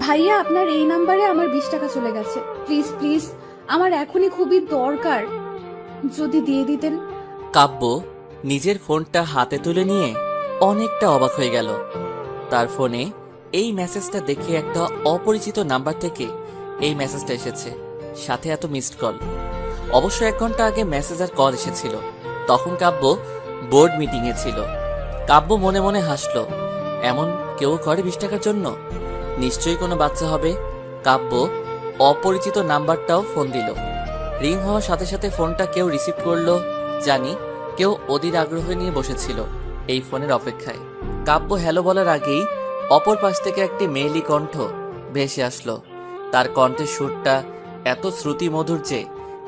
ভাইয়া, আপনার এই নাম্বারে আমার 20 টাকা চলে গেছে। প্লিজ প্লিজ, আমার এখনই খুবই দরকার, যদি দিয়ে দিতেন। কাব্য নিজের ফোনটা হাতে তুলে নিয়ে অনেকটা অবাক হয়ে গেল। তার ফোনে এই মেসেজটা দেখে একটা অপরিচিত নাম্বার থেকে এই মেসেজটা এসেছে, সাথে এত মিসড কল। অবশ্য 1 ঘন্টা আগে মেসেজ আর কল এসেছিল, তখন কাব্য বোর্ড মিটিংয়ে ছিল। কাব্য মনে মনে হাসলো, এমন কেউ করে 20 টাকার জন্য? নিশ্চয়ই কোনো বাচ্চা হবে। কাব্য অপরিচিত নাম্বারটাও ফোন দিল। রিং হওয়ার সাথে সাথে ফোনটা কেউ রিসিভ করলো, জানি কেউ অধীর আগ্রহ নিয়ে বসেছিল এই ফোনের অপেক্ষায়। কাব্য হ্যালো বলার আগেই অপর পাশ থেকে একটি মেয়েলি কণ্ঠ ভেসে আসলো। তার কণ্ঠের সুরটা এত শ্রুতি মধুর যে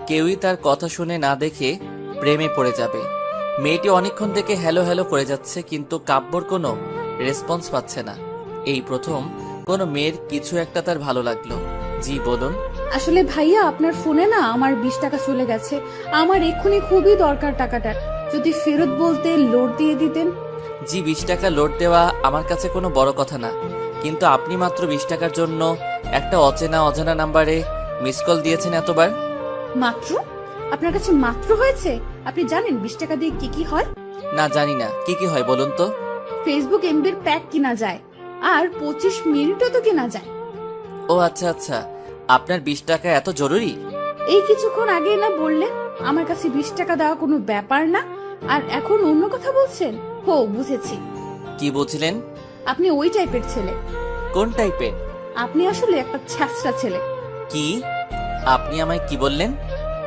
কেউই তার কথা শুনে না দেখে প্রেমে পড়ে যাবে। মেয়েটি অনেকক্ষণ থেকে হ্যালো হ্যালো করে যাচ্ছে, কিন্তু কাব্যর কোনো রেসপন্স পাচ্ছে না। এই প্রথম কোনো মেয়ের কিছু একটা তার ভালো লাগলো। জি বলুন। আসলে ভাইয়া, আপনার ফোনে না আমার 20 টাকা চলে গেছে। আমার এক্ষুনি খুবই দরকার টাকাটা, যদি ফেরত বলতে লোড দিয়ে দিতেন। জি, 20 টাকা লোড দেওয়া আমার কাছে কোনো বড় কথা না, কিন্তু আপনি মাত্র 20 টাকার জন্য একটা অজানা নাম্বারে মিস কল দিয়েছেন এতবার। মাত্র? আপনার কাছে মাত্র হয়েছে? আপনি জানেন 20 টাকা দিয়ে কি কি হয়? না, জানি না কি কি হয়, বলুন তো। ফেসবুক এমবির প্যাক কিনা যায়, আর 25 মিনিটও তো কেনা যায়। ও আচ্ছা আচ্ছা, আপনার 20 টাকা এত জরুরি? এই কিছুক্ষণ আগে না বললেন আমার কাছে 20 টাকা দেওয়া কোনো ব্যাপার না, আর এখন অন্য কথা বলছেন। হো, বুঝেছি। কি বুঝলেন? আপনি ওই টাইপের ছেলে। কোন টাইপের? আপনি আসলে একটা ছ্যাঁচড়া ছেলে। কি? আপনি আমায় কি বললেন?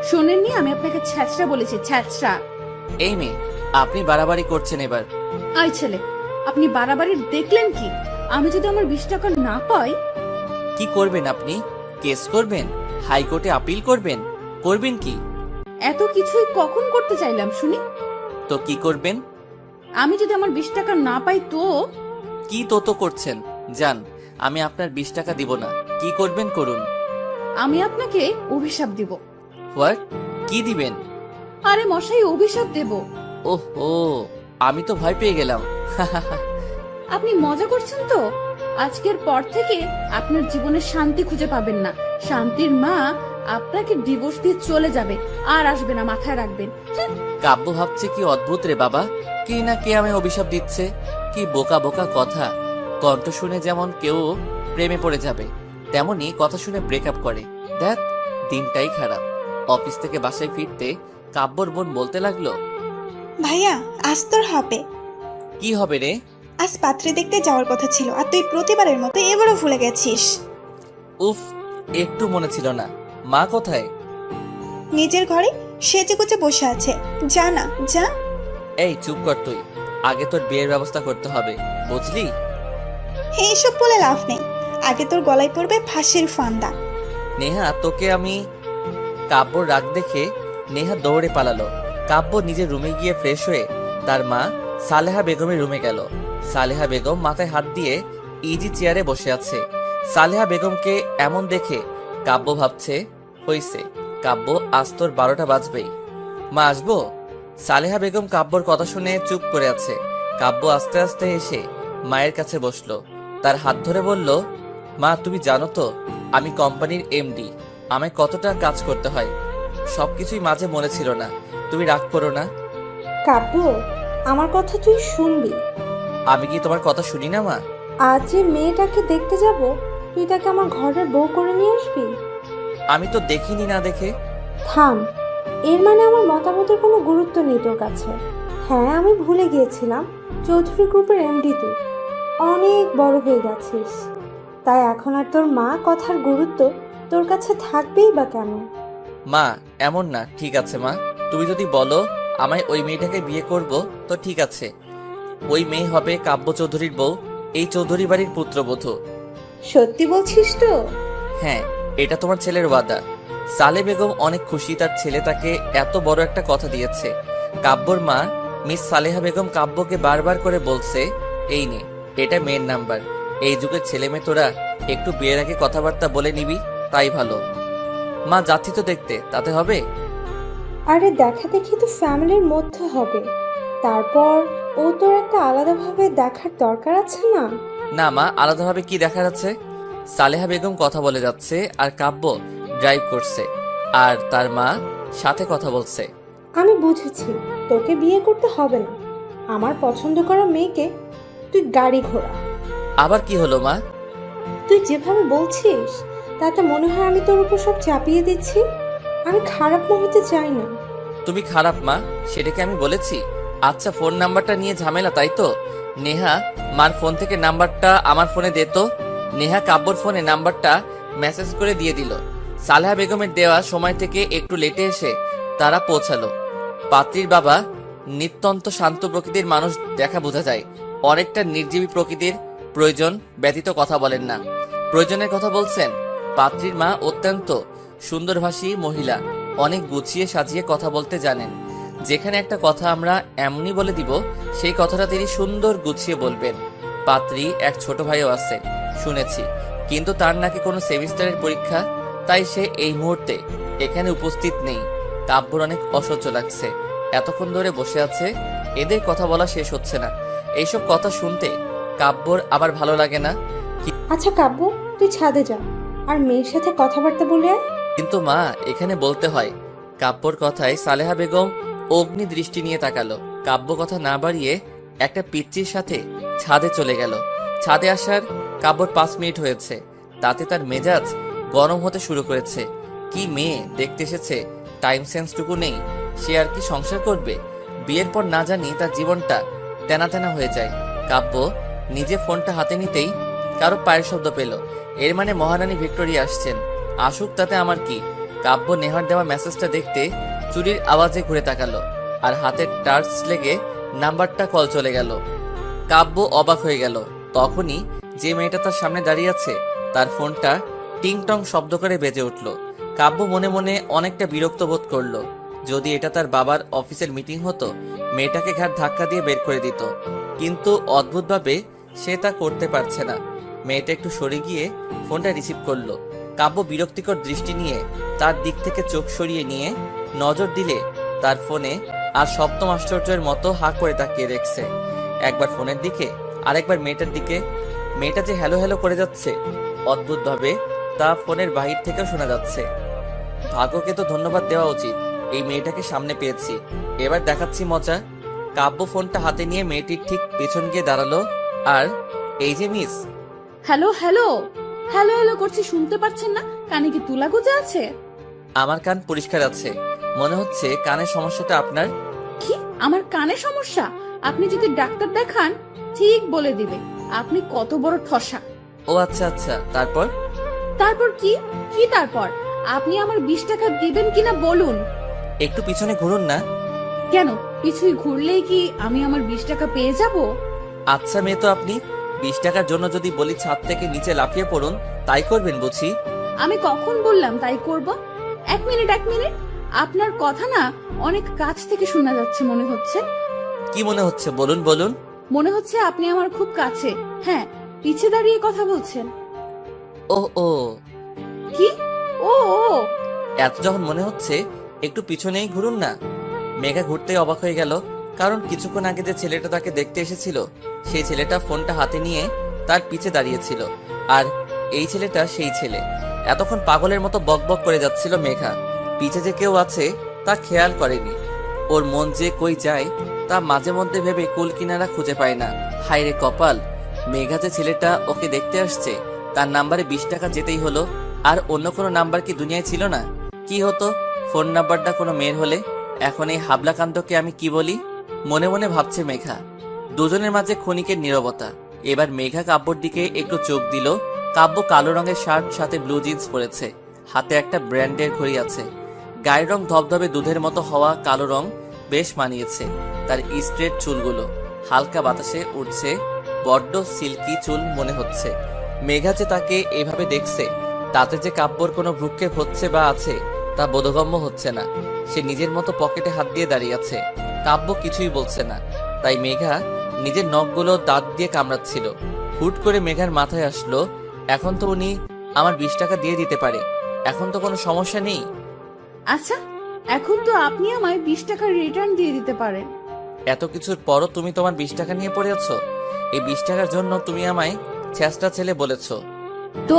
শোনেননি, আমি আপনাকে ছ্যাঁচড়া বলেছি, ছ্যাঁচড়া। এই মেয়ে, আপনি বাড়াবাড়ি করছেন এবার। আই ছেলে, আপনি বাড়াবাড়ি দেখলেন কি? আমি যদি আমার 20 টাকা না পাই? কি করবেন আপনি? কেস করবেন? হাইকোর্টে আপিল করবেন? করবেন কি? এত কিছুই কখন করতে চাইলাম শুনি? তো কি করবেন? আমি যদি আমার 20 টাকা না পাই তো? কি তো করছেন? যান, আমি আপনার 20 টাকা দিব না। কি করবেন করুন। আমি আপনাকে অভিশাপ দিব। হোয়াট? কি দিবেন? আরে মশাই, অভিশাপ দেব। ওহো, আমি তো ভয় পেয়ে গেলাম। আপনি মজা করছেন তো? আজকের পর থেকে আপনার জীবনে শান্তি খুঁজে পাবেন না। শান্তির মা আপনাকে ডিভোর্স দিয়ে চলে যাবে, আর আসবে না, মাথায় রাখবেন। কাব্য ভাবছে কি অদ্ভুত রে বাবা, কে না কে আমায় অভিশাপ দিচ্ছে। কি বোকা বোকা কথা। কণ্ঠ শুনে যেমন কেউ প্রেমে পড়ে যাবে, তেমনি কথা শুনে ব্রেকআপ করে। দেখ, দিনটাই খারাপ। অফিস থেকে বাসায় ফিরতে কাব্যর বোন বলতে লাগলো, ভাইয়া, আজ তোর হবে। কি হবে রে? আজ পাত্রী দেখতে যাওয়ার কথা ছিল, আর তুই প্রতিবারের মতো এবারও ভুলে গেছিস। উফ, একটু মনে ছিল না। মা কোথায়? নিজের ঘরে সেজে গুজে বসে আছে। যা না, যা। এই চুপ কর তুই। আগে তোর বিয়ের ব্যবস্থা করতে হবে, বুঝলি? এইসব বলে লাভ নেই। আগে তোর গলায় পড়বে ফাঁসির ফান্দা। নেহা, তোকে আমি। কাব্যর রাগ দেখে নেহা দৌড়ে পালালো। কাব্য নিজের রুমে গিয়ে ফ্রেশ হয়ে তার মা সালেহা বেগমের রুমে গেল। সালেহা বেগম মাথায় হাত দিয়ে ইজি চেয়ারে বসে আছে। সালেহা বেগমকে এমন দেখে কাব্য ভাবছে, হইছে, কাব্য আজ তোর 12টা বাজবেই। মা, আসবো? সালেহা বেগম কাব্যর কথা শুনে চুপ করে আছে। কাব্য আস্তে আস্তে এসে মায়ের কাছে বসলো, তার হাত ধরে বলল, মা তুমি জানো তো আমি কোম্পানির এমডি, আমায় কতটা কাজ করতে হয়। সবকিছুই মাঝে মনে ছিল না, তুমি রাগ করো না। কাব্য, আমার কথা তুই শুনবি। আমি কি তোমার কথা শুনি না মা? আজ যে মেয়েটাকে দেখতে যাব, তুই তাকে আমার ঘরের বউ করে নিয়ে আসবি। আমি তো দেখিনি না দেখে। থাম, এর মানে আমার মতামতের কোনো গুরুত্ব নেই তোর কাছে। হ্যাঁ, আমি ভুলে গিয়েছিলাম চৌধুরী গ্রুপের এমডি তুই অনেক বড় হয়ে গেছিস, তাই এখন আর তোর মা কথার গুরুত্ব তোর কাছে থাকবেই বা কেন? মা, এমন না। ঠিক আছে মা, তুমি যদি বলো আমায় ওই মেয়েটাকে বিয়ে করব, তো ঠিক আছে। ওই মেয়ে হবে কাব্য চৌধুরীর বউ, এই চৌধুরী বাড়ির পুত্রবধূ। সত্যি বলছিস তো? হ্যাঁ, এটা তোমার ছেলের ওয়াদা। সালে বেগম অনেক খুশি, তার ছেলে তাকে এত বড় একটা কথা দিয়েছে। কাব্যর মা মিস সালেহা বেগম কাব্যকে বারবার করে বলছে, এই নে, এটা মেয়ের নাম্বার। এই যুগের ছেলে মেয়ে তোরা একটু বিয়ের আগে কথাবার্তা বলে নিবি, তাই ভালো। মা, যাচ্ছি তো দেখতে, তাতে হবে? আরে দেখা দেখি তো ফ্যামিলির মধ্যে হবে, তারপর ও তোর একটা আলাদাভাবে দেখার দরকার আছে না? না মা, আলাদাভাবে কি দেখা যাচ্ছে? সালেহা বেগম কথা বলে যাচ্ছে আর কাব্য ড্রাইভ করছে আর তার মা সাথে কথা বলছে। আমি বুঝেছি তোকে বিয়ে করতে হবে না, আমার পছন্দ করা মেয়েকে তুই গাড়ি ঘোড়া। আবার কি হলো মা? তুই যেভাবে বলছিস তাতে মনে হয় আমি তোর উপর সব চাপিয়ে দিচ্ছি। আমি খারাপ মা হতে চাই না। তুমি খারাপ মা সেটাকে আমি বলেছি? আচ্ছা ফোন নাম্বারটা নিয়ে ঝামেলা তাই তো? নেহা মার ফোন থেকে নাম্বারটা আমার ফোনে দে তো। নেহা কাব্যর ফোনে নাম্বারটা মেসেজ করে দিয়ে দিল। সালেহা বেগমের দেওয়া সময় থেকে একটু লেটে এসে তারা পৌঁছালো। পাত্রীর বাবা নিত্যন্ত শান্ত প্রকৃতির মানুষ দেখা বোঝা যায়। অনেকটা নির্জীবী প্রকৃতির প্রয়োজন ব্যতীত কথা বলেন না। প্রয়োজনের কথা বলছেন। পাত্রীর মা অত্যন্ত সুন্দরভাষী মহিলা, অনেক গুছিয়ে সাজিয়ে কথা বলতে জানেন। যেখানে একটা কথা আমরা এমনি বলে দিব সেই কথাটা তিনি সুন্দর গুছিয়ে বলবেন। পাত্রী এক ছোট ভাইও আছে শুনেছি, কিন্তু তার নাকি কোনো সেমিস্টারের পরীক্ষা, তাই সে এই মুহূর্তে এখানে উপস্থিত নেই। কাব্যর অনেক অসহ্য লাগছে, এতক্ষণ ধরে বসে আছে, এদের কথা বলা শেষ হচ্ছে না। এইসব কথা শুনতে কাব্যর আবার ভালো লাগে না। আচ্ছা কাব্য, তুই ছাদে যা আর মেয়ের সাথে কথাবার্তা বলে আয়। কিন্তু মা এখানে বলতে হয়। কাব্যর কথায় সালেহা বেগম অগ্নি দৃষ্টি নিয়ে তাকালো। কাব্য কথা না বাড়িয়ে একটা পিচ্চির সাথে ছাদে চলে গেল। ছাদে আসার কাব্যর 5 মিনিট হয়েছে, তাতে তার মেজাজ গরম হতে শুরু করেছে। কি মেয়ে দেখতে এসেছে, টাইম সেন্সটুকু নেই। সে আর কি সংসার করবে? বিয়ের পর না জানি তার জীবনটা তেনা তেনা হয়ে যায়। কাব্য নিজে ফোনটা হাতে নিতেই কারো পায়ের শব্দ পেল। এর মানে মহারানী ভিক্টোরিয়া আসছেন। আসুক তাতে আমার কি। কাব্য নেহার দেওয়া মেসেজটা দেখতে চুরির আওয়াজে ঘুরে তাকালো আর হাতের টার্চ লেগে নাম্বারটা কল চলে গেল। কাব্য অবাক হয়ে গেল। তখনই যে মেয়েটা তার সামনে দাঁড়িয়ে আছে তার ফোনটা টিং টং শব্দ করে বেজে উঠল। কাব্য মনে মনে অনেকটা বিরক্ত বোধ করলো। যদি এটা তার বাবার অফিসের মিটিং হতো, মেয়েটাকে ঘাট ধাক্কা দিয়ে বের করে দিত, কিন্তু অদ্ভুতভাবে সে তা করতে পারছে না। মেয়েটা একটু সরে গিয়ে ফোনটা রিসিভ করলো। কাব্য বিরক্তিকর দৃষ্টি নিয়ে তার দিক থেকে চোখ সরিয়ে নিয়ে নজর দিলে তার ফোনে আর সপ্তম আশ্চর্যের মতো হাঁ করে তাকিয়ে দেখছে। একবার ফোনের দিকে আরেকবার মেয়েটার দিকে। মেয়েটা যে হ্যালো হ্যালো করে যাচ্ছে, অদ্ভুতভাবে তা ফোনের বাহির থেকেও শোনা যাচ্ছে। ভাগ্যকে তো ধন্যবাদ দেওয়া উচিত, এই মেয়েটাকে সামনে পেয়েছি। এবার দেখাচ্ছি মজা। কাব্য ফোনটা হাতে নিয়ে মেয়েটির ঠিক পেছন গিয়ে দাঁড়ালো আর এই যে miss. Hello hello hello hello করছি, শুনতে পাচ্ছেন না? কানে কি তুলা গুজে আছে? আমার কান পরিষ্কার আছে, মনে হচ্ছে কানের সমস্যাটা আপনার। কি আমার কানে সমস্যা? আপনি যদি ডাক্তার দেখান ঠিক বলে দিবে আপনি কত বড় ঠসা। ও আচ্ছা আচ্ছা, তারপর? তারপর কি? কি তারপর? আপনি আমার 20 টাকা দিবেন কিনা বলুন। একটু পিছনে ঘুরুন না। কেন, পিছুই ঘুরলেই কি আমি আমার 20 টাকা পেয়ে যাব? আচ্ছা মেয়ে তো আপনি, 20 টাকার জন্য যদি বলি ছাদ থেকে নিচে লাফিয়ে পড়ুন, তাই করবেন বুঝি? আমি কখন বললাম তাই করব? এক মিনিট এক মিনিট, আপনার কথা না অনেক কাছ থেকে শোনা যাচ্ছে মনে হচ্ছে। কি মনে হচ্ছে বলুন বলুন। মনে হচ্ছে আপনি আমার খুব কাছে, হ্যাঁ, পিছে দাঁড়িয়ে কথা বলছেন। ও ও, কি ও ও? এত যখন মনে হচ্ছে একটু পিছনেই ঘুরুন না। মেঘা ঘুরতে অবাক হয়ে গেল, কারণ কিছুক্ষণ আগে যে ছেলেটা তাকে দেখতে এসেছিল সেই ছেলেটা ফোনটা হাতে নিয়ে তার পিছে দাঁড়িয়েছিল, আর এই ছেলেটা সেই ছেলে। এতক্ষণ পাগলের মতো বকবক করে যাচ্ছিল মেঘা। পিছে যে কেউ আছে তা খেয়াল করেনি। ওর মন যে কই যায় তা মাঝে মধ্যে ভেবে কুল কিনারা খুঁজে পায় না। হায় রে কপাল, মেঘা যে ছেলেটা ওকে দেখতে আসছে তার নাম্বারে 20 টাকা যেতেই হলো। আর অন্য কোনো নাম্বার কি দুনিয়ায় ছিল না? কি হতো ফোন নাম্বারটা কোনো মেয়ের হলে? এখন এই হাবলাকান্তকে আমি কি বলি? মনে মনে ভাবছে মেঘা। দুজনের মাঝে ক্ষণিকের নীরবতা। এবার মেঘা কাব্যর দিকে একটু চোখ দিল। কাব্য কালো রঙের শার্ট সাথে ব্লু জিন্স পরেছে, হাতে একটা ব্র্যান্ডের ঘড়ি আছে। গায়ের রং ধবধবে দুধের মতো হওয়া কালো রং বেশ মানিয়েছে তার স্ট্রেট চুলগুলো। হালকা বাতাসে উঠছে, বড্ড সিল্কি চুল মনে হচ্ছে। মেঘা যে তাকে এভাবে দেখছে তাতে যে কাব্যর কোনো ভ্রুক্ষেপ হচ্ছে বা আছে তা বোধগম্য হচ্ছে না। সে নিজের মতো পকেটে হাত দিয়ে দাঁড়িয়ে আছে। কাব্য কিছুই বলছে না, তাই মেঘা নিজের নখগুলো দাঁত দিয়ে কামড়াচ্ছিল। হুট করে মেঘার মাথায় আসলো, এখন তো উনি আমার 20 টাকা দিয়ে দিতে পারে, এখন তো কোনো সমস্যা নেই। আচ্ছা, এখন তো আপনি আমায় 20 টাকা রিটার্ন দিয়ে দিতে পারেন। এত কিছুর পরও তুমি তোমার 20 টাকা নিয়ে পড়ে আছো? এই 20 টাকার জন্য তুমি আমায় ছেঁচড়া ছেলে বলেছো। তো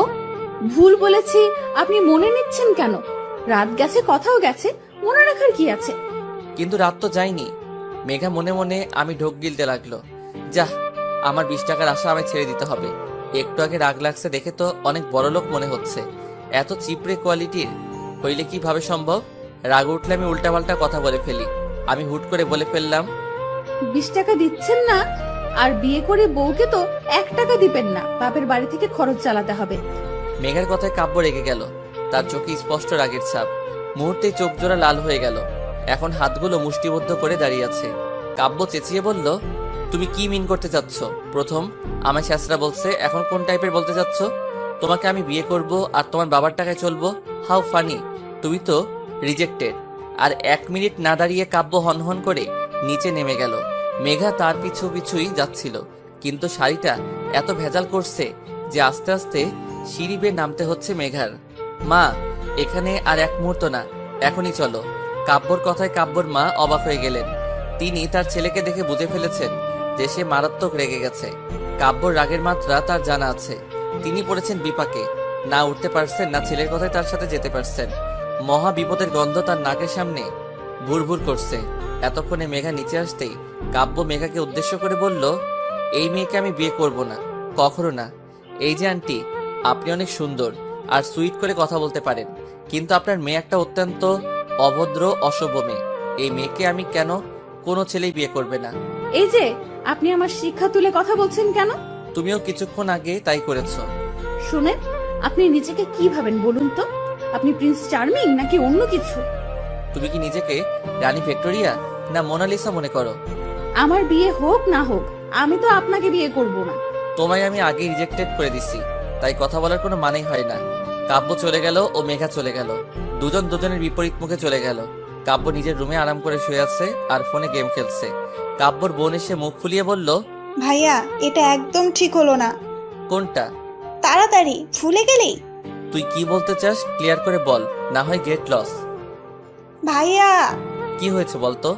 ভুল বলেছি আপনি মনে নিচ্ছেন কেন? রাত গেছে, কথাও গেছে, মনে রাখার কি আছে? কিন্তু রাত তো যায়নি। মেঘা মনে মনে আমি ঢোক গিলতে লাগলো। যাহ, আমার 20 টাকার আশা আমায় ছেড়ে দিতে হবে। একটু আগে রাগ লাগছে দেখে তো অনেক বড় লোক মনে হচ্ছে। এত চিপড়ে কোয়ালিটির হইলে কিভাবে সম্ভব? রাগ উঠলে আমি উল্টাপাল্টা কথা বলে ফেলি। আমি হুট করে বলে ফেললাম, 20 টাকা দিচ্ছেন না? আর বিয়ে করে বউকে তো 1 টাকা দিবেন না, বাপের বাড়ি থেকে খরচ চালাতে হবে। মেঘার কথায় কাব্য রেগে গেল। তার চোখে স্পষ্ট রাগের ছাপ। মুহূর্তেই চোখ জোড়া লাল হয়ে গেল। এখন হাতগুলো মুষ্টিবদ্ধ করে দাঁড়িয়ে আছে। কাব্য চেঁচিয়ে বলল, তুমি কি মিন করতে চাচ্ছ? প্রথম আমায় শেষরা বলছে, এখন কোন টাইপের বলতে চাচ্ছ? তোমাকে আমি বিয়ে করব আর তোমার বাবার টাকায় চলবো? How funny! তুমি তো রিজেক্টেড। আর 1 মিনিট না দাঁড়িয়ে কাব্য হনহন করে নিচে নেমে গেল। মেঘা তার পিছু পিছুই যাচ্ছিল, কিন্তু শাড়িটা এত ভেজাল করছে যে আস্তে আস্তে সিঁড়ি বেয়ে নামতে হচ্ছে মেঘার। মা, এখানে আর 1 মুহূর্ত না, এখনই চলো। কাব্যর কথায় কাব্যর মা অবাক হয়ে গেলেন। তিনি তার ছেলেকে দেখে বুঝে ফেলেছেন যে সে মারাত্মক রেগে গেছে। কাব্যর রাগের মাত্রা তার জানা আছে। তিনি পড়েছেন বিপাকে, না উঠতে পারছেন না ছেলের কথায় তার সাথে যেতে পারছেন। মহা বিপদের গন্ধ তার নাকের সামনে ভুরভুর করছে। এতক্ষণে মেঘা নিচে আসতেই কাব্য মেঘাকে উদ্দেশ্য করে বলল, এই মেয়েকে আমি বিয়ে করব না, কখনো না। এই যে আন্টি, আপনি অনেক সুন্দর আর সুইট করে কথা বলতে পারেন, কিন্তু আপনার মেয়ে একটা অত্যন্ত অভদ্র অসভ্য মেয়ে। এই মেয়েকে আমি কেন কোনো ছেলেই বিয়ে করবে না। এই যে আপনি আমার শিক্ষা তুলে কথা বলছেন কেন? তুমিও কিছুক্ষণ আগে তাই করেছো। শুনেন, আপনি নিজেকে কি ভাবেন বলুন তো? আপনি প্রিন্স চার্মিং নাকি অন্য কিছু? তুমি কি নিজেকে রানী ভিক্টোরিয়া না মোনালিসা মনে করো? আমার বিয়ে হোক না হোক, আমি তো আপনাকে বিয়ে করব না। তোমায় আমি আগে রিজেক্টেড করে দিছি, তাই কথা বলার কোনো মানেই হয় না। কাব্য চলে গেল ও মেঘা চলে গেল। দুজন দুজনের বিপরীত মুখে চলে গেল। কাব্য নিজের রুমে আরাম করে শুয়ে আছে আর ফোনে গেম খেলছে। কাব্যর বোন এসে মুখ ফুলিয়ে বলল, ভাইয়া, এটা একদম ঠিক হলো না। কোনটা? তাড়াতাড়ি ভুলে গেলেই। তুই কি বলতে চাস ক্লিয়ার করে বল, না হয় গেট লস। ভাইয়া, কি হয়েছে বলতো?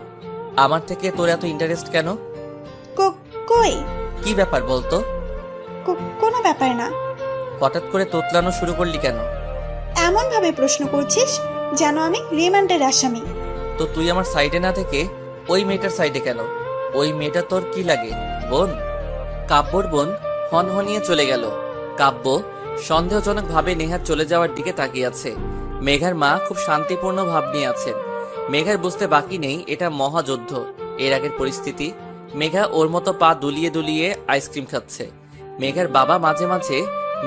আমার থেকে তোর এত ইন্টারেস্ট কেন? কই? কি ব্যাপার বলতো? কোনো ব্যাপার না। হঠাৎ করে তোতলানো শুরু করলি কেন? এমন ভাবে প্রশ্ন করছিস যেন আমি রিমান্ডের আসামি। তো তুই আমার সাইডে না থেকে ওই মেয়েটার সাইডে কেন? ওই মেয়েটা তোর কি লাগে, বোন? কাব্যর বোন হনহনিয়ে চলে গেল। কাব্য সন্দেহজনক ভাবে নেহার চলে যাওয়ার দিকে তাকিয়ে আছে। মেঘার মা খুব শান্তিপূর্ণ ভাব নিয়ে আছেন। মেঘার বুঝতে বাকি নেই এটা মহাযুদ্ধ। এর আগের পরিস্থিতি, মেঘা ওর মতো পা দুলিয়ে দুলিয়ে আইসক্রিম খাচ্ছে। মেঘার বাবা মাঝে মাঝে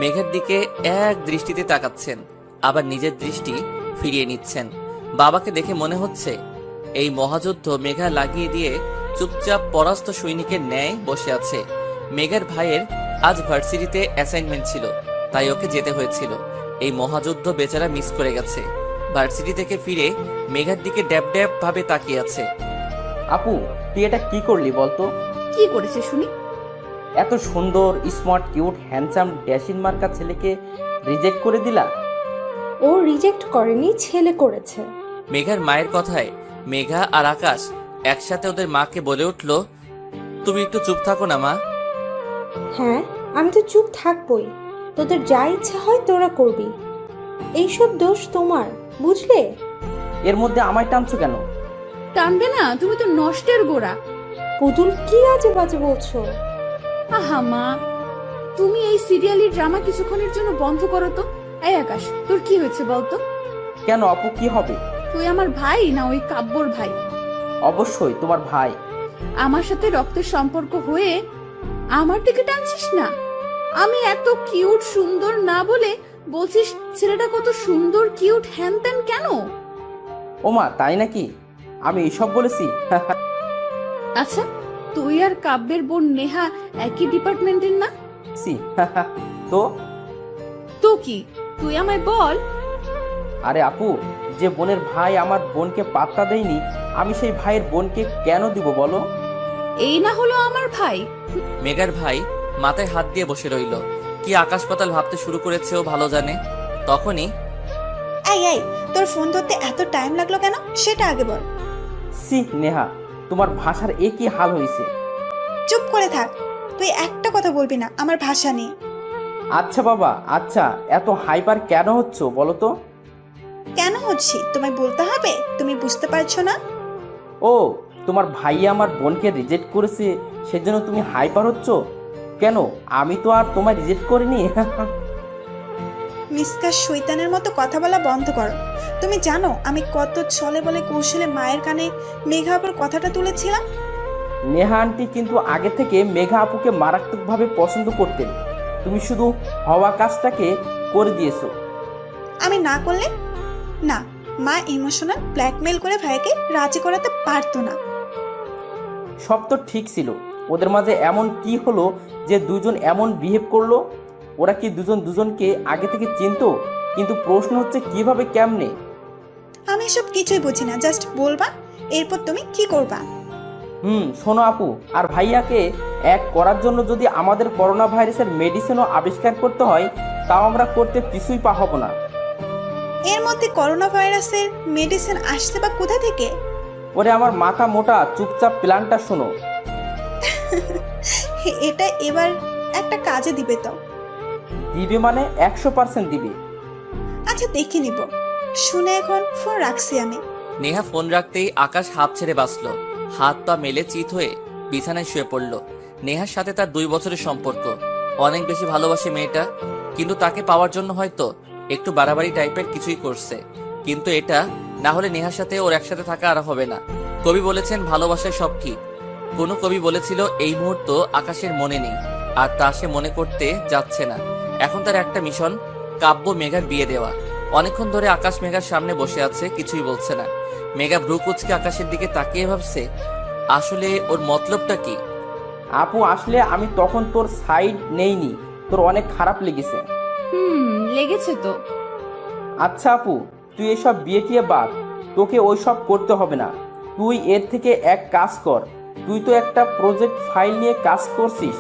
মেঘার দিকে এক দৃষ্টিতে তাকাচ্ছেন, আবার নিজের দৃষ্টি ফিরিয়ে নিচ্ছেন। বাবাকে দেখে মনে হচ্ছে এই মহাযুদ্ধ মেঘা লাগিয়ে দিয়ে চুপচাপ পরাস্ত সৈনিকের ন্যায় বসে আছে। মেঘার ভাইয়ের আজ ভার্সিটিতে অ্যাসাইনমেন্ট ছিল, তাই ওকে যেতে হয়েছিল। এই মহাযুদ্ধ বেচারা মিস করে গেছে। ভার্সিটি থেকে ফিরে মেঘার দিকে ড্যাব ড্যাব ভাবে তাকিয়ে আছে। আপু, তুই এটা কি করলি বলতো? কি করেছে শুনি? এত সুন্দর, স্মার্ট, কিউট, হ্যান্ডসাম, ড্যাশিন মার্কা ছেলেকে রিজেক্ট করে দিলা? ও রিজেক্ট করেনি, ছেলে করেছে। মেঘার মায়ের কথায় মেঘা আর আকাশ একসাথে ওদের মাকে বলে উঠল, তুমি একটু চুপ থাকো না মা। হ্যাঁ, আমি তো চুপ থাকবই। তোদের যা ইচ্ছা হয় তোরা করবি। এইসব দোষ তোমার, বুঝলে? এর মধ্যে আমায় টানছো কেন? টানবে না, তুমি তো নষ্টের গোড়া। পুতুল, কি আজে বাজে বলছো? আহা মা, তুমি এই সিরিয়ালি ড্রামা কিছুক্ষণের জন্য বন্ধ করো তো। এই আকাশ, তোর কি হয়েছে বলতো? কেন আপু, কি হবে? তুই আমার ভাই না ওই কাব্যর ভাই? অবশ্যই তোমার ভাই। আমার সাথে রক্তের সম্পর্ক হয়ে আমার দিকে টানছিস না? আমি এত কিউট সুন্দর না বলে বলছিস ছেলেটা কত সুন্দর কিউট হ্যান ত্যান কেন? ওমা, তাই নাকি? আমি এসব বলেছি? আচ্ছা, তুই আর কাব্যের বোন নেহা একই ডিপার্টমেন্টের না? তো তো কি, তুই আমায় বল। আরে আপু, যে বোনের ভাই আমার বোনকে পাত্তা দেয়নি, আমি সেই ভাইয়ের বোনকে কেন দিব বলো? এই না হলো আমার ভাই? মেঘার ভাই মাথায় হাত দিয়ে বসে রইল। কি আকাশ পাতাল ভাবতে শুরু করেছে ও ভালো জানে। তখনই, এই, তোর ফোন ধরতে এত টাইম লাগলো কেন সেটা আগে বল। সি নেহা, তোমার ভাষার এ কি হাল হয়েছে? চুপ করে থাক, তুই একটা কথা বলবি না আমার ভাষা নিয়ে। আচ্ছা বাবা, আচ্ছা, এত হাইপার কেন হচ্ছ বলো তো? কেন হচ্ছি তোমায় বলতে হবে? তুমি বুঝতে পারছো না? ও, তোমার ভাইয়া আমার বোনকে রিজেক্ট করেছে, সেজন্য তুমি হাইপার হচ্ছ? কেন, আমি তো আর তোমায় রিজেক্ট করিনি। মিসকা শয়তানের মতো কথা বলা বন্ধ করো। তুমি জানো আমি কত ছলে বলে কৌশলে মায়ের কানে মেঘা আপুর কথাটা তুলেছিলাম। নেহা আন্টি কিন্তু আগে থেকে মেঘা আপুকে মারাত্মকভাবে পছন্দ করতেন, তুমি শুধু হওয়া কাজটাকে করে দিয়েছো। আমি না করলে না, মা ইমোশনাল ব্ল্যাকমেল করে ভাইকে রাজি করাতে পারতো না। সব তো ঠিক ছিল, ওদের মাঝে এমন কি হলো যে দুজন এমন বিহেভ করলো? ওরা কি দুজন দুজনকে আগে থেকে চিনতো? কিন্তু প্রশ্ন হচ্ছে কিভাবে, কেমনে? আমি এসব কিছুই বুঝি না, জাস্ট বলবা, এরপর তুমি কি করবা? শোনো আপু, আর ভাইয়াকে এক করার জন্য যদি আমাদের করোনা ভাইরাসের মেডিসিনও আবিষ্কার করতে হয়, তাও আমরা করতে কিছুই হব না। এর মধ্যে করোনা ভাইরাসের মেডিসিন আসছে বা কোথা থেকে? ওরে আমার মাথা মোটা, চুপচাপ প্ল্যানটা শোনো। এটা এবার একটা কাজে দিবে তো? দিবে মানে 100% দিবে। আচ্ছা দেখে নিব, শুনে এখন ফোন রাখছি আমি। নেহা ফোন রাখতেই আকাশ হাঁপ ছেড়ে বাঁচল, হাত পা মেলে চিত হয়ে বিছানায় শুয়ে পড়ল। নেহার সাথে তার 2 বছরের সম্পর্ক, অনেক বেশি ভালোবাসে মেয়েটা, কিন্তু তাকে পাওয়ার জন্য হয়তো একটু বাড়াবাড়ি টাইপের কিছুই করছে। কিন্তু এটা না হলে নেহার সাথে ওর একসাথে থাকা আর হবে না। কবি বলেছেন ভালোবাসায় সব ঠিক। কোনো কবি বলেছিল এই মুহূর্ত আকাশের মনে নেই, আর তা সে মনে করতে যাচ্ছে না। এখন তার একটা মিশন, কাব্য মেঘার বিয়ে দেওয়া। অনেকক্ষণ ধরে আকাশ মেঘার সামনে বসে আছে, কিছুই বলছে না। মেঘা ভ্রু কুচকে আকাশের দিকে তাকিয়ে ভাবছে আসলে ওর মতলবটা কি। আপু আসলে আমি তখন তোর সাইড নেইনি, তোর অনেক খারাপ লেগেছে। লেগেছে তো। আচ্ছা আপু, তুই এসব বিয়ে টিয়ে বাদ, তোকে ওইসব করতে হবে না। তুই এর থেকে এক কাজ কর, তুই তো একটা প্রজেক্ট ফাইল নিয়ে কাজ করছিস,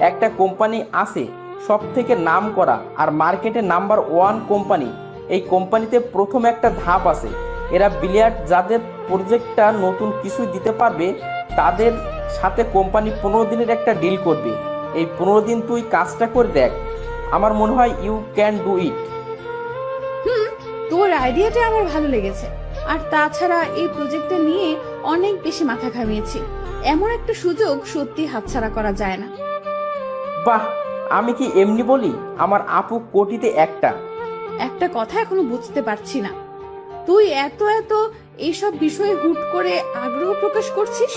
একটা কোম্পানি আছে সব থেকে নাম করা আর মার্কেটে নাম্বার 1 কোম্পানি। এই কোম্পানিতে প্রথম একটা ধাপ আছে, এরা বিলিয়ার্ড যাদের প্রজেক্টটা নতুন কিছু দিতে পারবে তাদের সাথে কোম্পানি 15 দিনের একটা ডিল করবে। এই 15 দিন তুই কাজটা করে দেখ, আমার মনে হয় ইউ ক্যান ডু ইট। তোর আইডিয়াটা আমার ভালো লেগেছে, আর তাছাড়া এই প্রজেক্টটা নিয়ে অনেক বেশি মাথা ঘামিয়েছি। এমন একটা সুযোগ সত্যি হাতছাড়া করা যায় না। বাহ, আমি কি এমনি বলি, আমার আপু কোটিতে একটা। একটা কথা এখনো বুঝতে পারছি না, তুই এত এত এইসব বিষয়ে হুট করে আগ্রহ প্রকাশ করছিস।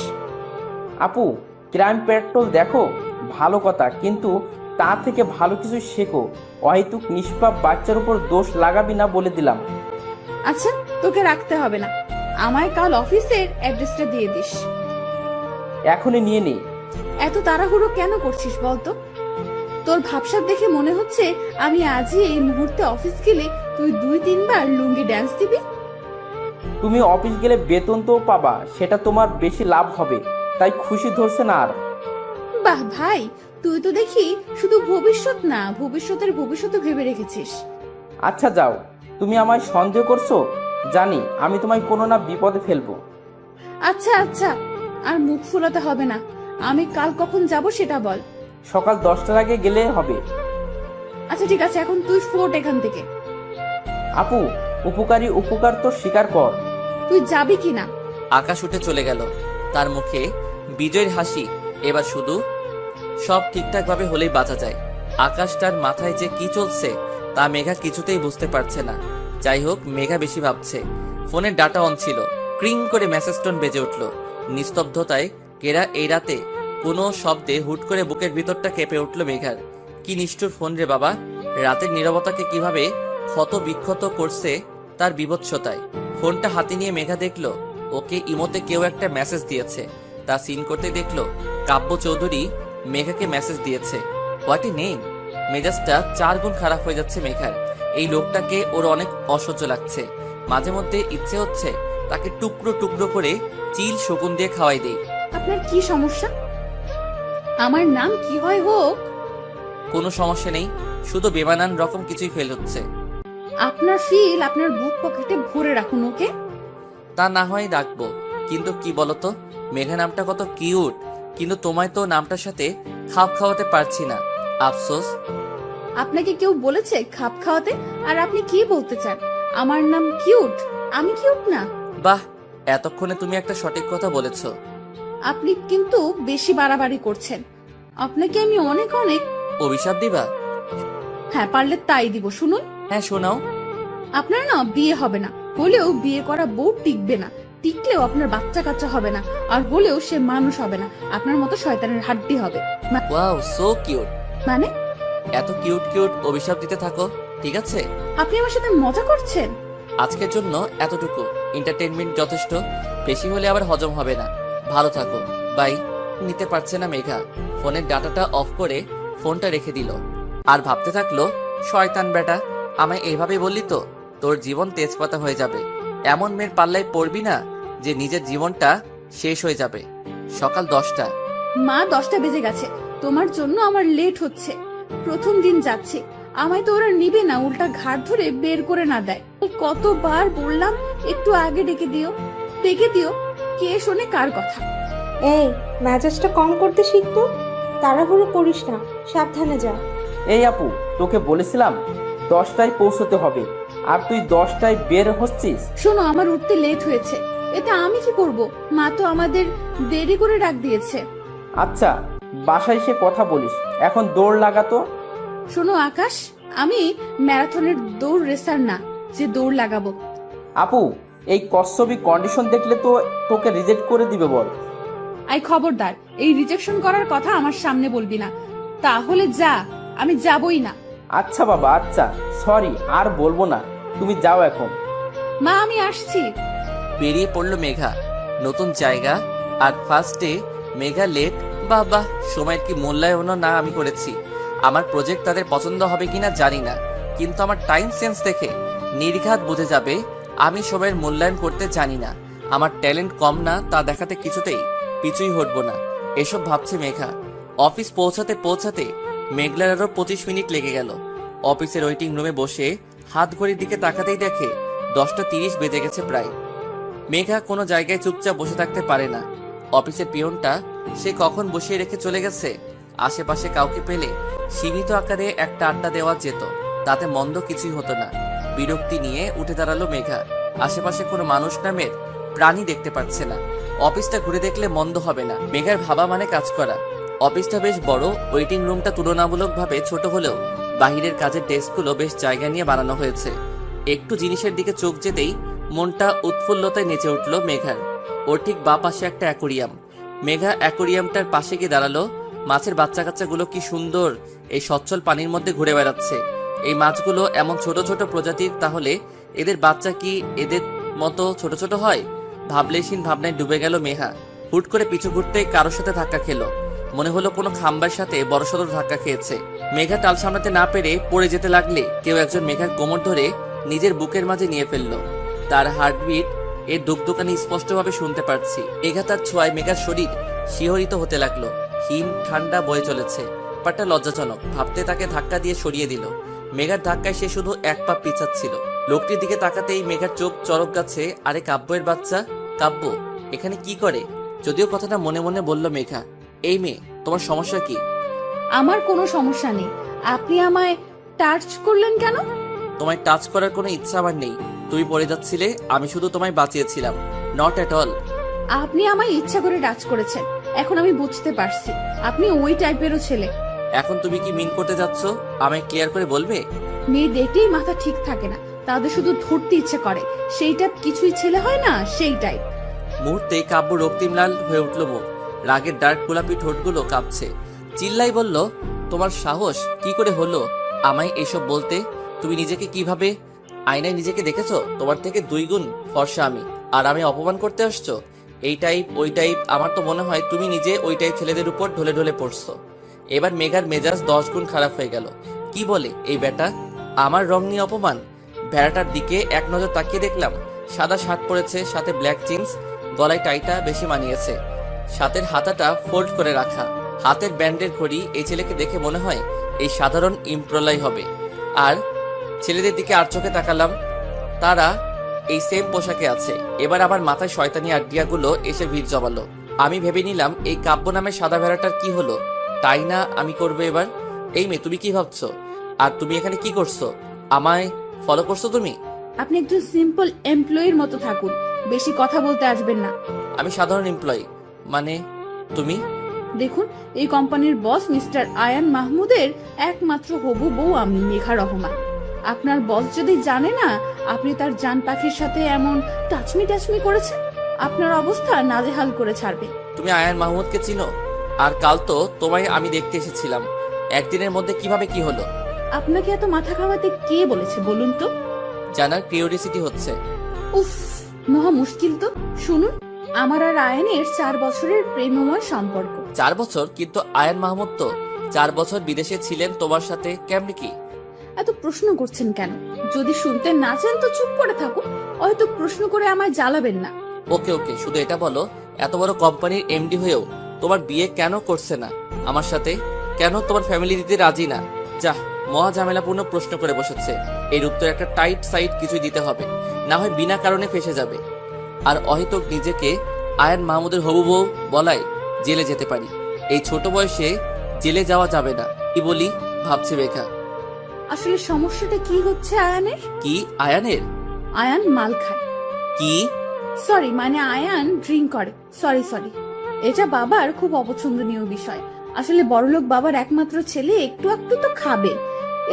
আপু, ক্রাইম পেট্রোল দেখো ভালো কথা, কিন্তু তা থেকে ভালো কিছু শেখো। অহেতুক নিষ্পাপ বাচ্চার উপর দোষ লাগাবি না বলে দিলাম। আচ্ছা, তোকে রাখতে হবে না, আমায় কাল অফিসের অ্যাড্রেসটা দিয়ে দিস। এখনই নিয়ে নে। এত তাড়াহুড়ো কেন করছিস বলতো? তোর ভাবসাব দেখে মনে হচ্ছে আমি আজই এই মুহূর্তে অফিস গেলে তুই 2-3 বার লুঙ্গি ড্যান্স দিবি। তুমি অফিস গেলে বেতন তো পাবা, সেটা তোমার বেশি লাভ হবে, তাই খুশি ধরছে না আর। বাহ ভাই, তুই তো দেখি শুধু ভবিষ্যৎ না, ভবিষ্যতের ভবিষ্যৎ ভেবে রেখেছিস। আচ্ছা যাও, তুমি আমায় সন্দেহ করছো, জানি আমি তোমায় কোনো না বিপদে ফেলবো। আচ্ছা আচ্ছা, আর মুখ ফুলাতে হবে না, আমি কাল কখন যাব সেটা বল। সকাল 10টার আগে গেলে হবে। আচ্ছা ঠিক আছে, এখন তুই ফোট এখান থেকে। আপু, উপকারী উপকার তো স্বীকার কর। তুই যাবি কি না? আকাশ উঠে চলে গেল, তার মুখে বিজয়ের হাসি। এবার শুধু সব ঠিকঠাক ভাবে হলেই বাঁচা যায়। আকাশটার মাথায় যে কি চলছে তা মেঘা কিছুতেই বুঝতে পারছে না। যাই হোক, মেঘা বেশি ভাবছে। ফোনের ডাটা অন ছিল, ক্রিং করে মেসেজ টোন বেজে উঠল। নিস্তব্ধতায় কেরা এই রাতে কোনো শব্দে হুট করে বুকের ভিতরটা কেঁপে উঠল মেঘার। কি নিষ্ঠুর ফোন রে বাবা, রাতের নীরবতাকে কিভাবে ক্ষত বিক্ষত করছে তার বিভৎসতায়। ফোনটা হাতে নিয়ে মেঘা দেখলো ওকে ইমোতে কেউ একটা মেসেজ দিয়েছে। তা সিন করতে দেখলো কাব্য চৌধুরী মেঘাকে মেসেজ দিয়েছে। What a name! মেজাজটা 4 গুণ খারাপ হয়ে যাচ্ছে মেঘার। এই লোকটাকে ওর অনেক অসহ্য লাগছে। মাঝে মধ্যে ইচ্ছে হচ্ছে তাকে টুকরো টুকরো করে চিল শকুন দিয়ে খাওয়াই দেই। আপনার কি সমস্যা? আমার নাম কি হয় হোক, কোনো সমস্যা নেই, শুধু বেমানান রকম কিছুই ফেল হচ্ছে। আপনার ফিল আপনার বুক পকেটে ভরে রাখুন ওকে। তা না হয় রাখবো, কিন্তু কি বলতো, মেঘা নামটা কত কিউট, কিন্তু তোমায় তো নামটার সাথে খাপ খাওয়াতে পারছি না। আফসোস। আপনাকে কেউ বলেছে খাপ খাওয়াতে? আর আপনি কি বলতে চান? আমার নাম কিউট? আমি কিউট না? বাহ, এতক্ষণে তুমি একটা সঠিক কথা বলেছো। আপনি কিন্তু বেশি বাড়াবাড়ি করছেন। আপনাকে আমি অনেক অনেক অভিশাপ দিবা? হ্যাঁ, পারলে তাই দিব। শুনুন, হ্যাঁ শোনাও। আপনার না বিয়ে হবে না, হলেও বিয়ে করা বউ টিকবে না, টিকলেও আপনার বাচ্চা কাচ্চা হবে না, আর হলেও সে মানুষ হবে না, আপনার মতো শয়তানের হাড্ডি হবে। Wow, so cute. মানে এত কিউট কিউট অভিশাপ দিতে থাকো, ঠিক আছে? আপনি আমার সাথে মজা করছেন? আজকের জন্য এতটুকু এন্টারটেইনমেন্ট যথেষ্ট, বেশি হলে আবার হজম হবে না। ভালো থাকো, বাই। নিতে পারছে না মেঘা ফোনের ডাটাটা অফ করে ফোনটা রেখে দিল। আর ভাবতে থাকলো, শয়তান বেটা, আমায় এইভাবে বললি তো তোর জীবন তেজপাতা হয়ে যাবে। এমন মেয়ের পাল্লায় পড়বি না যে নিজের জীবনটা শেষ হয়ে যাবে। সকাল 10টা। মা, 10টা বেজে গেছে। তোমার জন্য আমার লেট হচ্ছে। প্রথম দিন যাচ্ছে, আমায় তো ওরা নিবে না, উল্টা ঘাট ধরে বের করে না দেয়। কতবার বললাম একটু আগে ডেকে দিও, ডেকে দিও, কে শোনে কার কথা? এই, মেজাজটা কম করতে শিখতো। তাড়াহুড়ো করিস না, সাবধানে যা। এই আপু, তোকে বলেছিলাম 10টায় পৌঁছতে হবে, আর তুই 10টায় বের হচ্ছিস। শোনো, আমার উঠতে লেট হয়েছে, এতে আমি কি করব? মা তো আমাদের দেরি করে ডাক দিয়েছে। আচ্ছা, বাসায় এসে কথা বলিস, এখন দৌড় লাগাতো। শোনো আকাশ, আমি ম্যারাথনের দৌড় রেসার না যে দৌড় লাগাবো। আপু, এই কচ্ছপি কন্ডিশন দেখলে তো তোকে রিজেক্ট করে দিবে বল। আই খবরদার, এই রিজেকশন করার কথা আমার সামনে বলবি না। তাহলে যা, আমি যাবই না। আচ্ছা বাবা, আচ্ছা, সরি, আর বলবো না, তুমি যাও এখন। মা, আমি আসছি। বেরিয়ে পড়লো মেঘা। নতুন জায়গা আর ফার্স্টে মেঘা লেট। বাহ, সময়ের কি মূল্যায়নও না আমি করেছি। আমার প্রজেক্ট তাদের পছন্দ হবে কিনা জানি না, কিন্তু আমার টাইম সেন্স দেখে নির্ঘাত বুঝে যাবে আমি সময়ের মূল্যায়ন করতে জানি না। আমার ট্যালেন্ট কম না তা দেখাতে কিছুতেই পিছুই হটবো না। এসব ভাবছে মেঘা। অফিস পৌঁছাতে পৌঁছাতে মেঘলার আরো 25 মিনিট লেগে গেল। অফিসের ওয়েটিং রুমে বসে হাত ঘড়ির দিকে তাকাতেই দেখে 10টা 30 বেজে গেছে প্রায়। মেঘা কোনো জায়গায় চুপচাপ বসে থাকতে পারে না। অফিসের পিয়নটা সে কখন বসিয়ে রেখে চলে গেছে। আশেপাশে কাউকে পেলে সীমিত আকারে একটা আড্ডা দেওয়া যেত, তাতে মন্দ কিছুই হতো না। বিরক্তি নিয়ে উঠে দাঁড়ালো মেঘা। আশেপাশে কোনো মানুষ নামের প্রাণী দেখতে পাচ্ছে না। অফিসটা ঘুরে দেখলে মন্দ হবে না। মেঘার ভাবা মানে কাজ করা। অফিসটা বেশ বড়, ওয়েটিং রুমটা তুলনামূলকভাবে ছোট হলেও বাহিরের কাজের ডেস্কগুলো বেশ জায়গা নিয়ে বানানো হয়েছে। একটু জিনিসের দিকে চোখ যেতেই মনটা উৎফুল্লতায় নেচে উঠল মেঘার। ওর ঠিক বাঁ পাশে একটা অ্যাকোরিয়াম। মেঘা অ্যাকোরিয়ামটার পাশে গিয়ে দাঁড়ালো। মাছের বাচ্চা কাচ্চাগুলো কি সুন্দর এই সচ্ছল পানির মধ্যে ঘুরে বেড়াচ্ছে। এই মাছগুলো এমন ছোট ছোট প্রজাতির, তাহলে এদের বাচ্চা কি এদের মতো ছোট ছোট হয়? ভাবলেশীন ভাবনায় ডুবে গেল মেঘা। হুট করে পিছু ঘুরতেই কারোর সাথে ধাক্কা খেলো। মনে হলো কোনো খাম্বার সাথে বড়সড় ধাক্কা খেয়েছে। মেঘা টাল সামলাতে না পেরে পড়ে যেতে লাগলে কেউ একজন মেঘার কোমর ধরে নিজের বুকের মাঝে নিয়ে ফেললো। তার হার্টবিট এর দুকদুকানি স্পষ্টভাবে শুনতে পারছি। মেঘা তার ছোঁয়ায় মেঘার শরীর শিহরিত হতে লাগলো। হিম ঠান্ডা বয়ে চলেছে। ব্যাপারটা লজ্জাজনক ভাবতে তাকে ধাক্কা দিয়ে সরিয়ে দিল। মেঘার ধাক্কায় সে শুধু এক পা পিছাচ্ছিল। লোকটির দিকে তাকাতেই মেঘার চোখ চরক গাছে। আরে কাব্যের বাচ্চা, কাব্য এখানে কি করে? যদিও কথাটা মনে মনে বলল মেঘা। এই মেয়ে, তোমার সমস্যা কি? আমার কোনো সমস্যা নেই। আপনি আমায় টাচ করলেন কেন? তোমায় টাচ করার কোনো ইচ্ছা আমার নেই। তুমি পড়ে যাচ্ছিলে, আমি শুধু তোমায় বাঁচিয়েছিলাম। Not at all. আপনি আমায় ইচ্ছা করে টাচ করেছেন। এখন আমি বুঝতে পারছি আপনি ওই টাইপেরও ছেলে। এখন তুমি কি মিন করতে যাচ্ছ? আমায় ক্লিয়ার করে বলবে? মেয়ে দেখলেই মাথা ঠিক থাকে না, তাদের শুধু ধরতে ইচ্ছে করে। সেই টাইপ কিছুই ছেলে হয় না, সেই টাইপ। মুহূর্তে কাব্য রক্তিম লাল হয়ে উঠল মুখ। রাগের ডার্ক গোলাপি ঠোঁটগুলো কাঁপছে। চিল্লাই বলল, তোমার সাহস কি করে হলো আমায় এসব বলতে? তুমি নিজেকে কিভাবে আয়নায় নিজেকে দেখেছো? তোমার থেকে 2 গুণ ফর্সা আমি, আর আমি অপমান করতে আসছো? এই টাইপ ওই টাইপ, আমার তো মনে হয় তুমি নিজে ওই টাইপ ছেলেদের উপর ঢলে ঢলে পড়ছো। এবার মেঘার মেজাজ 10 গুণ খারাপ হয়ে গেল। কি বলে এই বেটা? আমার রং নিয়ে অপমান? ভেড়াটার দিকে এক নজর তাকিয়ে দেখলাম সাদা শার্ট পরেছে, সাথে ব্ল্যাক জিন্স, গলায় টাইটা বেশি মানিয়েছে, সাথের হাতাটা ফোল্ড করে রাখা, হাতের ব্যান্ডের ঘড়ি। এই ছেলেকে দেখে মনে হয় এই সাধারণ ইমপ্রলাই হবে। আর ছেলেদের দিকে আর চোখে তাকালাম, তারা এই সেম পোশাকে আছে। এবার আমার মাথায় শয়তানি আইডিয়াগুলো এসে ভিড় জমালো। আমি ভেবে নিলাম এই কাব্য নামে সাদা ভেড়াটার কি হলো, তাই না আমি করবো এবার। এই মেয়ে, তুমি কি ভাবছো আর তুমি এখানে কি করছো? আমায় ফলো করছো তুমি? আপনি একজন সিম্পল এমপ্লয়ির মতো থাকুন, বেশি কথা বলতে আসবেন না। আমি সাধারণ এমপ্লয়ি। মানে তুমি? দেখুন, এই কোম্পানির বস মিস্টার আয়ান মাহমুদের একমাত্র হবু বউ আমি, মেঘা রহমান। আপনার বস যদি জানে না আপনি তার জান পাখির সাথে এমন টাচমি করেছেন, আপনার অবস্থা নাজেহাল করে ছাড়বে। তুমি আয়ান মাহমুদকে চিনো? আর কাল তো তোমায় আমি দেখতে এসেছিলাম। একদিনের মধ্যে কিভাবে কি হলো? আপনাকে এত মাথা ঘামাতে কে বলেছে বলুন তো? জানার কিউরিওসিটি হচ্ছে। উফ, মহা মুশকিল তো। শুনুন, আমার আর আয়ানের 4 বছরের প্রেমময় সম্পর্ক। 4 বছর? কিন্তু আয়ান মাহমুদ তো 4 বছর বিদেশে ছিলেন তোমার সাথে, কেমনি কি? এত প্রশ্ন করছেন কেন? যদি শুনতে না চান তো চুপ করে থাকুন, হয়তো প্রশ্ন করে আমায় জ্বালাবেন না। ওকে ওকে, শুধু এটা বলো, এত বড় কোম্পানির এমডি হয়েও তোমার বিয়ে কেন করছে না আমার সাথে? কেন তোমার ফ্যামিলি দিতে রাজি না? যা, মহা ঝামেলাপূর্ণ প্রশ্ন করে বসেছে। এর উত্তর একটা টাইট সাইড কিছুই দিতে হবে, না হয় বিনা কারণে ফেসে যাবে। আর অহেতুক নিজেকে আয়ান মাহমুদের হবু বউ বলায় জেলে যেতে পারি। এই ছোট বয়সে জেলে যাওয়া যাবে না। কি বলি ভাবছে মেঘা। আসলে সমস্যাটা কি হচ্ছে আয়ানের? কি আয়ানের? আয়ান মাল খায়। কি? সরি, মানে আয়ান ড্রিঙ্ক করে। সরি, এটা বাবার খুব অপছন্দনীয় বিষয়। আসলে বড়লোক বাবার একমাত্র ছেলে একটু একটু তো খাবে,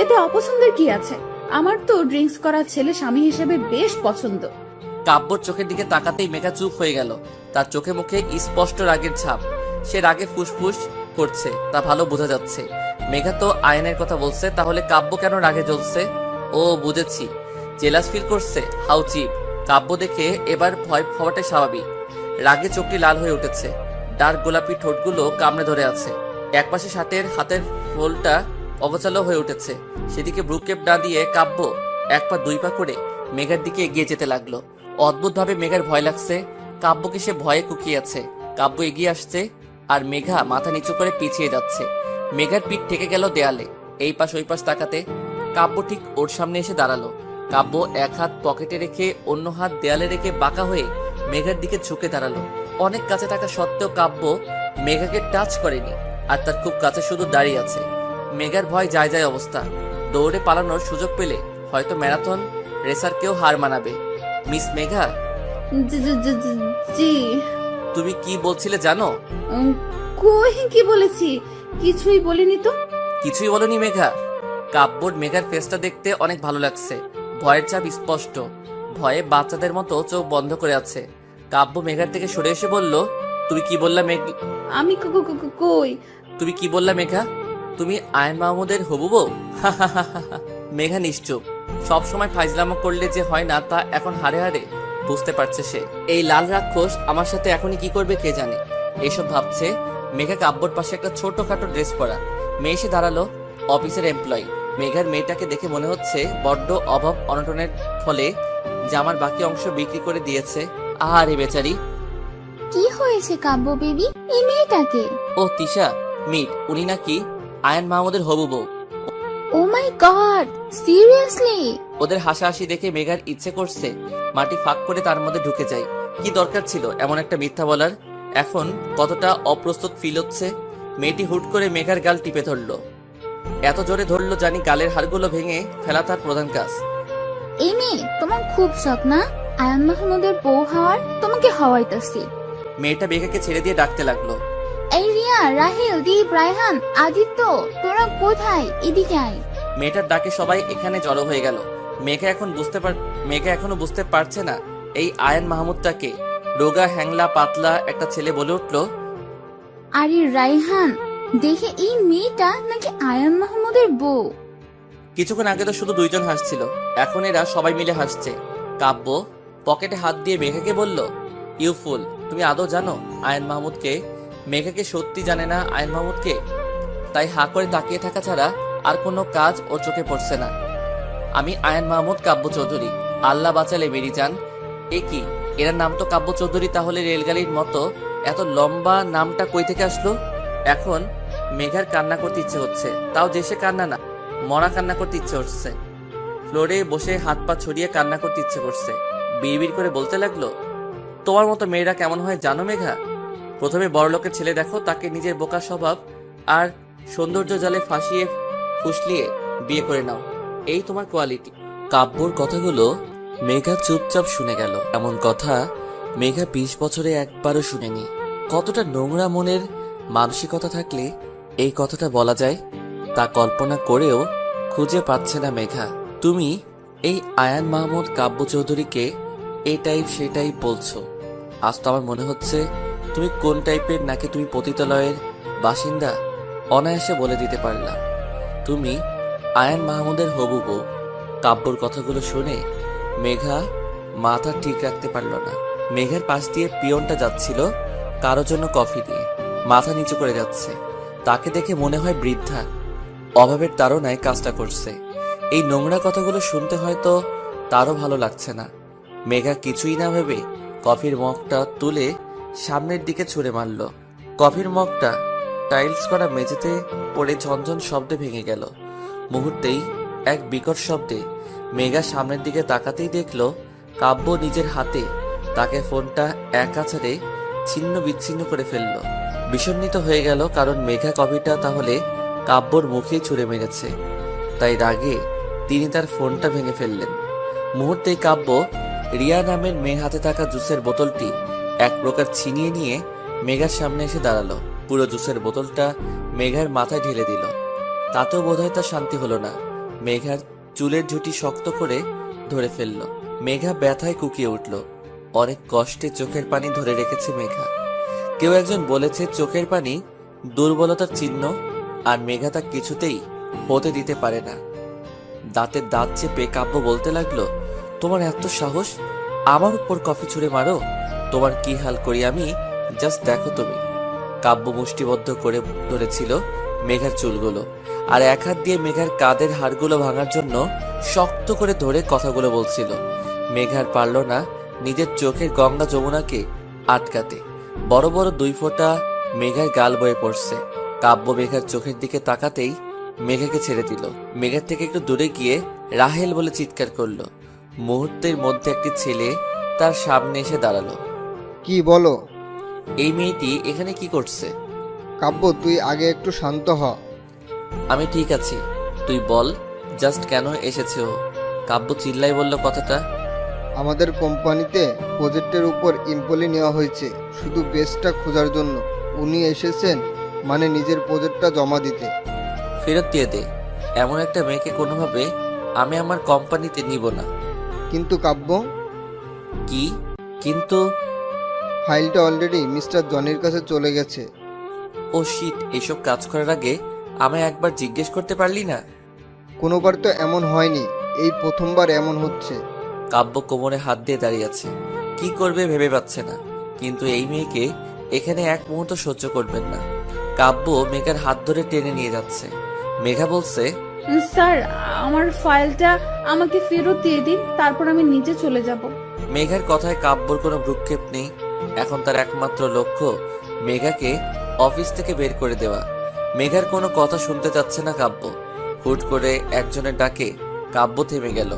এতে অপছন্দের কি আছে? আমার তো ড্রিঙ্কস করা ছেলে স্বামী হিসেবে বেশ পছন্দ। কাব্যর চোখের দিকে তাকাতেই মেঘা চুপ হয়ে গেল। তার চোখে মুখে স্পষ্ট রাগের ছাপ। সে রাগে ফুসফুস করছে, তা ভালো বোঝা যাচ্ছে। মেঘা তো আয়নের কথা বলছে, তাহলে কাব্য কেন রাগে জ্বলছে? ও বুঝেছি, জেলাস ফিল করছে। How cheap. কাব্য দেখে এবার ভয় হওয়াটাই স্বাভাবিক। রাগে চোখটি লাল হয়ে উঠেছে, ডার্ক গোলাপি ঠোঁটগুলো কামড়ে ধরে আছে। একপাশে শার্টের হাতের ফোলটা অগোছালো হয়ে উঠেছে। সেদিকে ব্রুকেপ না দিয়ে কাব্য 1 পা 2 পা করে মেঘার দিকে এগিয়ে যেতে লাগলো। অদ্ভুতভাবে মেঘার ভয় লাগছে। কাব্যকে সে ভয়ে কুকিয়েছে। কাব্য এগিয়ে আসছে আর মেঘা মাথা নিচু করে পিছিয়ে যাচ্ছে। মেঘার পিঠ ঠেকে গেল দেয়ালে। এই পাশ ওই পাশ তাকাতে কাব্য ঠিক ওর সামনে এসে দাঁড়ালো। কাব্য এক হাত পকেটে রেখে অন্য হাত দেয়ালে রেখে বাঁকা হয়ে মেঘার দিকে ঝুঁকে দাঁড়ালো। অনেক কাছে থাকা সত্ত্বেও কাব্য মেঘাকে টাচ করেনি, আর তার খুব কাছে শুধু দাঁড়িয়ে আছে। মেঘার ভয় যায় যায় অবস্থা। দৌড়ে পালানোর সুযোগ পেলে হয়তো ম্যারাথন রেসারকেও হার মানাবে। মিস মেঘা, জি। তুমি কি বলছিলে জানো? কই কি বলেছি? কিছুই বলিনি তো। কিছুই বলনি মেঘা? কাব্যর মেঘার ফেসটা দেখতে অনেক ভালো লাগছে। ভয়ের চাপ স্পষ্ট। ভয়ে বাচ্চাদের মতো চোখ বন্ধ করে আছে। কাব্য মেঘার থেকে সরে এসে বলল, তুমি কি বললা মেঘ? আমি কই? তুমি কি বললা মেঘা? তুমি আয়ন মাহমুদের হবু বউ? মেঘা নিশ্চুপ। সব সময় ফাইজলামো করলে যে হয় না তা এখন হারে হারে বুঝতে পারছে সে। এই লাল রাক্ষস আমার সাথে এখনই কি করবে কে জানে। এইসব ভাবছে। মেঘা কাব্যর পাশে একটা ছোটখাটো ড্রেস পরা মেয়ে এসে দাঁড়ালো। অফিসের এমপ্লয়ি। মেঘার মেয়েটাকে দেখে মনে হচ্ছে বড্ড অভাব অনটনের ফলে জামার বাকি অংশ বিক্রি করে দিয়েছে। আহারে বেচারি। কি হয়েছে কাব্য বেবি? এই মেয়েটাকে? ও তিশা, মিট। উনি নাকি আয়ন মাহমুদের হবু বউ। ও মাই গড, সিরিয়াসলি? ওদের হাসাহাসি দেখে মেঘার ইচ্ছে করছে মাটি ফাঁক করে তার মধ্যে ঢুকে যায়। কি দরকার ছিল এমন একটা মিথ্যা বলার? এখন কতটা অপ্রস্তুত ফিল হচ্ছে। মেয়েটি হুট করে মেঘার গাল টিপে ধরলো। এত জোরে ধরলো জানি গালের হাড়গুলো ভেঙে ফেলা তার প্রধান কাজ। এই মেয়ে তোমার খুব শখ না আয়ান মাহমুদের বউ হওয়ার? তোমাকে হওয়াইতাছি। মেয়েটা মেঘাকে ছেড়ে দিয়ে ডাকতে লাগলো। এই রিয়া, রাহেল, দীপ, রায়হান, আদিত্য, তোরা কোথায়? এদিকে আয়। মেয়েটার ডাকে সবাই এখানে জড়ো হয়ে গেল। মেঘা এখনো বুঝতে পারছে না এই আয়ন মাহমুদটাকে। রোগা হ্যাংলা পাতলা একটা ছেলে বলে উঠলো, আরে রায়হান, দেখে এই মেয়েটা নাকি আয়ান মাহমুদের বউ। কিছুক্ষণ আগে তো শুধু 2 জন হাসছিল, এখন এরা সবাই মিলে হাসছে। কাব্য পকেটে হাত দিয়ে মেঘাকে বলল, ইউ ফুল, তুমি আদৌ জানো আয়ন মাহমুদকে? মেঘাকে সত্যি জানে না আয়ন মাহমুদকে, তাই হা করে তাকিয়ে থাকা ছাড়া আর কোনো কাজ ওর চোখে পড়ছে না। আমি আয়ন মাহমুদ কাব্য চৌধুরী। আল্লাহ বাঁচালে বেরি যান। এ কি, এর নাম তো কাব্য চৌধুরী, তাহলে রেলগাড়ির মতো এত লম্বা নামটা কই থেকে আসলো? এখন মেঘার কান্না করতে ইচ্ছে হচ্ছে, তাও যে সে কান্না না, মরা কান্না করতে ইচ্ছে হচ্ছে। ফ্লোরে বসে হাত পা ছড়িয়ে কান্না করতে ইচ্ছে করছে। বিড়বিড় করে বলতে লাগলো, তোমার মতো মেয়েরা কেমন হয় জানো মেঘা? প্রথমে বড়লোকের ছেলে দেখো, তাকে নিজের বোকা স্বভাব আর সৌন্দর্য জালে ফাঁসিয়ে ফুসলিয়ে বিয়ে করে নাও, এই তোমার কোয়ালিটি। কাব্যর কথাগুলো মেঘা চুপচাপ শুনে গেল। এমন কথা মেঘা 20 বছরে একবারও শুনেনি। কতটা নোংরা মনের মানসিকতা থাকলে এই কথাটা বলা যায় তা কল্পনা করেও খুঁজে পাচ্ছে না মেঘা। তুমি এই আয়ান মাহমুদ কাব্য চৌধুরীকে এই টাইপ সেই টাইপ বলছো। আজ তো আমার মনে হচ্ছে তুমি কোন টাইপের, নাকি তুমি পতিতালয়ের বাসিন্দা অনায়াসে বলে দিতে পারলা। তুমি আয়ান মাহমুদের হবু বউ। কাব্যর কথাগুলো শুনে মেঘা মাথা ঠিক রাখতে পারল না। মেঘার পাশ দিয়ে পিয়নটা যাচ্ছিল কারো জন্য কফি দিয়ে, মাথা নিচু করে যাচ্ছে। তাকে দেখে মনে হয় বৃদ্ধা অভাবের তাড়নায় কাজটা করছে। এই নোংরা কথাগুলো শুনতে হয়তো তারও ভালো লাগছে না। মেঘা কিছুই না ভেবে কফির মগটা তুলে সামনের দিকে ছুঁড়ে মারল। কফির মগটা টাইলস করা মেঝেতে পড়ে ঝনঝন শব্দে ভেঙে গেল। মুহূর্তেই এক বিকট শব্দে মেঘা সামনের দিকে তাকাতেই দেখল কাব্য নিজের হাতে তাকে ফোনটা এক আছাড়ে ছিন্ন বিচ্ছিন্ন করে ফেলল। বিষণ্ণিত হয়ে গেল, কারণ মেঘা কফিটা তাহলে কাব্যর মুখেই ছুঁড়ে মেরেছে। তাই রাগে তিনি তার ফোনটা ভেঙে ফেললেন। মুহূর্তেই কাব্য রিয়া নামের মেয়ে হাতে থাকা জুসের বোতলটি এক প্রকার ছিনিয়ে নিয়ে মেঘার সামনে এসে দাঁড়ালো। পুরো জুসের বোতলটা মেঘার মাথায় ঢেলে দিল। তাতেও বোধহয় তার শান্তি হলো না। মেঘার চুলের ঝুঁটি শক্ত করে ধরে ফেলল। মেঘা ব্যথায় কুকিয়ে উঠল। অনেক কষ্টে চোখের পানি ধরে রেখেছে মেঘা। কেউ একজন বলেছে চোখের পানি দুর্বলতার চিহ্ন, আর মেঘা তা কিছুতেই হতে দিতে পারে না। দাঁতের দাঁত চেপে কাব্য বলতে লাগলো, তোমার এত সাহস, আমার উপর কফি ছুঁড়ে মারো? তোমার কি হাল করি আমি, জাস্ট দেখো তুমি। কাব্য মুষ্টিবদ্ধ করে ধরেছিল মেঘার চুলগুলো, আর এক হাত দিয়ে মেঘার কাঁধের হাড়গুলো ভাঙার জন্য শক্ত করে ধরে কথাগুলো বলছিল। মেঘার পারল না নিজের চোখের গঙ্গা যমুনাকে আটকাতে। বড় বড় 2 ফোঁটা মেঘার গাল বয়ে পড়ছে। কাব্য মেঘার চোখের দিকে তাকাতেই মেঘাকে ছেড়ে দিল। মেঘার থেকে একটু দূরে গিয়ে রাহেল বলে চিৎকার করলো। মুহূর্তের মধ্যে একটি ছেলে তার সামনে এসে দাঁড়ালো। কি বলো? এই মেয়েটি এখানে কি করছে? কাব্য, তুই আগে একটু শান্ত হ। আমি ঠিক আছি, তুই বল জাস্ট কেন এসেছে ও? কাব্য চিল্লাই বলল কথাটা। আমাদের কোম্পানিতে প্রজেক্টের উপর এমপ্লয়ি নেওয়া হয়েছে শুধু বেস্টটা খোঁজার জন্য। উনি এসেছেন মানে নিজের প্রজেক্টটা জমা দিতে। ফেরত দিয়ে দে। এমন একটা মেয়েকে কোনোভাবে আমি আমার কোম্পানিতে নিব না। কিন্তু কাব্য, কি কিন্তু? ফাইলটা অলরেডি মিস্টার জনির কাছে চলে গেছে। ও শিট, এসব কাজ করার আগে আমায় একবার জিজ্ঞেস করতে পারলি না? কোনোবার তো এমন হয়নি, এই প্রথমবার এমন হচ্ছে। কাব্য কোমরে হাত দিয়ে দাঁড়িয়ে আছে, কি করবে ভেবে পাচ্ছে না। কিন্তু এই মেয়েকে এখানে এক মুহূর্ত সহ্য করবেন না। কাব্য মেঘার হাত ধরে টেনে নিয়ে যাচ্ছে। মেঘা বলছে, স্যার, আমার ফাইলটা আমাকে ফেরত দিয়ে দিন, তারপর আমি নিজে চলে যাব। মেঘার কথায় কাব্যর কোনো ভ্রুক্ষেপ নেই। এখন তার একমাত্র লক্ষ্য মেঘাকে অফিস থেকে বের করে দেওয়া। মেঘার কোনো কথা শুনতে চাচ্ছে না কাব্য। হুট করে একজনের ডাকে কাব্য থেমে গেল।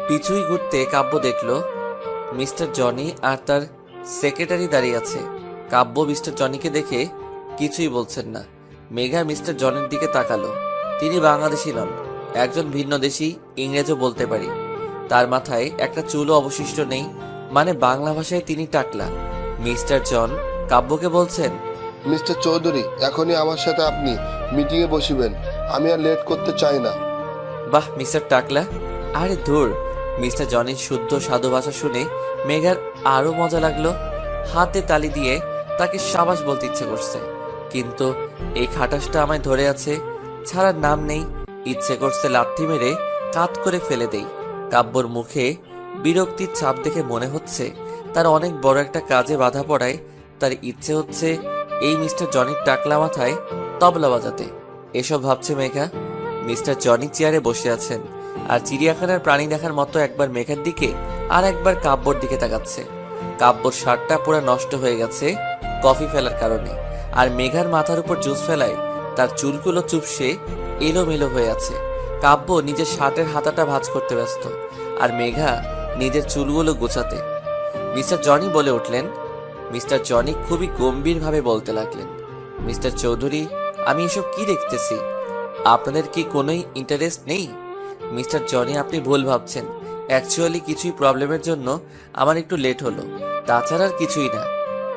পিছুই ঘুরতে কাব্য দেখল মিস্টার জনি আর তার সেক্রেটারি দাঁড়িয়ে আছে। কাব্য মিস্টার জনিকে দেখে কিছুই বলছেন না। মেঘা মিস্টার জনির দিকে তাকালো। তিনি বাংলাদেশি নন, একজন ভিন্ন দেশি, ইংরেজও বলতে পারি। তার মাথায় একটা চুলও অবশিষ্ট নেই, মানে বাংলা ভাষায় তিনি টাকলা। মিস্টার জন কাব্যকে বলছেন, মিস্টার চৌধুরী, এখনই আমার সাথে আপনি মিটিংয়ে বসিবেন। আমি আর লেট করতে চাই না। বাহ মিস্টার টাকলা। আরে ধুর, মিস্টার জনির শুদ্ধ সাধু ভাষা শুনে মেঘার আরো মজা লাগলো। হাতে তালি দিয়ে তাকে সাবাস বলতে ইচ্ছে করছে, কিন্তু এই খাটাসটা আমায় ধরে আছে, ছাড়ার নাম নেই। ইচ্ছে করছে লাথি মেরে কাত করে ফেলে দেই। কাব্যর মুখে বিরক্তির ছাপ দেখে মনে হচ্ছে তার অনেক বড় একটা কাজে বাধা পড়ায় তার ইচ্ছে হচ্ছে এই মিস্টার জনির টাকলা মাথায় তবলা বাজাতে। এসব ভাবছে মেঘা। মিস্টার জনি চেয়ারে বসে আছেন আর চিড়িয়াখানার প্রাণী দেখার মতো একবার মেঘার দিকে আর একবার কাব্যর দিকে তাকাচ্ছে। কাব্যর শার্টটা পুরো নষ্ট হয়ে গেছে কফি ফেলার কারণে, আর মেঘার মাথার উপর জুস ফেলায় তার চুলগুলো চুপসে এলোমেলো হয়ে আছে। কাব্য নিজের শার্টের হাতাটা ভাঁজ করতে ব্যস্ত, আর মেঘা নিজের চুলগুলো গোছাতে। মিস্টার জনি বলে উঠলেন। মিস্টার জনি খুবই গম্ভীরভাবে বলতে লাগলেন, মিস্টার চৌধুরী, আমি এসব কি দেখতেছি? আপনাদের কি কোনোই ইন্টারেস্ট নেই? মিস্টার জনি, আপনি ভুল ভাবছেন। অ্যাকচুয়ালি কিছুই প্রবলেমের জন্য আমার একটু লেট হলো, তাছাড়া আর কিছুই না।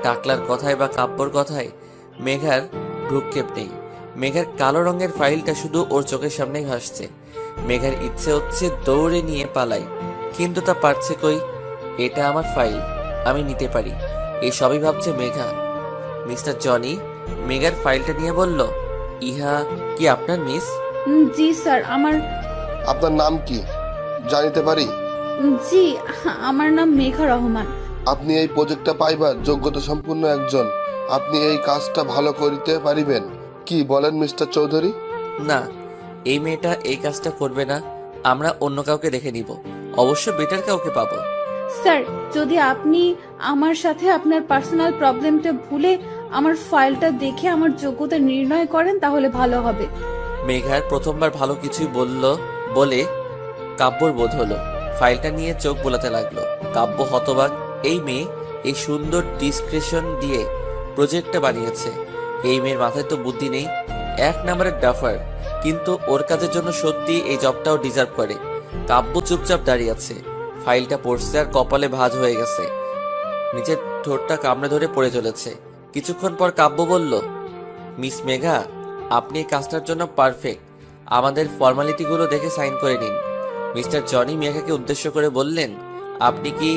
টাকলার কথায় বা কাব্যর কথায় মেঘার ভ্রুক্ষেপ নেই। মেঘার কালো রঙের ফাইলটা শুধু ওর চোখের সামনেই ভাসছে। মেঘার ইচ্ছে হচ্ছে দৌড়ে নিয়ে পালাই, কিন্তু তা পারছে কই। এটা আমার ফাইল, আমি নিতে পারি, এই সবই ভাবছে মেঘা। মিস্টার জনি মেঘার ফাইলটা নিয়ে বলল, ইহা কি আপনার মিস? জি স্যার, আপনার নাম কি জানিতে পারি? জি আমার নাম মেঘা রহমান। আপনি এই প্রজেক্টটা পাইবার যোগ্যতা সম্পূর্ণ একজন। আপনি এই কাজটা ভালো করিতে পারিবেন কি বলেন মিস্টার চৌধুরী? না, এই মেয়েটা এই কাজটা করবে না, আমরা অন্য কাউকে দেখে নিব, অবশ্য বেটার কাউকে পাবো। স্যার, যদি আপনি আমার সাথে আপনার পার্সোনাল প্রবলেমটা ভুলে আমার ফাইলটা দেখে আমার যোগ্যতা নির্ণয় করেন তাহলে ভালো হবে। মেঘার প্রথমবার ভালো কিছুই বলে কাব্যর বোধ হলো। ফাইলটা নিয়ে চোখ বোলাতে লাগলো। কাব্য হতবাক, এই মেয়ে এই সুন্দর ডিসক্রিপশন দিয়ে প্রজেক্টটা বানিয়েছে। এই মেয়ের মাথায় তো বুদ্ধি নেই, এক নম্বরের ডাফার, কিন্তু ওর কাজের জন্য সত্যি এই জবটাও ডিজার্ভ করে। কাব্য চুপচাপ দাঁড়িয়ে আছে, ফাইলটা পড়ছে আর কপালে ভাঁজ হয়ে গেছে, নিচের ঠোঁটটা কামড়ে ধরে পড়ে চলেছে। কিছুক্ষণ পর কাব্য বলল, মিস মেঘা, আপনি এই কাজটার জন্য পারফেক্ট, আমাদের ফর্মালিটিগুলো দেখে সাইন করে নিন। মিস্টার জনি মেঘাকে উদ্দেশ্য করে বললেন, আপনি কি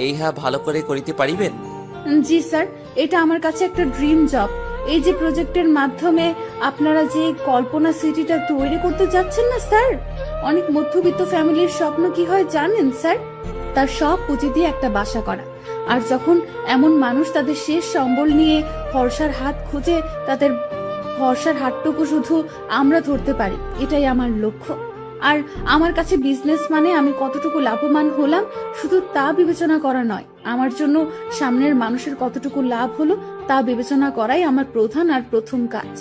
এইহা ভালো করে করিতে পারিবেন? জি স্যার, এটা আমার কাছে একটা ড্রিম জব। এই যে প্রজেক্টের মাধ্যমে আপনারা যে কল্পনা সিটিটা তৈরি করতে যাচ্ছেন না স্যার, অনেক মধ্যবিত্ত ফ্যামিলির স্বপ্ন কি হয় জানেন স্যার? তার সব পুঁজি দিয়ে একটা বাসা করা। আর যখন এমন মানুষ তাদের শেষ সম্বল নিয়ে ভরসার হাত খুঁজে, তাদের ভরসার হাতটুকু শুধু আমরা ধরতে পারি, এটাই আমার লক্ষ্য। আর আমার কাছে বিজনেস মানে আমি কতটুকু লাভবান হলাম শুধু তা বিবেচনা করা নয়, আমার জন্য সামনের মানুষের কতটুকু লাভ হলো তা বিবেচনা করাই আমার প্রধান আর প্রথম কাজ।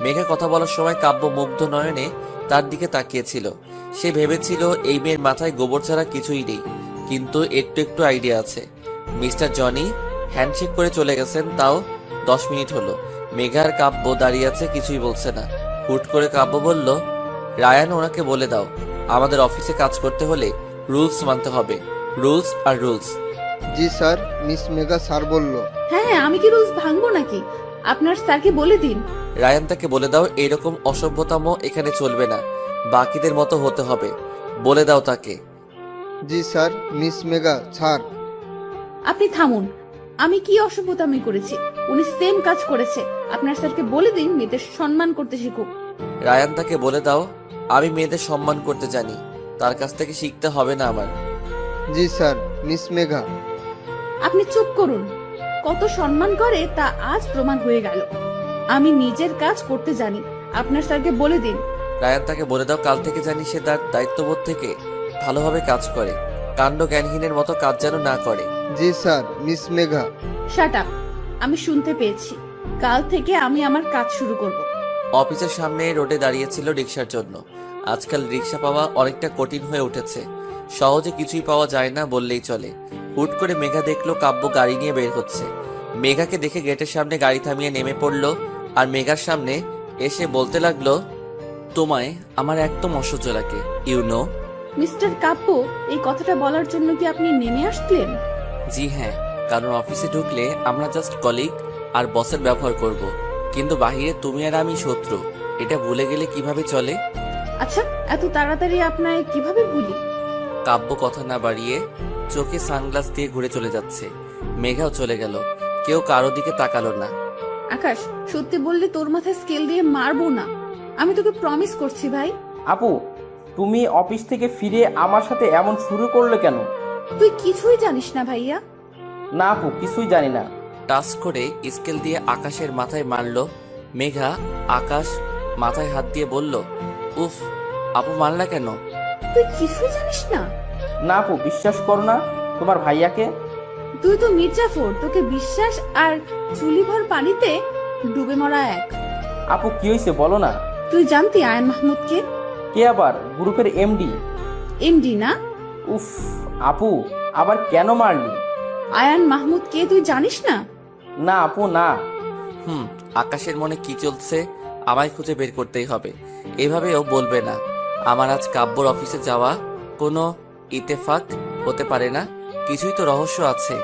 মেঘা কথা বলার সময় কাব্য মুগ্ধ নয়নে তার দিকে তাকিয়েছিল। সে ভেবেছিল এই মেয়ের মাথায় গোবর ছাড়া কিছুই নেই, কিন্তু একটু একটু আইডিয়া আছে। মিস্টার জনি হ্যান্ডশেক করে চলে গেছেন, তাও 10 মিনিট হলো। মেঘা আর কাব্য দাঁড়িয়ে আছে, কিছুই বলছে না। হুট করে কাব্য বলল, রায়ান, ওনাকে বলে দাও আমাদের অফিসে কাজ করতে হলে রুলস মানতে হবে, রুলস আর রুলস। জি স্যার, মিস মেঘা স্যার বলল। হ্যাঁ হ্যাঁ, আমি কি রুলস ভাঙবো নাকি? আপনার স্যারকে বলে দিন। রায়ান, তাকে বলে দাও এরকম অসভ্যতামো এখানে চলবে না, বাকিদের মতো হতে হবে, বলে দাও তাকে। জি স্যার, মিস মেঘা স্যার। আপনি থামুন, আমি কি অসভ্যতামি করেছি? উনি সেম কাজ করেছে। আপনার স্যারকে বলে দিন মেয়েদের সম্মান করতে শিখুক। রায়ান, তাকে বলে দাও আমি মেয়েদের সম্মান করতে জানি, তার কাছ থেকে শিখতে হবে না আমার। জি স্যার, মিস মেঘা। আপনি চুপ করুন, কত সম্মান করে তা আজ প্রমাণ হয়ে গেল। আমি নিজের কাজ করতে জানি, আপনার স্যারকে বলে দিন। রায়ান, তাকে বলে দাও কাল থেকে জানি সে তার দায়িত্ববোধ থেকে ভালোভাবে কাজ করে, কাণ্ড জ্ঞানহীনের মতো কাজ যেন না করে। জি sir, miss Megha. Shut up, আমি শুনতে পেয়েছি। কাল থেকে আমি আমার কাজ শুরু করব। অফিসের সামনে রোডে দাঁড়িয়েছিল রিক্সার জন্য। আজকাল রিক্সা পাওয়া অনেকটা কঠিন হয়ে উঠেছে, সহজে কিছুই পাওয়া যায় না বললেই চলে। হুট করে মেঘা দেখলো কাব্য গাড়ি নিয়ে বের হচ্ছে। মেঘাকে দেখে গেটের সামনে গাড়ি থামিয়ে নেমে পড়লো আর মেঘার সামনে এসে বলতে লাগলো, তোমায় আমার একদম অসহ্য লাগে, ইউনো। মিস্টার কাব্য, এই কথাটা বলার জন্য কি আপনি নেমে আসলেন? জি হ্যাঁ, কারণ অফিসে ঢুকলে আমরা জাস্ট কলিগ আর বসের ব্যবহার করব, কিন্তু বাহিরে তুমি আর আমি শত্রু, এটা ভুলে গেলে কিভাবে চলে? আচ্ছা, এত তাড়াতাড়ি আপনায় কিভাবে ভুলি? কাব্য কথা না বাড়িয়ে চোখে সানগ্লাস দিয়ে ঘুরে চলে যাচ্ছে। মেঘাও চলে গেল, কেউ কারো দিকে তাকালো না। আকাশ, সত্যি বললে তোর মাথায় স্কেল দিয়ে মারবো না, আমি তোকে প্রমিস করছি ভাই। আপু, তুমি অফিস থেকে ফিরে আমার সাথে এমন শুরু করলে কেন? তুই কিছুই জানিস না ভাইয়া। না আপু, কিছুই জানি না। টাচ করে স্কেল দিয়ে আকাশের মাথায় মারলো মেঘা। আকাশ মাথায় হাত দিয়ে বলল, উফ, আপু মারলা কেন? তুই কিছুই জানিস না? না আপু, বিশ্বাস করো না তোমার ভাইয়াকে। তুই তো মির্জাফর, তোকে বিশ্বাস আর চুলিভর পানিতে ডুবে মরা এক। আপু কি হয়েছে বলো না। তুই জানতি আয়ন মাহমুদকে? কে আবার? গ্রুপের এমডি। এমডি না? উফ আপু, আবার কেন মারলি? আয়ান মাহমুদ কে তুই জানিস না? না আপু না। আকাশের মনে কি চলছে আমায় খুঁজে বের করতেই হবে। এভাবেও বলবে না। আমার আজ কাব্যর অফিসে যাওয়া কোনো ইতেফাক হতে পারে না, কিছুই তো রহস্য আছে।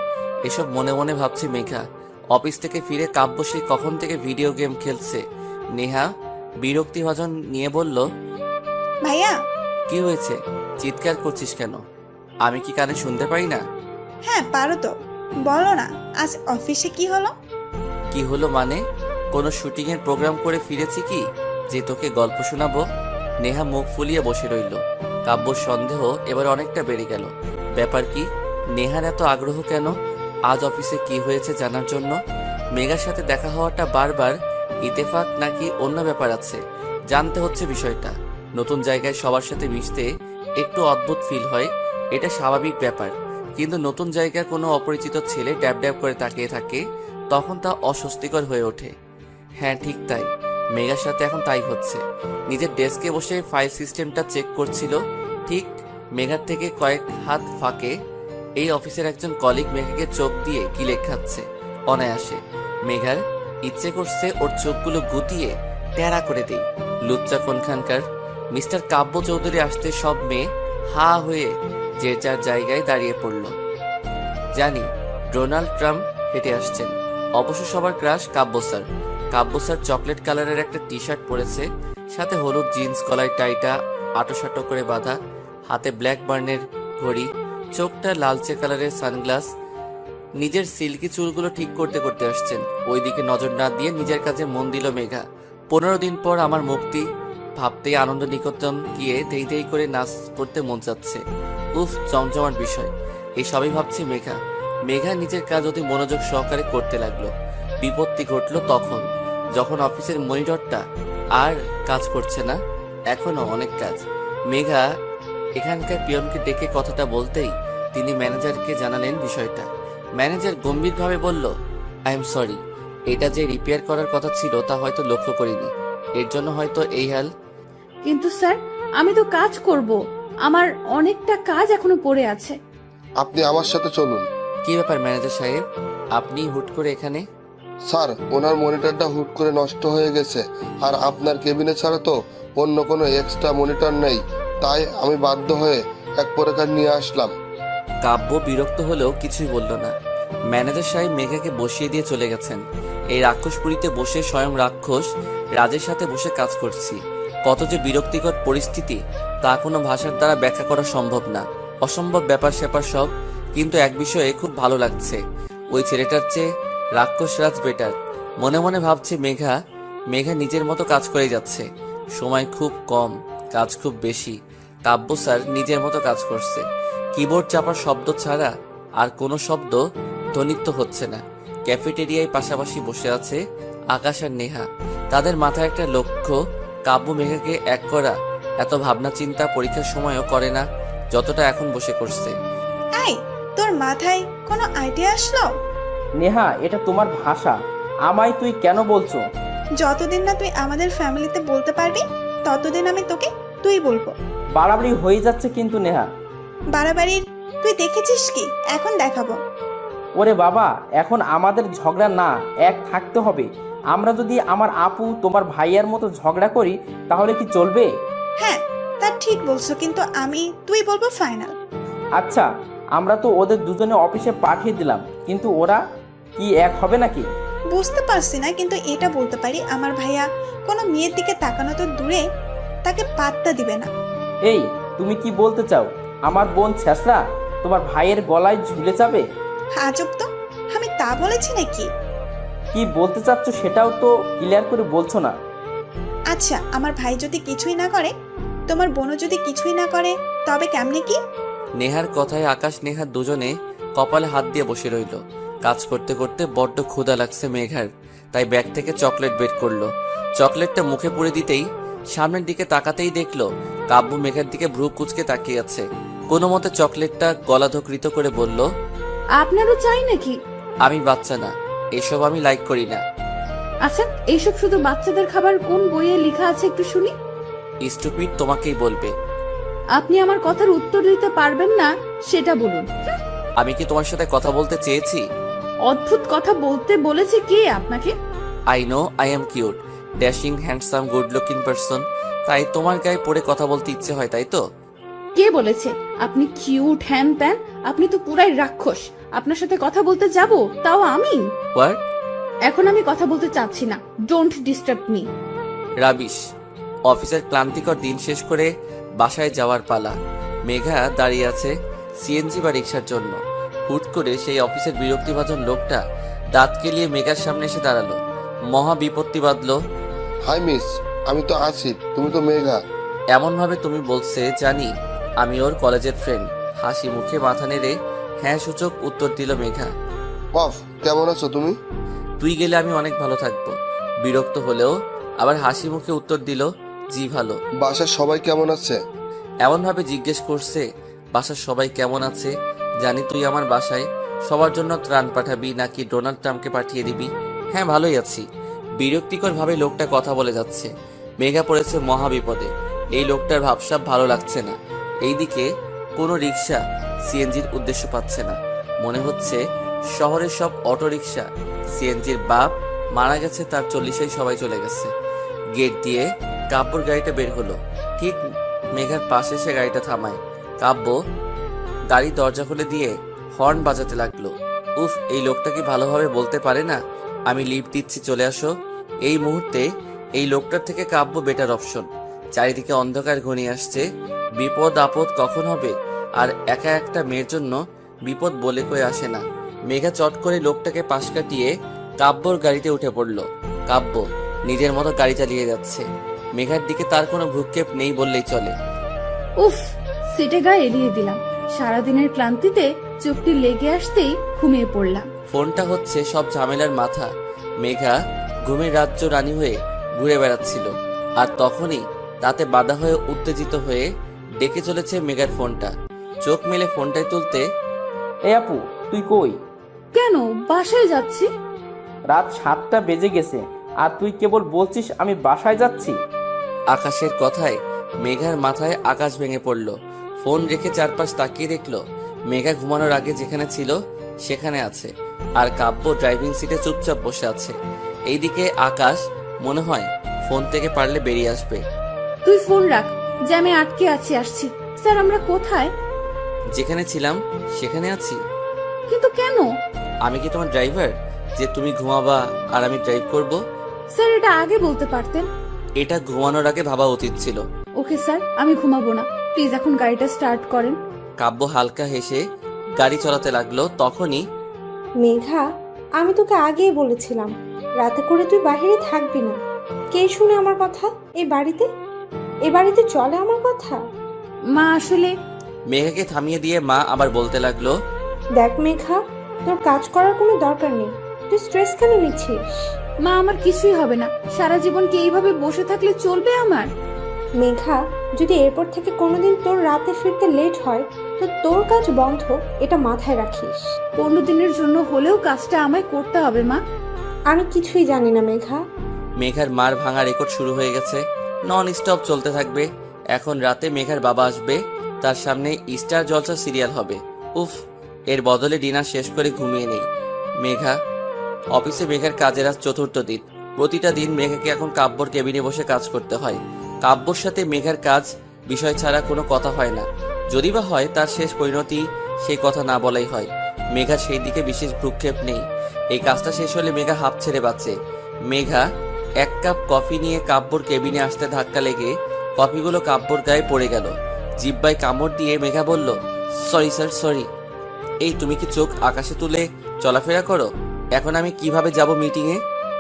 এসব মনে মনে ভাবছে মেঘা। অফিস থেকে ফিরে কাব্য সে কখন থেকে ভিডিও গেম খেলছে। নেহা বিরক্তিভাজন নিয়ে বলল, ভাইয়া। কি হয়েছে? চিৎকার করছিস কেন? আমি কি কানে শুনতে পাই না? হ্যাঁ পারো তো, বলো না আজ অফিসে কি হলো? কি হলো মানে? কোনো শুটিং এর প্রোগ্রাম করে ফিরেছি কি যে তোকে গল্প শোনাবো? নেহা মুখ ফুলিয়ে বসে রইল। কাব্যর সন্দেহ এবার অনেকটা বেড়ে গেল। ব্যাপার কি? নেহার এত আগ্রহ কেন আজ অফিসে কি হয়েছে জানার জন্য? মেঘার সাথে দেখা হওয়াটা বারবার ইতেফাক নাকি অন্য ব্যাপার আছে? জানতে হচ্ছে বিষয়টা। নতুন জায়গায় সবার সাথে মিশতে একটু অদ্ভুত ফিল হয়, এটা স্বাভাবিক ব্যাপার। কিন্তু নতুন জায়গায় কোনো অপরিচিত ছেলে ড্যাব ড্যাব করে তাকিয়ে থাকে, তখন তা অস্বস্তিকর হয়ে ওঠে। হ্যাঁ ঠিক তাই, মেঘার সাথে এখন তাই হচ্ছে। নিজের ডেস্কে বসে ফাইল সিস্টেমটা চেক করছিল, ঠিক মেঘার থেকে কয়েক হাত ফাঁকে এই অফিসের একজন কলিগ মেঘাকে চোখ দিয়ে গিলে খাচ্ছে অনায়াসে। মেঘার ইচ্ছে করছে ওর চোখগুলো গুটিয়ে টেরা করে দেই। লুচ্চা কোনখানকার। মিস্টার কাব্য চৌধুরী আসতে সব মেয়ে হা হয়ে যে যার জায়গায় দাঁড়িয়ে পড়ল। জানি ডোনাল্ড ট্রাম্প হেঁটে আসছেন। অবশ্য সবার ক্রাশ কাব্য স্যার। কাব্য স্যার চকলেট কালারের একটা টি শার্ট পরেছে, সাথে হলুদ জিন্স, গলায় টাইটা আটোসাটো করে বাঁধা, হাতে ব্ল্যাক বার্নের ঘড়ি, চোখটা লালচে কালারের সানগ্লাস। নিজের সিল্কি চুলগুলো ঠিক করতে করতে আসছেন। ওইদিকে নজর না দিয়ে নিজের কাজে মন দিল মেঘা। 15 দিন পর আমার মুক্তি ভাবতেই আনন্দ নিকেতন গিয়ে দেই দেই করে নাচ করতে মন যাচ্ছে। উফ, জমজমাট বিষয়। এই সবই ভাবছি মেঘা। মেঘা নিজের কাজ অতি মনোযোগ সহকারে করতে লাগলো। বিপত্তি ঘটলো তখন, যখন অফিসের মনিটরটা আর কাজ করছে না। এখনো অনেক কাজ। মেঘা এখানকার পিয়নকে ডেকে কথাটা বলতেই তিনি ম্যানেজারকে জানালেন বিষয়টা। ম্যানেজার গম্ভীরভাবে বলল, আই এম সরি, এটা যে রিপেয়ার করার কথা ছিল তা হয়তো লক্ষ্য করিনি, এর জন্য হয়তো এই হাল। কিন্তু স্যার, আমি তো কাজ করব, আমার অনেকটা কাজ এখনো পড়ে আছে। আপনি আমার সাথে চলুন। কি ব্যাপার ম্যানেজার সাহেব, আপনি হুট করে এখানে? স্যার, ওনার মনিটরটা হুট করে নষ্ট হয়ে গেছে, আর আপনার কেবিনে ছাড়া তো অন্য কোনো এক্সট্রা মনিটর নেই, তাই আমি বাধ্য হয়ে এক প্রকার নিয়ে আসলাম। কাব্য বিরক্ত হলেও কিছুই বলল না। ম্যানেজার সাহেব মেঘাকে বসিয়ে দিয়ে চলে গেছেন। এই রাক্ষসপুরীতে বসে স্বয়ং রাক্ষস রাজের সাথে বসে কাজ করছি। কত যে বিরক্তিকর পরিস্থিতি তা কোনো ভাষার দ্বারা ব্যাখ্যা করা সম্ভব না। অসম্ভব ব্যাপার স্যাপার সব। কিন্তু এক বিষয়ে খুব ভালো লাগছে, ওই ছেলেটার চেয়ে রাক্ষস রাজ বেটার। মনে মনে ভাবছে মেঘা। মেঘা নিজের মতো কাজ করে যাচ্ছে। সময় খুব কম, কাজ খুব বেশি। কাব্য স্যার নিজের মতো কাজ করছে। কিবোর্ড চাপার শব্দ ছাড়া আর কোনো শব্দ ধ্বনিত হচ্ছে না। ক্যাফেটেরিয়ায় পাশাপাশি বসে আছে আকাশ আর নেহা। তাদের মাথায় একটা লক্ষ্য, কাব্য মেঘাকে এক করা। এত ভাবনা চিন্তা পরীক্ষার সময়ও করে না যতটা এখন বসে করছে। এই, তোর মাথায় কোনো আইডিয়া আসলো? নেহা, এটা তোমার ভাষা, আমায় তুই কেন বলছো? যতদিন না তুই আমাদের ফ্যামিলিতে বলতে পারবি ততদিন আমি তোকে তুই বলবো। বাড়াবাড়ি হয়ে যাচ্ছে কিন্তু নেহা। বাড়াবাড়ির তুই দেখেছিস কি? এখন দেখাবো। ওরে বাবা, এখন আমাদের ঝগড়া না, এক থাকতে হবে। আমরা যদি আমার আপু তোমার ভাইয়ার মতো ঝগড়া করি তাহলে কি চলবে? হ্যাঁ, তা ঠিক বলছো, কিন্তু আমি তুই বলবো ফাইনাল। আচ্ছা, আমরা তো ওদের দুজনে অফিসে পাঠিয়ে দিলাম, কিন্তু ওরা কি এক হবে নাকি? বুঝতে পারছি না, কিন্তু এটা বলতে পারি আমার ভাইয়া কোনো মেয়ের দিকে তাকানো তো দূরে, তাকে পাত্তা দিবে না। এই, তুমি কি বলতে চাও? আমার বোন ছেঁচড়া তোমার ভাইয়ের গলায় ঝুলে যাবে? আজব তো, আমি তা বলেছি নাকি? কি বলতে চাচ্ছ সেটাও তো ক্লিয়ার করে বলছো না। আচ্ছা, আমার ভাই যদি কিছুই না করে, তোমার বোনও যদি কিছুই না করে, তবে কেমনে কি? নেহার কথায় আকাশ নেহার দুজনে কপালে হাত দিয়ে বসে রইল। কাজ করতে করতে বড্ড ক্ষুধা লাগছে মেঘার, তাই ব্যাগ থেকে চকলেট বের করলো। চকলেটটা মুখে পুরে দিতেই সামনের দিকে তাকাতেই দেখলো কাব্য মেঘার দিকে ভ্রু কুচকে তাকিয়ে আছে। কোনো মতে চকলেটটা গলা ধকৃত করে বলল, আপনারও চাই নাকি? আমি বাচ্চা না, এসব আমি লাইক করি না। আচ্ছা, এইসব শুধু বাচ্চাদের খাবার কোন বইয়ে লেখা আছে একটু শুনি। স্টুপিড তোমাকেই বলবে। আপনি আমার কথার উত্তর দিতে পারবেন না সেটা বলুন। আমি কি তোমার সাথে কথা বলতে চেয়েছি? অদ্ভুত কথা বলতে বলেছে কে আপনাকে? I know I am cute, dashing, handsome, good looking person. তাই তোমার গায়ে পড়ে কথা বলতে ইচ্ছে হয়, তাই তো? কে বলেছে আপনি কিউট হ্যান ত্যান? আপনি তো পুরাই রাক্ষস। আপনার সাথে কথা বলতে যাব, তাও আমি? হোয়াট? এখন আমি কথা বলতে চাচ্ছি না। Don't disturb me. রাবিশ। অফিসের ক্লান্তিকর দিন শেষ করে বাসায় যাওয়ার পালা। মেঘা দাঁড়িয়ে আছে সিএনজি বা রিক্সার জন্য। হুট করে সেই অফিসের বিরক্তিভাজন লোকটা দাঁত কেলিয়ে মেঘার সামনে এসে দাঁড়ালো। মহা বিপত্তি বাঁধলো। হাই মিস, আমি তো আসিফ, তুমি তো মেঘা। এমন ভাবে তুমি বলছে জানি আমি ওর কলেজের ফ্রেন্ড। হাসি মুখে মাথা নেড়ে হ্যাঁ সূচক উত্তর দিল মেঘা। অফ, কেমন আছো তুমি? তুই গেলে আমি অনেক ভালো থাকবো। বিরক্ত হলেও আবার হাসি মুখে উত্তর দিল, জি ভালো। বাসার সবাই কেমন আছে? এমন ভাবে জিজ্ঞেস করছে বাসার সবাই কেমন আছে। জানি তুই আমার বাসায় সবার জন্য ত্রাণ পাঠাবি নাকি ডোনাল্ড ট্রাম্পকে পাঠিয়ে দিবি। হ্যাঁ ভালোই আছি। বিরক্তিকর ভাবে লোকটা কথা বলে যাচ্ছে। মেঘা পড়েছে মহা বিপদে। এই লোকটার ভাবসাব ভালো লাগছে না। এইদিকে কোনো রিক্সা সিএনজির উদ্দেশ্য পাচ্ছে না। মনে হচ্ছে শহরের সব অটো রিক্সা সিএনজির বাপ মারা গেছে, তার 40-এই সবাই চলে গেছে। গেট দিয়ে কাব্যর গাড়িটা বের হলো। ঠিক মেঘার পাশে এসে গাড়িটা থামায়। কাব্য গাড়ির দরজা খুলে দিয়ে হর্ন বাজাতে লাগলো। উফ, এই লোকটা কি ভালোভাবে বলতে পারে না আমি লিফট দিচ্ছি চলে আসো। এই মুহূর্তে এই লোকটার থেকে কাব্য বেটার অপশন। চারিদিকে অন্ধকার ঘনিয়ে আসছে। বিপদ আপদ কখন হবে, আর একা একটা মেয়ের জন্য বিপদ বলে কয়ে আসে না। মেঘা চট করে লোকটাকে পাশ কাটিয়ে কাব্যর গাড়িতে উঠে পড়ল। কাব্য নিজের মতো গাড়ি চালিয়ে যাচ্ছে। মেঘার দিকে তার কোনো ভ্রুক্ষেপ নেই বললেই চলে। উফ, সিটে গায়ে এড়িয়ে দিলাম। সারাদিনের ক্লান্তিতে চোখটি লেগে আসতেই ঘুমিয়ে পড়লাম। ফোনটা হচ্ছে সব ঝামেলার মাথা। মেঘা ঘুমের রাজ্য রানী হয়ে ঘুরে বেড়াচ্ছিল, আর তখনই তাতে বাধা হয়ে উত্তেজিত হয়ে ডেকে চলেছে মেঘার ফোনটা। চোখ মেলে ফোনটাই তুলতে, এই আপু, তুই কই? কেন? বাসায় যাচ্ছি। রাত 7টা বেজে গেছে আর তুই কেবল বলছিস আমি বাসায় যাচ্ছি। আকাশের কথায় মেঘার মাথায় আকাশ ভেঙে পড়ল। ফোন রেখে চারপাশ তাকিয়ে দেখলো মেঘা ঘুমানোর আগে যেখানে ছিল সেখানে আছে, আর কাব্য ড্রাইভিং সিটে চুপচাপ বসে আছে। এইদিকে আকাশ মনে হয় ফোন থেকে পারলে বেরিয়ে আসবে। তুই ফোন রাখ, জ্যামে আটকে আছি, আসছি। স্যার, আমরা কোথায়? যেখানে ছিলাম সেখানে আছি। কিন্তু কেন? আমি কি তোমার ড্রাইভার যে তুমি ঘুমাবা আর আমি ড্রাইভ করব? স্যার, এটা আগে বলতে পারতেন। এটা ঘুমানোর আগে ভাবা উচিত ছিল। ওকে স্যার, আমি ঘুমাবো না। প্লিজ এখন গাড়িটা স্টার্ট করেন। কাব্য হালকা হেসে গাড়ি চালাতে লাগলো। তখনই মেঘা, আমি তোকে আগেই বলেছিলাম রাতে করে তুই বাইরে থাকবি না। কে শুনে আমার কথা? এই বাড়িতে চলে আমার কথা? মা আসলে মেঘাকে থামিয়ে দিয়ে মা আবার বলতে লাগলো, দেখ মেঘা, তোর কাজ করার কোনো দরকার নেই। তুই স্ট্রেস কেন নিচ্ছিস? মা, আমার কিছুই হবে না। সারা জীবন কি এইভাবে বসে থাকলে চলবে আমার? মেঘা, যদি এরপর থেকে কোনোদিন তোর রাতে ফিরতে লেট হয় তো তোর কাজ বন্ধ, এটা মাথায় রাখিস। 15 দিনের জন্য হলেও কাজটা আমায় করতে হবে মা। আমি কিছুই জানি না মেঘা। মেঘার মার ভাঙা রেকর্ড শুরু হয়ে গেছে। নন স্টপ চলতে থাকবে। এখন রাতে মেঘার বাবা আসবে, তার সামনে স্টার জলসা সিরিয়াল হবে। উফ, এর বদলে ডিনার শেষ করে ঘুমিয়ে নেই। মেঘা অফিসে মেঘার কাজের আজ 4র্থ দিন। প্রতিটা দিন মেঘাকে এখন কাব্যর কেবিনে বসে কাজ করতে হয়। কাব্যর সাথে মেঘার কাজ বিষয় ছাড়া কোনো কথা হয় না। যদি বা হয় তার শেষ পরিণতি সেই কথা না বলাই হয়। মেঘার সেই দিকে বিশেষ ভ্রুক্ষেপ নেই। এই কাজটা শেষ হলে মেঘা হাঁপ ছেড়ে বাঁচে। মেঘা 1 কাপ কফি নিয়ে কাব্যর কেবিনে আসতে ধাক্কা লেগে কফিগুলো কাব্যর গায়ে পড়ে গেল। জিব্বায় কামড় দিয়ে মেঘা বলল, সরি স্যার, সরি। এই তুমি কি চোখ আকাশে তুলে চলাফেরা করো? এখন আমি কিভাবে যাব মিটিংয়ে?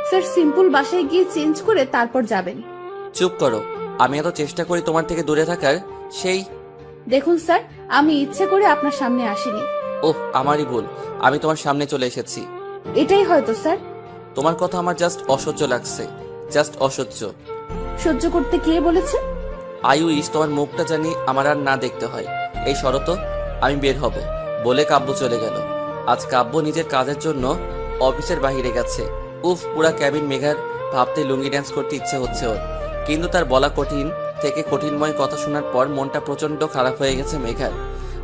স্যার, সিম্পল বাসায় গিয়ে চেঞ্জ করে তারপর যাবেন। চুপ করো। আমি এত চেষ্টা করি তোমার থেকে দূরে থাকার, সেই দেখুন স্যার, আমি ইচ্ছে করে আপনার সামনে আসিনি। ওহ, আমারই ভুল। আমি তোমার সামনে চলে এসেছি। এটাই হয়তো স্যার। তোমার কথা আমার জাস্ট অসহ্য লাগছে, জাস্ট অসহ্য। সহ্য করতে কে বলেছে? আই উইশ তোমার মুখটা জানি আমার আর না দেখতে হয়। এই শরত, আমি বের হব বলে কাব্য চলে গেল। আজ কাব্য নিজের কাজের জন্য অফিসের বাইরে গেছে। উফ, পুরা ক্যাবিন মেঘার ভাবতে লুঙ্গি ড্যান্স করতে ইচ্ছে হচ্ছে ওর। কিন্তু তার বলা কঠিন থেকে কঠিনময় কথা শোনার পর মনটা প্রচন্ড খারাপ হয়ে গেছে মেঘার।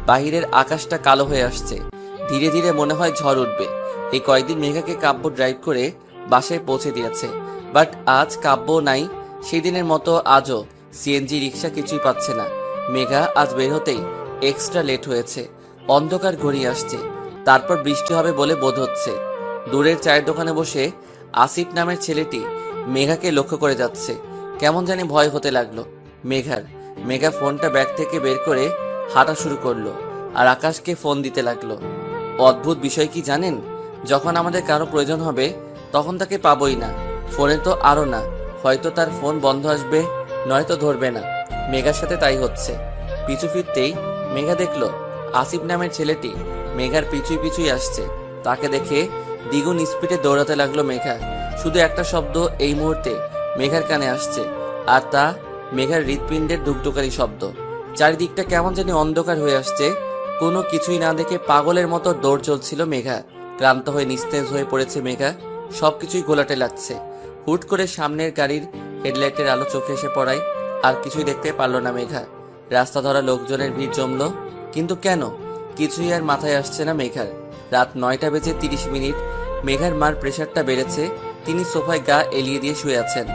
বাহিরের আকাশটা কালো হয়ে আসছে। ধীরে ধীরে মনে হয় ঝড় উঠবে। এই কয়েকদিন মেঘাকে কাব্য ড্রাইভ করে বাসায় পৌঁছে দিয়েছে, বাট আজ কাব্য নাই। সেই দিনের মতো আজও সিএনজি রিক্সা কিছুই পাচ্ছে না। মেঘা আজ বের হতেই এক্সট্রা লেট হয়েছে। অন্ধকার ঘনিয়ে আসছে, তারপর বৃষ্টি হবে বলে বোধ হচ্ছে। দূরের চায়ের দোকানে বসে আসিফ নামের ছেলেটি মেঘাকে লক্ষ্য করে যাচ্ছে। কেমন জানি ভয় হতে লাগলো মেঘা ফোনটা ব্যাগ থেকে বের করে হাঁটা শুরু করলো আর আকাশকে ফোন দিতে লাগলো। অদ্ভুত বিষয় কি জানেন, যখন আমাদের কারো প্রয়োজন হবে তখন তাকে পাবোই না, ফোনে তো আরও না। হয়তো তার ফোন বন্ধ আসবে, নয়তো ধরবে না। মেঘার সাথে তাই হচ্ছে। পিছু ফিরতেই মেঘা দেখলো আসিফ নামের ছেলেটি মেঘার পিছুই আসছে। তাকে দেখে দ্বিগুণ স্পিডে দৌড়াতে লাগলো মেঘা। শুধু একটা শব্দ এই মুহূর্তে মেঘার কানে আসছে, আর তা মেঘার হৃৎপিণ্ডের ধুকধুকারি শব্দ। চারিদিকটা কেমন জানি অন্ধকার হয়ে আসছে। কোনো কিছুই না দেখে পাগলের মতো দৌড় চলছিল মেঘা। ক্লান্ত হয়ে নিস্তেজ হয়ে পড়েছে মেঘা, সবকিছুই ঘোলাটে লাগছে। হুট করে সামনের গাড়ির হেডলাইটের আলো চোখে এসে পড়ায় আর কিছুই দেখতে পারলো না মেঘা। রাস্তা ধরা লোকজনের ভিড় জমলো, কিন্তু কেন কিছুই আর মাথায় আসছে না মেঘার। রাত 9:30 মেঘার মার প্রেশারটা বেড়েছে। তিনি সোফায় গা এলিয়ে দিয়ে শুয়ে আছেন।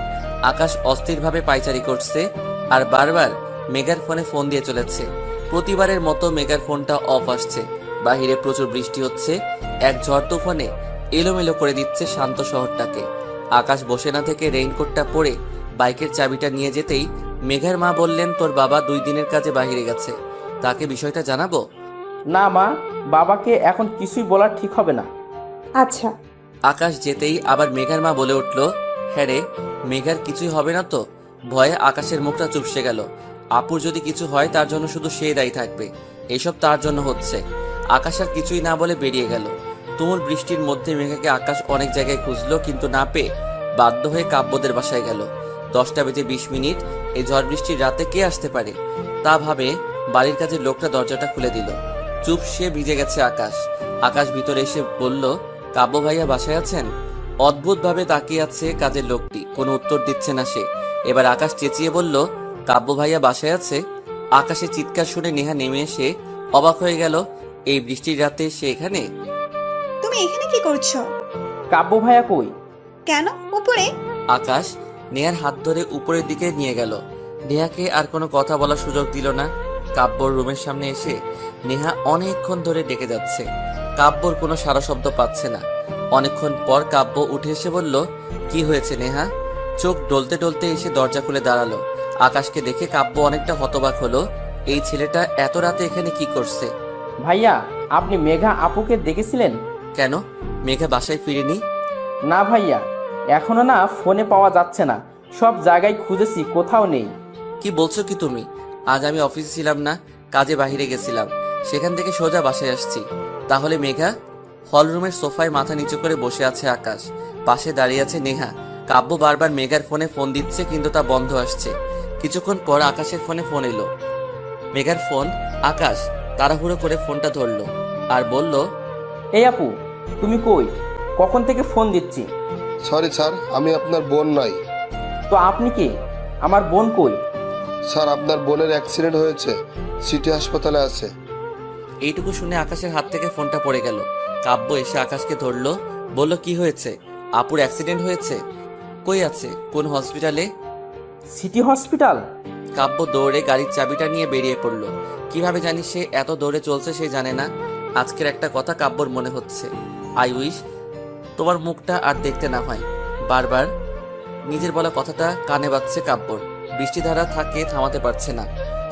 আকাশ অস্থিরভাবে পায়চারি করছে আর বারবার মেঘার ফোনে ফোন দিয়ে চলেছে। প্রতিবারের মতো মেঘার ফোনটা অফ আসছে। বাহিরে প্রচুর বৃষ্টি হচ্ছে, এক ঝড় তুফানে এলোমেলো করে দিচ্ছে শান্ত শহরটাকে। আকাশ বসে না থেকে রেইনকোটটা পরে বাইকের চাবিটা নিয়ে যেতেই মেঘার মা বললেন, তোর বাবা 2 দিনের কাজে বাইরে গেছে, তাকে বিষয়টা জানাবো? না মা, বাবাকে এখন কিছুই বলা ঠিক হবে না। আচ্ছা। আকাশ যেতেই আবার মেঘার মা বলে উঠল, হ্যাঁ রে, মেঘার কিছুই হবে না তো? ভয়ে আকাশের মুখটা চুপসে গেল। আপুর যদি কিছু হয় তার জন্য শুধু সে দায়ী থাকবে, এসব তার জন্য হচ্ছে। আকাশ আর কিছুই না বলে বেরিয়ে গেল। তুমুল বৃষ্টির মধ্যে মেঘাকে আকাশ অনেক জায়গায় খুঁজলো, কিন্তু না পেয়ে বাধ্য হয়ে কাব্যদের বাসায় গেল। 10:20 এই ঝড় বৃষ্টির রাতে কে আসতে পারে তা ভাবে বাড়ির কাজের লোকটা দরজাটা খুলে দিল। চুপ সে ভিজে গেছে আকাশ ভিতরে এসে বলল, কাব্য ভাইয়া বাসায় আছেন? অদ্ভুতভাবে তাকিয়ে আছে কাজের লোকটি, কোনো উত্তর দিচ্ছে না সে। এবার আকাশ চেঁচিয়ে বলল, কাব্য ভাইয়া বাসায় আছে? আকাশের চিৎকার শুনে নেহা নেমে এসে অবাক হয়ে গেল। এই বৃষ্টির রাতে সে এখানে? তুমি এখানে কি করছো? কাব্য ভাইয়া কই? কেন উপরে? আকাশ নেহার হাত ধরে উপরের দিকে নিয়ে গেল। নেহাকে আর কোনো কথা বলার সুযোগ দিল না। কাব্যর রুমের সামনে এসে নেহা অনেকক্ষণ ধরে ডেকে যাচ্ছে। কাব্যর কোনো সারা শব্দ পাচ্ছে না। অনেকক্ষণ পর কাব্য উঠে এসে বলল, কি হয়েছে নেহা? চোখ ডলতে ডলতে এসে দরজা খুলে দাঁড়ালো। আকাশকে দেখে কাব্য অনেকটা হতবাক হলো। এই ছেলেটা এত রাতে এখানে কি করছে? ভাইয়া, আপনি মেঘা আপুকে দেখেছিলেন? কেন, মেঘা বাসায় ফিরেনি? না ভাইয়া, এখনো না ফোনে পাওয়া যাচ্ছে না, সব জায়গায় খুঁজেছি, কোথাও নেই। কি বলছো কি তুমি? আজ আমি অফিসে ছিলাম না, কাজে বাইরে গেছিলাম, সেখান থেকে সোজা বাসায় আসছি। তাহলে মেঘা? হলরুমের সোফায় মাথা নিচু করে বসে আছে আকাশ, পাশে দাঁড়িয়ে আছে নেহা। কাব্য বারবার মেঘার ফোনে ফোন দিচ্ছে, কিন্তু তা বন্ধ আসছে। কিছুক্ষণ পর আকাশের ফোনে ফোন এলো। মেঘার ফোন। আকাশ তাড়াহুড়ো করে ফোনটা ধরলো আর বলল, এই আপু, তুমি কই? কখন থেকে ফোন দিচ্ছি। সরি স্যার, আমি আপনার বোন নই। তো আপনি কি? আমার বোন কই? স্যার, আপনার বোনের অ্যাক্সিডেন্ট হয়েছে, সিটি হাসপাতালে আছে। এইটুকু শুনে আকাশের হাত থেকে ফোনটা পড়ে গেল। কাব্য এসে আকাশকে ধরলো, বলল, কি হয়েছে? আপুর অ্যাক্সিডেন্ট হয়েছে? কই আছে, কোন হসপিটালে? City hospital. কাব্য দৌড়ে গাড়ির চাবিটা নিয়ে বেরিয়ে পড়লো। কিভাবে জানি সে এত দৌড়ে চলছে সে জানে না। আজকের একটা কথা কাব্যর মনে হচ্ছে, আই উইশ তোমার মুখটা আর দেখতে না হয়। বারবার নিজের বলা কথাটা কানে বাজছে কাব্যর। বৃষ্টিধারা থাকে থামাতে পারছে না।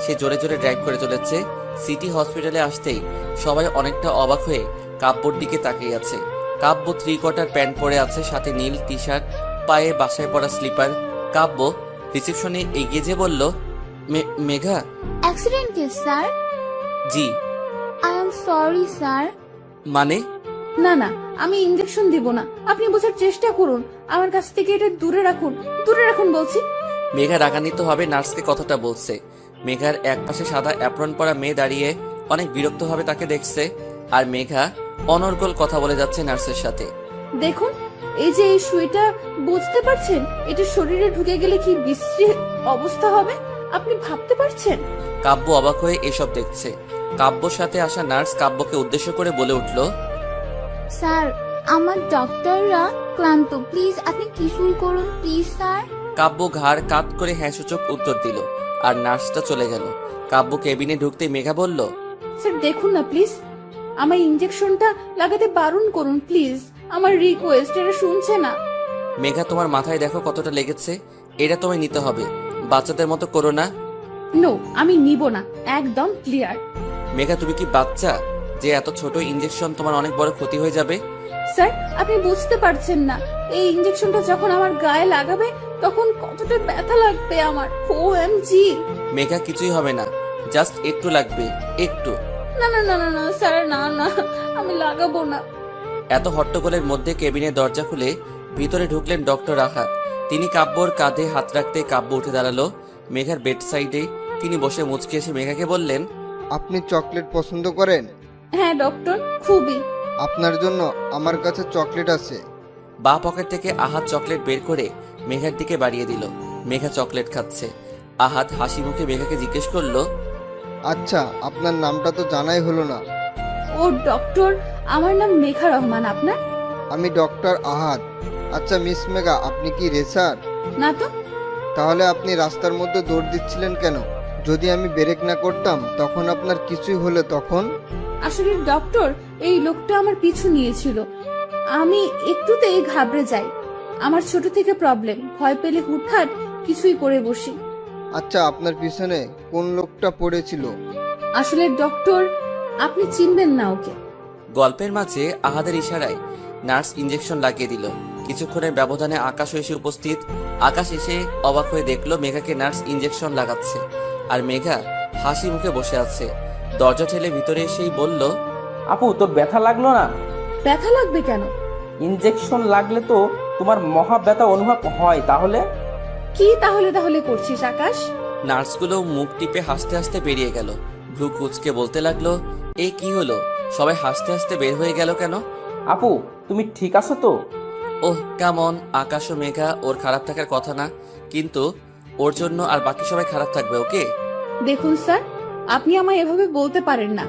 সে জোরে জোরে ড্রাইভ করে চলেছে। সিটি হসপিটালে আসতেই সবাই অনেকটা অবাক হয়ে কাব্যর দিকে তাকিয়ে আছে। কাব্য 3/4 প্যান্ট পরে আছে, সাথে নীল টি শার্ট, পায়ে বাসায় পরা স্লিপার। কাব্য রিসেপশনে এগিয়ে যে বলল, Megha? Accident case sir. G. I am sorry sir. মানে? না না, আমি ইঞ্জেকশন দিব না, আপনি বোঝার চেষ্টা করুন। আমার কাছ থেকে এটা দূরে রাখুন, দূরে রাখুন বলছি। মেঘা রাগান্বিত হবে নার্সকে কথাটা বলছে। মেঘার একপাশে সাদা অ্যাপ্রন পরা মেয়ে দাঁড়িয়ে অনেক বিরক্তভাবে তাকে দেখছে, আর মেঘা অনর্গল কথা বলে যাচ্ছে নার্সের সাথে। দেখুন, এই যে এই সুইটা, বুঝতে পারছেন এটা শরীরে ঢুকে গেলে কি বিশ্রী অবস্থা হবে আপনি ভাবতে পারছেন? কাব্য অবাক হয়ে এসব দেখছে। কাব্যর সাথে আসা নার্স কাব্যকে উদ্দেশ্য করে বলে উঠল, স্যার, আমার ডক্টররা ক্লান্ত, প্লিজ আপনি কিছুই করুন প্লিজ স্যার। কাব্য ঘাড় কাত করে হ্যাঁ সূচক উত্তর দিল আর নার্সটা চলে গেল। কাব্য কেবিনে ঢুকতে মেঘা বলল, স্যার দেখুন না প্লিজ, আমার ইঞ্জেকশনটা লাগাতে বারণ করুন প্লিজ, আমার রিকোয়েস্ট, এটা শুনছে না। মেঘা তোমার মাথায় দেখো কতটা লেগেছে, এটা তোমায় নিতে হবে, বাচ্চাদের মতো করো না। নো, আমি নিব না, একদম ক্লিয়ার। মেঘা তুমি কি বাচ্চা যে এত ছোট ইঞ্জেকশন তোমার অনেক বড় ক্ষতি হয়ে যাবে? স্যার আপনি বুঝতে পারছেন না, এই ইঞ্জেকশনটা যখন আমার গায়ে লাগাবে তখন কতটা ব্যথা লাগবে আমার। OMG! মেঘা কিছুই হবে না, জাস্ট একটু লাগবে, একটু। না না না না না স্যার, না না, আমি লাগাবো না। এত হট্টগোলের মধ্যে কেবিনের দরজা খুলে ভিতরে ঢুকলেন ডক্টর আহাদ। তিনি কাব্যর কাঁধে হাত রাখতে কাব্য উঠে দাঁড়ালো মেঘার বেড সাইডে। তিনি বসে মুচকি এসে মেঘাকে বললেন, আপনি চকলেট পছন্দ করেন? হ্যাঁ ডক্টর, খুবই। আপনার জন্য আমার কাছে চকলেট আছে। বাঁ পকেট থেকে আহাদ চকলেট বের করে মেঘার দিকে বাড়িয়ে দিল। মেঘা চকলেট খাচ্ছে। আহাদ হাসি মুখে মেঘাকে জিজ্ঞেস করলো, আচ্ছা, আপনার নামটা তো জানাই হলো না। ও ডক্টর, আমার নাম মেঘা রহমান। আপনার? আমি ডক্টর আহাদ। আচ্ছা মিস মেঘা, আপনি কি রেসার? না তো। তাহলে আপনি রাস্তার মধ্যে দৌড় দিচ্ছিলেন কেন? যদি আমি ব্রেক না করতাম তখন আপনার কিছুই হলে তখন? আসলে ডক্টর, এই লোকটা আমার পিছু নিয়েছিল, আমি একটুতেই ঘাবড়ে যাই। আমার ছোট থেকে প্রবলেম, ভয় পেলে হুটহাট কিছুই করে বসি। আচ্ছা, আপনার পিছনে কোন লোকটা পড়েছিল? আসলে ডক্টর, আপনি চিনবেন না ওকে। গল্পের মাঝে আহাদের ইশারায় নার্স ইঞ্জেকশন লাগিয়ে দিল। কিছুক্ষণের ব্যবধানে আকাশ এসে উপস্থিত। আকাশ এসে অবাক হয়ে দেখলো মেঘাকে নার্স ইঞ্জেকশন লাগাচ্ছে আর মেঘা হাসি মুখে বসে আছে। দরজা ঠেলে ভিতরে এসেই বলল, আপু তোর ব্যথা লাগলো না? ব্যথা লাগবে কেন? ইঞ্জেকশন লাগলে তো তোমার মহা ব্যথা অনুভব হয়। তাহলে কি তাহলে তাহলে করছিস আকাশ? নার্সগুলো মুখ টিপে হাসতে হাসতে বেরিয়ে গেল। ভ্রু কুচকে বলতে লাগলো, এই কি হলো, সবাই হাসতে হাসতে বের হয়ে গেল কেন? আপু তুমি ঠিক আছো তো? ওহ কেমন, আকাশ ও মেঘা ওর খারাপ থাকার কথা না, কিন্তু ওর জন্য আর বাকি সবাই খারাপ থাকবে ওকে? দেখুন স্যার, আপনি আমায় এভাবে বলতে পারেন না।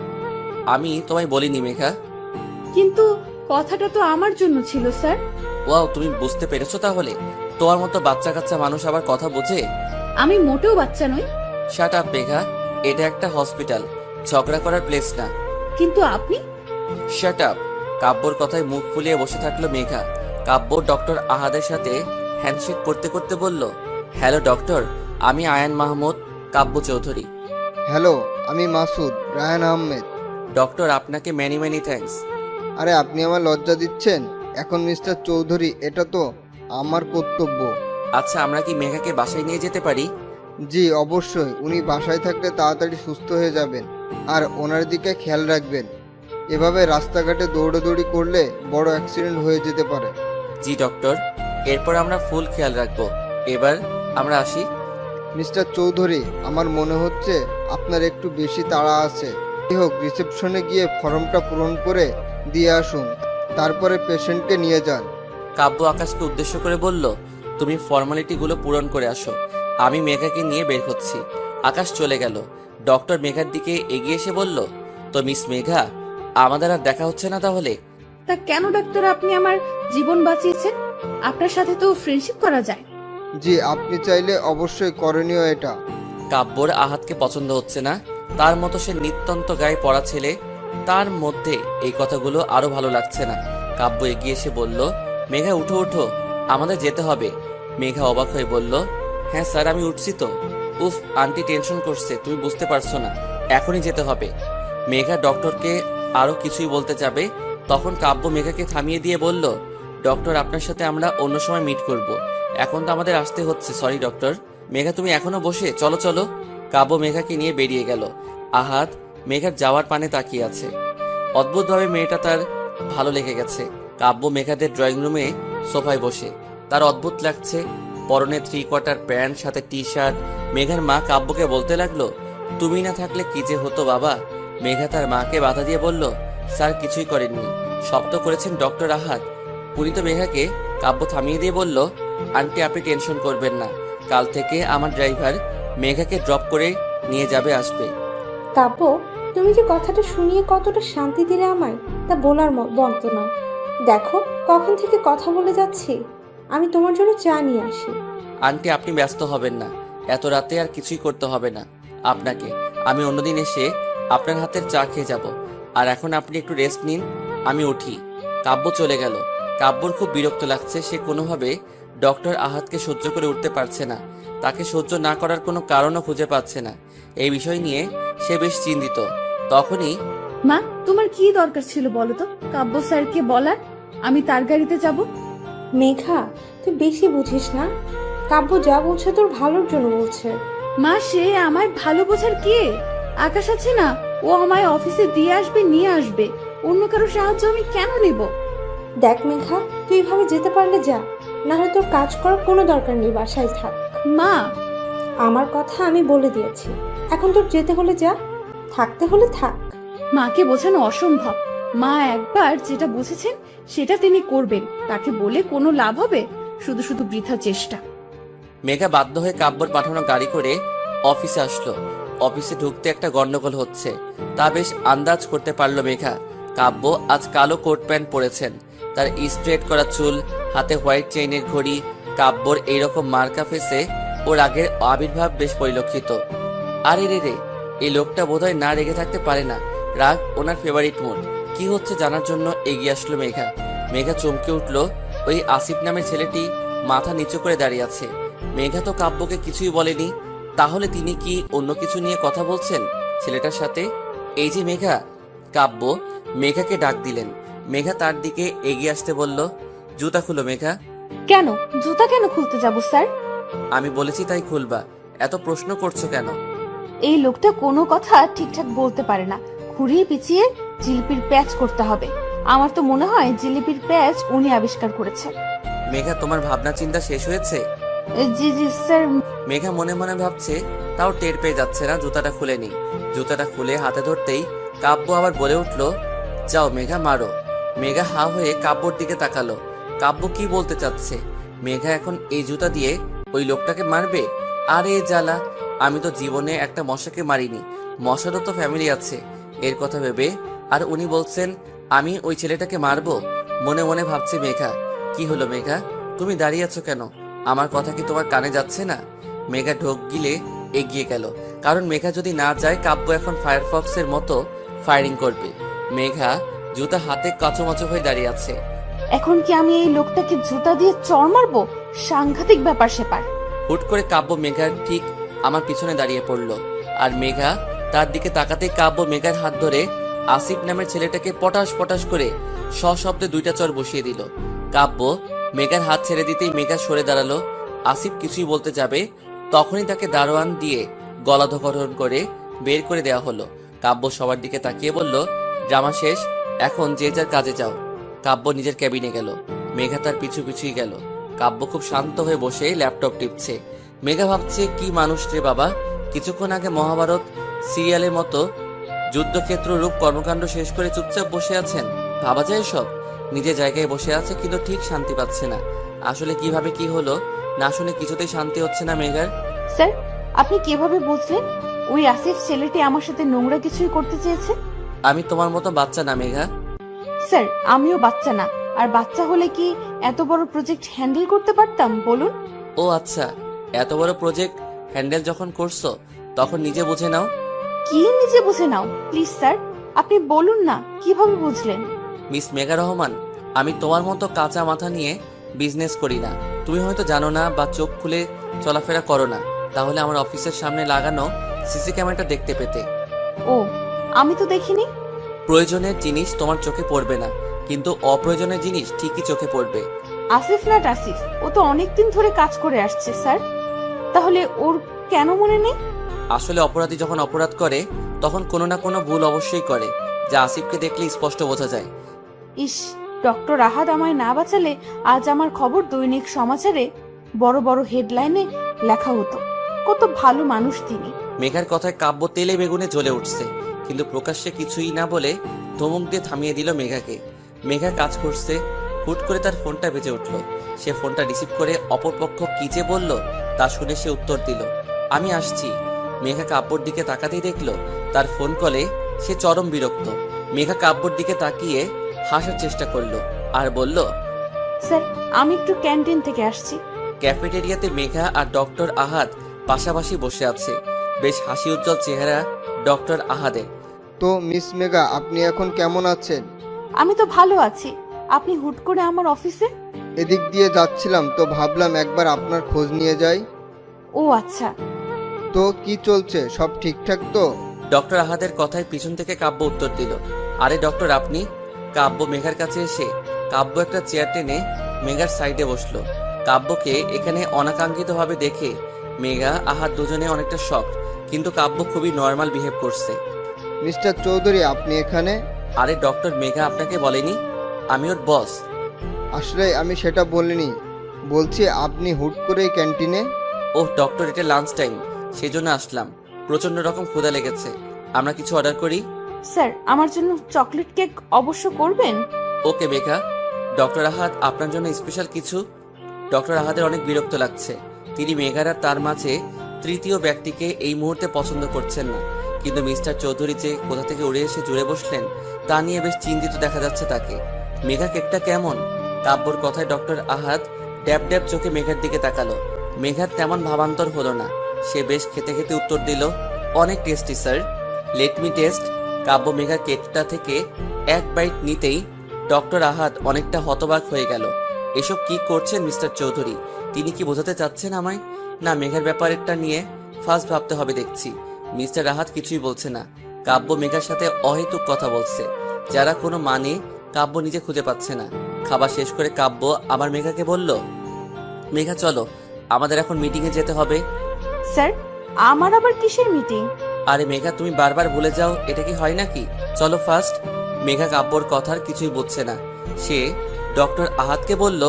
আমি তোমায় বলিনি মেঘা। কিন্তু কথাটা তো আমার জন্য ছিল স্যার। ওয়াও, তুমি বুঝতে পেরেছো তাহলে? তোমার মতো বাচ্চা কাচ্চা মানুষ আবার কথা বোঝে? আমি মোটেও বাচ্চা নই। শাট আপ মেঘা, এটা একটা হসপিটাল, ঝগড়া করার প্লেস না। কিন্তু আপনি। Shut up. কাব্যর কথায় মুখ ফুলিয়ে বসে থাকলো মেঘা। কাব্য ডক্টর আহাদের সাথে হ্যান্ডশেক করতে করতে বলল, হ্যালো ডক্টর, আমি আয়ান মাহমুদ, কাব্য চৌধুরী। হ্যালো, আমি মাসুদ রায়হান আহমেদ। ডক্টর আপনাকে মেনি মেনি থ্যাঙ্কস। আরে আপনি আমার লজ্জা দিচ্ছেন। এখন মিস্টার চৌধুরী, এটা তো আমার কর্তব্য। আচ্ছা, আমরা কি মেঘাকে বাসায় নিয়ে যেতে পারি? জি অবশ্যই, উনি বাসায় থাকলে তাড়াতাড়ি সুস্থ হয়ে যাবেন আর ওনার দিকে খেয়াল রাখবেন। এভাবে রাস্তাঘাটে দৌড়াদৌড়ি করলে বড় অ্যাক্সিডেন্ট হয়ে যেতে পারে। জি ডক্টর, এরপর আমরা ফুল খেয়াল রাখবো। এবার আমরা আসি। মিস্টার চৌধুরী, আমার মনে হচ্ছে আপনার একটু বেশি তাড়া আছে। যাই হোক, রিসেপশনে গিয়ে ফর্মটা পূরণ করে দিয়ে আসুন, তারপরে পেশেন্টকে নিয়ে যান। কাব্য আকাশকে উদ্দেশ্য করে বলল, তুমি ফর্মালিটিগুলো পূরণ করে আসো, আমি মেঘাকে নিয়ে বের হচ্ছি। আকাশ চলে গেল। ডক্টর মেঘার দিকে এগিয়ে এসে বলল, তো মিস মেঘা, আমাদের আর দেখা হচ্ছে না তাহলে? তা কেন ডাক্তার, আপনি আমার জীবন বাঁচিয়েছেন, আপনার সাথে তো ফ্রেন্ডশিপ করা যায়। জি, আপনি চাইলে অবশ্যই করণীয় এটা। কাব্যর আহাতকে পছন্দ হচ্ছে না, তার মতো সে নিত্যন্ত গায়ে পড়া ছেলে, তার মধ্যে এই কথাগুলো আরো ভালো লাগছে না। কাব্য এগিয়ে এসে বলল, মেঘা উঠো উঠো, আমাদের যেতে হবে। মেঘা অবাক হয়ে বলল, হ্যাঁ স্যার আমি উঠছি তো। উফ, আন্টি টেনশন করছে, তুমি বুঝতে পারছো না, এখনই যেতে হবে। মেঘা ডক্টরকে আরো কিছুই বলতে যাবে, তখন কাব্য মেঘাকে থামিয়ে দিয়ে বলল, ডক্টর আপনার সাথে আমরা অন্য সময় মিট করব, এখন তো আমাদের আসতে হচ্ছে, সরি ডক্টর। মেঘা তুমি এখনো বসে, চলো চলো। কাব্য মেঘাকে নিয়ে বেরিয়ে গেল। আহাদ মেঘার যাওয়ার পানে তাকিয়ে আছে। অদ্ভুতভাবে মেয়েটা তার ভালো লেগে গেছে। কাব্য মেঘাদের ড্রয়িং রুমে সোফায় বসে, তার অদ্ভুত লাগছে। পরনে 3/4 প্যান্ট, সাথে টি শার্ট। মেঘার মা কাব্যকে বলতে লাগলো, তুমি না থাকলে কি যে হতো বাবা। মেঘা তার মাকে বাধা দিয়ে বলল, স্যার কিছুই করেননি, সব তো করেছেন ডক্টর আহাদ, উনি তো। মেঘাকে কাব্য থামিয়ে দিয়ে বলল, আন্টি আপনি টেনশন করবেন না, কাল থেকে আমার ড্রাইভার মেঘাকে ড্রপ করে নিয়ে যাবে, আসবে। কাব্য, তুমি যে কথাটা শুনিয়ে কতটা শান্তি দিলে আমায়, তা বলার বন্ত না। দেখো কখন থেকে কথা বলে যাচ্ছি, আমি তোমার জন্য চা নিয়ে আসি। আন্টি আপনি ব্যস্ত হবেন না, এত রাতে আর কিছুই করতে হবে না আপনাকে। আমি অন্যদিন এসে আপনার হাতের চা খেয়ে যাব। আর এখন আপনি একটু রেস্ট নিন, আমি উঠি। কাব্য চলে গেল। কাব্যর খুব বিরক্ত লাগছে। সে কোনোভাবে ডক্টর আহাদকে সহ্য করে উঠতে পারছে না। তাকে সহ্য না করার কোনো কারণও খুঁজে পাচ্ছে না। এই বিষয় নিয়ে সে বেশ চিন্তিত। তখনই মা, তোমার কি দরকার ছিল বলো তো কাব্য স্যারকে বলার আমি তার গাড়িতে যাব? মেঘা, তুই বেশি বুঝিস না। কাব্য যা বলছে তোর ভালোর জন্য বলছে। মা, সে আমার ভালো বোঝার কে? আকাশ আছে না, ও আমায় অফিসে দিয়ে আসবে, নিয়ে আসবে। অন্য কারো সাহায্য আমি কেন নেব? দেখ মেঘা, তুই এইভাবে যেতে পারলে যা, না হলে তোর কাজ করার কোনো দরকার নেই, বাসায় থাক। মা, আমার কথা আমি বলে দিয়েছি, এখন তোর যেতে হলে যা, থাকতে হলে থাক। মাকে বোঝানো অসম্ভব। মা একবার যেটা বুঝেছেন সেটা তিনি করবেন। তাকে বলে কোনো লাভ হবে? শুধু শুধু বৃথা চেষ্টা। মেঘা বাধ্য হয়ে কাব্যর পাঠানো গাড়ি করে অফিসে আসলো। অফিসে ঢুকতে একটা গন্ডগোল হচ্ছে তা বেশ আন্দাজ করতে পারলো মেঘা। কাব্য আজ কালো কোট প্যান্ট পরেছেন, তার স্ট্রেট করা চুল, হাতে হোয়াইট চেইনের ঘড়ি। কাব্যর এইরকম মার্কা ফেসে ওর আগের আবির্ভাব বেশ পরিলক্ষিত। আরে রে, এই লোকটা বোধহয় না রেগে থাকতে পারে না। রাগ ওনার ফেভারিট মুড। কি হচ্ছে জানার জন্য এগিয়ে আসলো মেঘা। মেঘা চমকে উঠল। ওই আসিফ নামের ছেলেটি মাথা নিচু করে দাঁড়িয়ে আছে। মেঘা তো কাব্যকে কিছুই বলেনি, তাহলে তিনি কি অন্য কিছু নিয়ে কথা বলছেন ছেলেটার সাথে? এই যে মেঘা। কাব্য মেঘাকে ডাক দিলেন। মেঘা তার দিকে এগিয়ে আসতে বলল, জুতা খুলো মেঘা। কেন? জুতা কেন খুলতে যাব স্যার? আমি বলেছি তাই খুলবা, এত প্রশ্ন করছো কেন? এই লোকটা কোনো কথা ঠিকঠাক বলতে পারে না। ঘুরিয়ে পিছিয়ে জিলিপির প্যাচ করতে হবে। আমার তো মনে হয় জিলিপির প্যাচ উনি আবিষ্কার করেছে। মেঘা তোমার ভাবনা চিন্তা শেষ হয়েছে? জি জি স্যার। মেঘা মনে মনে ভাবছে, তাও টের পেয়ে যাচ্ছে না জুতাটা খুলে নি। জুতাটা খুলে হাতে ধরতেই কাব্য আবার বলে উঠল, যাও মেঘা মারো। মেঘা হা হয়ে কাব্যর দিকে তাকালো। কাব্য কি বলতে চাচ্ছে? মেঘা এখন এই জুতা দিয়ে ওই লোকটাকে মারবে? আরে জ্বালা, আমি তো জীবনে একটা মশাকে মারিনি, মশারও তো ফ্যামিলি আছে। এর কথা ভেবে আর উনি বলছেন আমি ওই ছেলেটাকে মারবো। মনে মনে ভাবছে মেঘা। কি হলো মেঘা, তুমি দাঁড়িয়ে আছো কেন? আমার কথা কি তোমার কানে যাচ্ছে না? মেঘা ঢোক গিলে এগিয়ে গেল, কারণ মেঘা যদি না যায় কাব্য এখন ফায়ারফক্সের মতো ফায়ারিং করবে। মেঘা জুতা হাতে কাচুমাচু হয়ে দাঁড়িয়ে আছে। এখন কি আমি এই লোকটাকে জুতা দিয়ে চড় মারবো? সাংঘাতিক ব্যাপার সেপার। হুট করে কাব্য মেঘার ঠিক আমার পিছনে দাঁড়িয়ে পড়লো। আর মেঘা তার দিকে তাকাতেই কাব্য মেঘার হাত ধরে আসিফ নামের ছেলেটাকে পটাশ পটাশ করে সশব্দে দুইটা চড় বসিয়ে দিল। কাব্য মেঘার হাত ছেড়ে দিতেই মেঘা সরে দাঁড়ালো। আসিফ কিছুই বলতে যাবে, তখনই তাকে দারোয়ান দিয়ে গলা ধকরণ করে বের করে দেওয়া হলো। কাব্য সবার দিকে তাকিয়ে বলল, ড্রামা শেষ, এখন যে যার কাজে যাও। কাব্য নিজের ক্যাবিনে গেল। মেঘা তার পিছু পিছুই গেল। কাব্য খুব শান্ত হয়ে বসে ল্যাপটপ টিপছে। মেঘা ভাবছে, কি মানুষ রে বাবা, কিছুক্ষণ আগে মহাভারত সিরিয়ালের মতো যুদ্ধক্ষেত্র রূপ কর্মকাণ্ড শেষ করে চুপচাপ বসে আছেন। ভাবা যায় সব। নিজের জায়গায় বসে আছে কিন্তু ঠিক শান্তি পাচ্ছে না। আসলে কিভাবে কি হলো না শুনে কিছুতেই শান্তি হচ্ছে না মেঘার। স্যার, আপনি কিভাবে বুঝলেন ওই আসিফ ছেলেটি আমার সাথে নোংরা কিছুই করতে চেয়েছে? আমি তোমার মতো বাচ্চা না মেঘা। স্যার, আমিও বাচ্চা না। আর বাচ্চা হলে কি এত বড় প্রজেক্ট হ্যান্ডেল করতে পারতাম বলুন? ও আচ্ছা, এত বড় প্রজেক্ট হ্যান্ডেল যখন করছো তখন নিজে বুঝে নাও। কি নিজে বুঝে নাও? প্লিজ স্যার, আপনি বলুন না কিভাবে বুঝলেন? মিস মেঘা রহমান, আমি তোমার মতো কাঁচা মাথা নিয়ে বিজনেস করি না। তুমি হয়তো জানো না বা চোখ খুলে চলাফেরা করো না, তাহলে আমার অফিসের সামনে লাগানো সিসি ক্যামেরাটা দেখতে পেতে। ও, আমি তো দেখিনি। প্রয়োজনের জিনিস তোমার চোখে পড়বে না, কিন্তু অপ্রয়োজনীয় জিনিস ঠিকই চোখে পড়বে। আসিফ না আসিফ, ও তো অনেকদিন ধরে কাজ করে আসছে স্যার। তাহলে ওর কেন মনে নেই? আসলে অপরাধী যখন অপরাধ করে তখন কোনো না কোনো ভুল অবশ্যই করে, যা আসিফকে দেখলে স্পষ্ট বোঝা যায়। ইস, ডক্টর আহাদ আমায় না বাঁচালে আজ আমার খবর দৈনিক সমাচারে বড় বড় হেডলাইনে লেখা হতো। কত ভালো মানুষ তিনি। মেঘার কথায় কাব্য তেলে বেগুনে জ্বলে উঠছে, কিন্তু প্রকাশ্যে কিছুই না বলে ধমক দিয়ে থামিয়ে দিল মেঘাকে। মেঘা কাজ করছে, হুট করে তার ফোনটা বেজে উঠল। সে ফোনটা রিসিভ করে অপরপক্ষ কি যে বলল তা শুনে সে উত্তর দিল, আমি আসছি। মেঘা কাব্যর দিকে তাকাতেই দেখলো তার ফোন কলে সে চরম বিরক্ত। মেঘা কাব্যর দিকে তাকিয়ে হাসার চেষ্টা করলো আর বলল, স্যার, আমি একটু ক্যান্টিন থেকে আসছি। ক্যাফেটেরিয়াতে মেঘা আর ডক্টর আহাদ পাশাপাশি বসে আছে। বেশ হাসি উজ্জ্বল চেহারা ডক্টর আহাদের। তো মিস মেঘা, আপনি এখন কেমন আছেন? আমি তো ভালো আছি। আপনি হুট করে আমার অফিসে? এদিক দিয়ে যাচ্ছিলাম তো ভাবলাম একবার আপনার খোঁজ নিয়ে যাই। ও আচ্ছা। তো কি চলছে, সব ঠিকঠাক তো? ডক্টর আহাদের কথায় পিছন থেকে কাব্য উত্তর দিল, আরে ডক্টর আপনি? কাব্য মেঘার কাছে এসে কাব্য একটা চেয়ার টেনে মেঘার সাইডে বসলো। কাব্যকে এখানে অনাকাঙ্ক্ষিতভাবে দেখে মেঘা আহাদ দুজনে অনেকটা শক, কিন্তু কাব্য খুবই নর্মাল বিহেভ করছে। মিস্টার চৌধুরী, আপনি এখানে? আরে ডক্টর, মেঘা আপনাকে বলেনি আমি ওর বস? আসলে আমি সেটা বলিনি, বলছি আপনি হুট করে ক্যান্টিনে? ওহ ডক্টর, এটা লাঞ্চ টাইম, সেই জন্য আসলাম। প্রচন্ড রকম ক্ষুধা লেগেছে, আমরা কিছু অর্ডার করি? স্যার, আমার জন্য চকলেট কেক অবশ্য করবেন। ওকে মেঘা। ডক্টর আহাদ, আপনার জন্য স্পেশাল কিছু? ডক্টর আহাদের অনেক বিরক্ত লাগছে। তিনি মেঘার আর তার মাঝে তৃতীয় ব্যক্তিকে এই মুহূর্তে পছন্দ করছেন না, কিন্তু মিস্টার চৌধুরী যে কোথা থেকে উড়ে এসে জুড়ে বসলেন তা নিয়ে বেশ চিন্তিত দেখা যাচ্ছে তাকে। মেঘা কেকটা কেমন? কাব্যর কথায় ডক্টর আহাদ ড্যাব ড্যাব চোখে মেঘার দিকে তাকালো। মেঘার তেমন ভাবান্তর হলো না, সে বেশ খেতে খেতে উত্তর দিল, অনেক tasty sir, let me taste. Kabya Megha কেকটা থেকে এক বাইট নিতেই ডক্টর আহাদ অনেকটা হতবাক হয়ে গেল। এসব কি করছেন মিস্টার চৌধুরী? তিনি কি বোঝাতে চাচ্ছেন আমায়? না, মেঘার ব্যাপারটা নিয়ে ফার্স্ট ভাবতে হবে দেখছি। মিস্টার আহাদ কিছুই বলছে না। কাব্য মেঘার সাথে অহেতুক কথা বলছে, যারা কোনো মানে কাব্য নিজে খুঁজে পাচ্ছে না। খাবার শেষ করে কাব্য আবার মেঘাকে বলল, মেঘা চলো, আমাদের এখন মিটিংয়ে যেতে হবে। স্যার, আমার আবার কিসের মিটিং? আরে মেঘা, তুমি বারবার ভুলে যাও, এটা কি হয় নাকি? চলো ফার্স্ট। মেঘা কাব্যর কথার কিছুই বুঝছে না। সে ডক্টর আহাদকে বলল,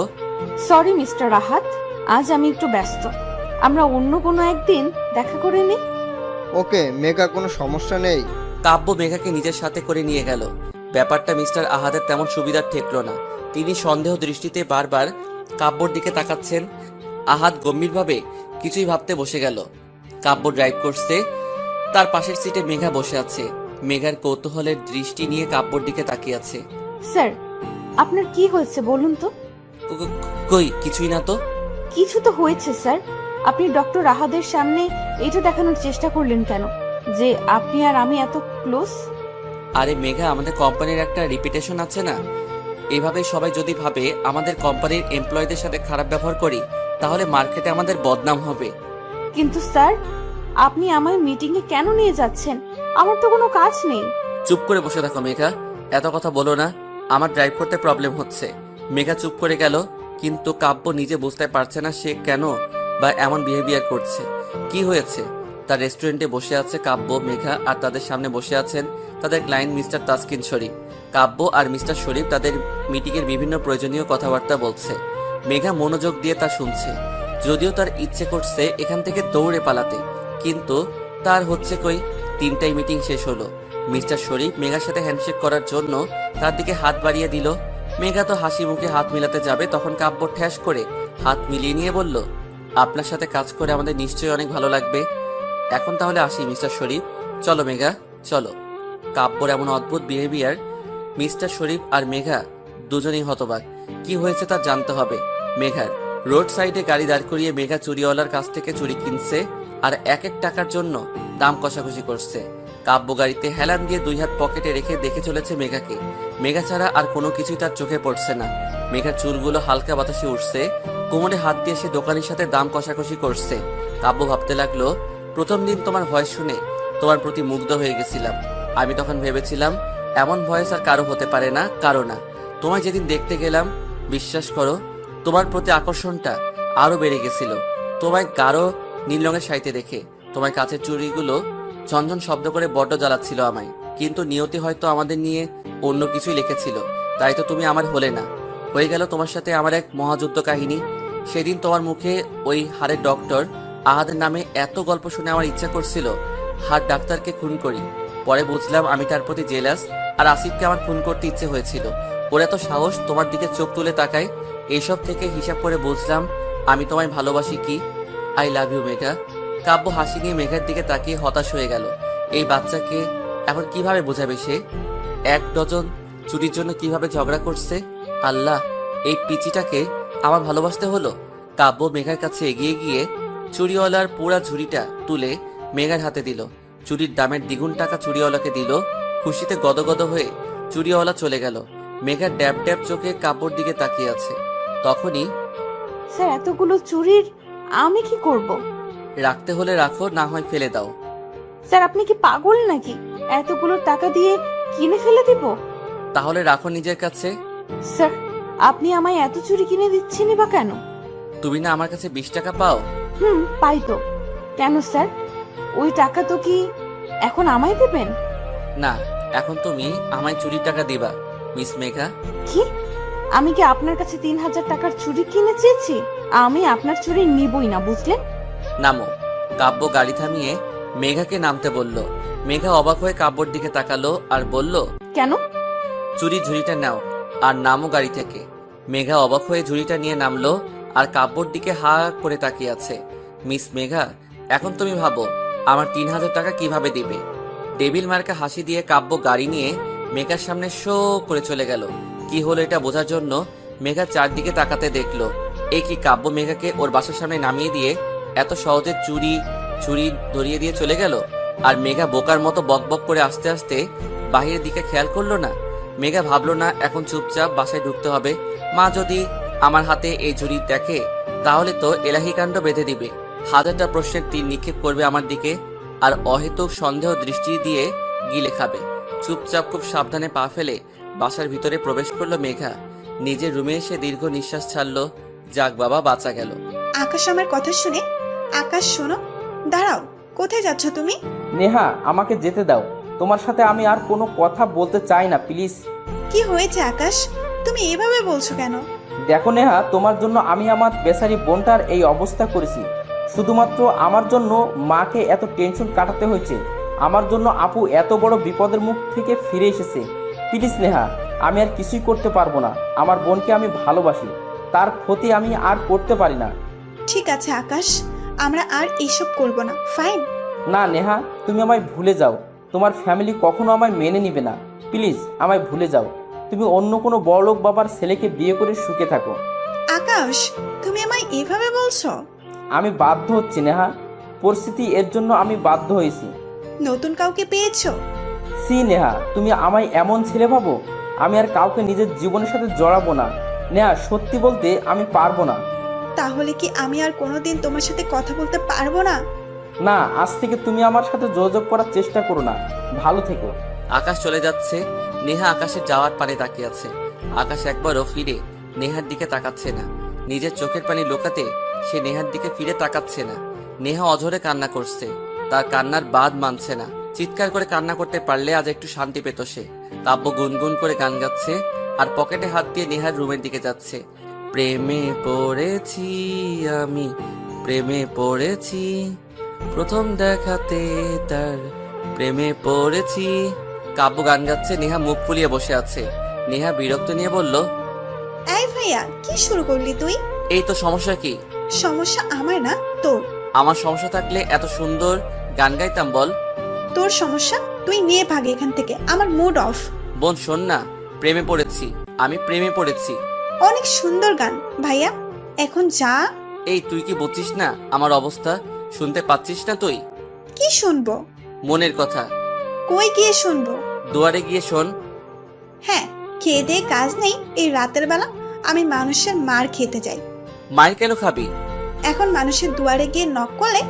সরি মিস্টার আহাদ, আজ আমি একটু ব্যস্ত, আমরা অন্য কোনো একদিন দেখা করে নিই। ওকে মেঘা, কোনো সমস্যা নেই। কাব্য মেঘাকে নিজের সাথে করে নিয়ে গেল। ব্যাপারটা মিস্টার আহাদের তেমন সুবিধার ঠেকল না। তিনি সন্দেহ দৃষ্টিতে বারবার কাব্যর দিকে তাকাচ্ছেন। আহাদ গম্ভীরভাবে কিছুই ভাবতে বসে গেল। কাব্য ড্রাইভ করছে, তার পাশের সিটে মেঘা বসে আছে। মেঘার কৌতূহলের দৃষ্টি নিয়ে কাব্যর দিকে তাকিয়ে আছে। স্যার, আপনার কি হয়েছে বলুন তো? কই কিছুই না তো। কিছু তো হয়েছে স্যার। আপনি ডক্টর আহাদের সামনে এটা দেখানোর চেষ্টা করলেন কেন যে আপনি আর আমি এত ক্লোজ? আরে মেঘা, আমাদের কোম্পানির একটা রিপিটেশন আছে না? এভাবে সবাই যদি ভাবে আমাদের কোম্পানির এমপ্লয়ীদের সাথে খারাপ ব্যবহার করি, তাহলে মার্কেটে আমাদের বদনাম হবে। কিন্তু স্যার, আপনি আমায় মিটিংয়ে কেন নিয়ে যাচ্ছেন? আমার তো কোনো কাজ নেই। চুপ করে বসে থাকো মেঘা, এত কথা বলো না, আমার ড্রাইভ করতে প্রবলেম হচ্ছে। মেঘা চুপ করে গেল, কিন্তু কাব্য নিজে বুঝতে পারছে না সে কেন বা এমন বিহেভিয়ার করছে। কি হয়েছে? তার রেস্টুরেন্টে বসে আছে কাব্য, মেঘা, আর তাদের সামনে বসে আছেন তাদের ক্লায়েন্ট মিস্টার তাসকিন শরীফ। কাব্য আর মিস্টার শরীফ তাদের মিটিংয়ের বিভিন্ন প্রয়োজনীয় কথাবার্তা বলছে। মেঘা মনোযোগ দিয়ে তা শুনছে। যদিও তার ইচ্ছে করছে এখান থেকে দৌড়ে পালাতে, কিন্তু তার হচ্ছে কই। 3টায় মিটিং শেষ হলো। মিস্টার শরীফ মেঘার সাথে হ্যান্ডশেক করার জন্য তার দিকে হাত বাড়িয়ে দিল। মেঘা তো হাসি মুখে হাত মিলাতে যাবে, তখন কাব্য ঠ্যাস করে হাত মিলিয়ে নিয়ে বলল, আপনার সাথে কাজ করে আমাদের নিশ্চয়ই অনেক ভালো লাগবে। এখন তাহলে আসি মিস্টার শরীফ, চলো মেঘা চলো। কাব্যর এমন অদ্ভুত বিহেভিয়ার মিস্টার শরীফ আর মেঘা দুজনেই হতবাক। কি হয়েছে তা জানতে হবে মেঘার। রোড সাইডে গাড়ি দাঁড় করিয়ে মেঘা চুরিওয়ালার কাছ থেকে চুরি কিনছে আর এক এক টাকার জন্য দাম কষাকষি করছে। কাব্য গাড়িতে হেলান দিয়ে 2 হাত পকেটে রেখে দেখে চলেছে মেঘাকে। মেঘা ছাড়া আর কোনো কিছুই তার চোখে পড়ছে না। মেঘার চুলগুলো হালকা বাতাসে উঠছে, কোমরে হাত দিয়ে সে দোকানের সাথে দাম কষাকষি করছে। কাব্য ভাবতে লাগলো, প্রথম দিন তোমার ভয়েস শুনে তোমার প্রতি মুগ্ধ হয়ে গেছিলাম। আমি তখন ভেবেছিলাম এমন ভয়েস আর কারো হতে পারে না, কারো না। তোমায় যেদিন দেখতে গেলাম, বিশ্বাস করো তোমার প্রতি আকর্ষণটা আরো বেড়ে গেছিল। তোমায় গাঢ় নীল রঙের শাড়িতে দেখে তোমার কাছের চুড়িগুলো ঝনঝন শব্দ করে বড্ড জ্বালাচ্ছিল আমায়। কিন্তু নিয়তি হয়তো আমাদের নিয়ে অন্য কিছুই লিখেছিল, তাই তো তুমি আমার হলে না। হয়ে গেল তোমার সাথে আমার এক মহাযুদ্ধ কাহিনী। সেদিন তোমার মুখে ওই হাড়ের ডক্টর আহাদের নামে এত গল্প শুনে আমার ইচ্ছা করছিল হাড় ডাক্তারকে খুন করি। পরে বুঝলাম আমি তার প্রতি জেলাস, আর আসিফকে আমার খুন করতে ইচ্ছে হয়েছিল। ওরা তো সাহস তোমার দিকে চোখ তুলে তাকায়। এইসব থেকে হিসাব করে বুঝলাম আমি তোমায় ভালোবাসি। কি আই লাভ ইউ মেঘা। কাব্য হাসি নিয়ে মেঘার দিকে তাকিয়ে হতাশ হয়ে গেল। এই বাচ্চাকে এখন কিভাবে বোঝাবে সে? 1 ডজন চুরির জন্য কিভাবে ঝগড়া করছে। আল্লাহ, এই পিচিটাকে আমার ভালোবাসতে হলো। কাব্য মেঘার কাছে এগিয়ে গিয়ে চুরিওয়ালার পুরা ঝুড়িটা তুলে মেঘার হাতে দিল। চুরির দামের দ্বিগুণ টাকা চুরিওয়ালাকে দিল। খুশিতে গদগদ হয়ে চুরিওয়ালা চলে গেল। মেঘা ড্যাব ড্যাব চোখে কাব্যর দিকে তাকিয়ে আছে। তখনই, স্যার এতগুলো চুরির আমি কি করব? রাখতে হলে রাখো, না হয় ফেলে দাও। স্যার আপনি কি পাগল নাকি? এতগুলো টাকা দিয়ে কিনে ফেলে দিব? তাহলে রাখো নিজের কাছে। স্যার আপনি আমায় এত চুরি কিনে দিচ্ছেনই বা কেন? তুমি না আমার কাছে 20 টাকা পাও? পাই তো। কেন স্যার, ওই টাকা তো কি এখন আমায় দেবেন? না, এখন তুমি আমায় চুরির টাকা দিবা মিস মেঘা। কি? আমি কি আপনার কাছে 3000 টাকার চুরি কিনে চেয়েছি? আমি আপনার চুরি নিবই না, বুঝলেন? নামো। কাব্য গাড়ি থামিয়ে মেঘাকে নামতে বলল। মেঘা অবাক হয়ে কাব্যর দিকে তাকালো আর বলল, কেন? চুরি ঝুড়িটা নাও আর নামো গাড়ি থেকে। মেঘা অবাক হয়ে ঝুড়িটা নিয়ে নামলো আর কাব্যর দিকে হা করে তাকিয়ে আছে। মিস মেঘা, এখন তুমি ভাবো আমার 3000 টাকা কিভাবে দিবে? ডেবিল মার্কা হাসি দিয়ে কাব্য গাড়ি নিয়ে মেঘার সামনে শো করে চলে গেল। কি হলো এটা বোঝার জন্য মেঘা চারদিকে তাকাতে দেখলো এই কি কাব্য মেঘাকে ওর বাসার সামনে নামিয়ে দিয়ে এত সহজে চুরি ধরিয়ে দিয়ে চলে গেল। আর মেঘা বোকার মতো বকবক করে আস্তে আস্তে বাহিরের দিকে খেয়াল করলো না। মেঘা ভাবলো না এখন চুপচাপ বাসায় ঢুকতে হবে। মা যদি আমার হাতে এই ঝুড়ি দেখে তাহলে তো এলাহি কাণ্ড বেঁধে দিবে। হাজারটা প্রশ্নের তীর নিক্ষেপ করবে আমার দিকে আর অহেতুক সন্দেহ দৃষ্টি দিয়ে গিলে খাবে। চুপচাপ খুব সাবধানে পা ফেলে বাসার ভিতরে প্রবেশ করলো মেঘা। নিজের রুমে এসে দীর্ঘ নিঃশ্বাস ছাড়লো। যাক বাবা, বাঁচা গেল। আকাশ আমার কথা শুনে, আকাশ শোনো, দাঁড়াও, কোথায় যাচ্ছ তুমি? নেহা, আমাকে যেতে দাও। তোমার সাথে আমি আর কোনো কথা বলতে চাই না, প্লিজ। কি হয়েছে আকাশ, তুমি এভাবে বলছো কেন? দেখো নেহা, তোমার জন্য আমি আমার বেচারি বোনটার এই অবস্থা করেছি। শুধুমাত্র আমার জন্য মাকে এত টেনশন কাটাতে হয়েছে। আমার জন্য আপু এত বড় বিপদের মুখ থেকে ফিরে এসেছে। প্লিজ নেহা, আমি আর কিছুই করতে পারবো না। আমার বোনকে আমি ভালোবাসি, তার ক্ষতি আমি আর করতে পারি না। ঠিক আছে আকাশ, আমরা আর এইসব করব না, ফাইন? না নেহা, তুমি আমায় ভুলে যাও। তোমার ফ্যামিলি কখনো আমায় মেনে নিবে না। প্লিজ আমায় ভুলে যাও। তুমি অন্য কোনো বড়লোক বাবার ছেলেকে বিয়ে করে সুখে থাকো। আকাশ, তুমি আমায় এভাবে বলছো? আমি বাধ্য হচ্ছি নেহা, পরিস্থিতি এর জন্য আমি বাধ্য হয়েছি। নতুন কাউকে পেয়েছো? সি নেহা, তুমি আমায় এমন ছেলে ভাবো? আমি আর কাউকে নিজের জীবনের সাথে জড়াবো না। নেহা, সত্যি বলতে আমি পারবো না। তাহলে কি আমি আর কোনোদিন তোমার সাথে কথা বলতে পারবো না? না, আজ থেকে তুমি আমার সাথে যোগাযোগ করার চেষ্টা করো না। ভালো থেকো। আকাশ চলে যাচ্ছে। নেহা আকাশের যাওয়ার পানে তাকিয়ে আছে। আকাশ একবারও ফিরে নেহার দিকে তাকাচ্ছে না। নিজের চোখের পানি লুকাতে সে নেহার দিকে ফিরে তাকাচ্ছে না। নেহা অঝরে কান্না করছে। তার কান্নার বাদ মানছে না। চিৎকার করে কান্না করতে পারলে আজ একটু শান্তি পেত সে। কাব্য গুনগুন করে গান গাচ্ছে আর পকেটে হাত দিয়ে নেহার রুমের দিকে যাচ্ছে। প্রেমে পড়েছি আমি, প্রেমে পড়েছি, প্রথম দেখাতে তার প্রেমে পড়েছি। কাব্য গান গাচ্ছে, নেহা মুখ ফুলিয়ে বসে আছে। নেহা বিরক্ত নিয়ে বলল, এই ভাইয়া, কি শুরু করলি তুই? এই তো সমস্যা কি? সমস্যা আমার না তোর। আমার সমস্যা থাকলে এত সুন্দর গান গাইতাম বল? তোর সমস্যা, তুই নিয়ে ভাগ এখান থেকে, আমার মুড অফ। বোন শোন না, প্রেমে পড়েছি, আমি প্রেমে পড়েছি। অনেক সুন্দর গান ভাইয়া, এখন যা। এই তুই কি বুঝছিস না আমার অবস্থা? শুনতে পাচ্ছিস না তুই? কি শুনবো? মনের কথা। কই গিয়ে শুনবো? দুয়ারে গিয়ে শোন। হ্যাঁ, খেয়ে দিয়ে কাজ নেই, এই রাতের বেলা আমি মানুষের মার খেতে যাই। মায়ের কেন খাবি? এখন মানুষের দুয়ারে গিয়ে নক করলে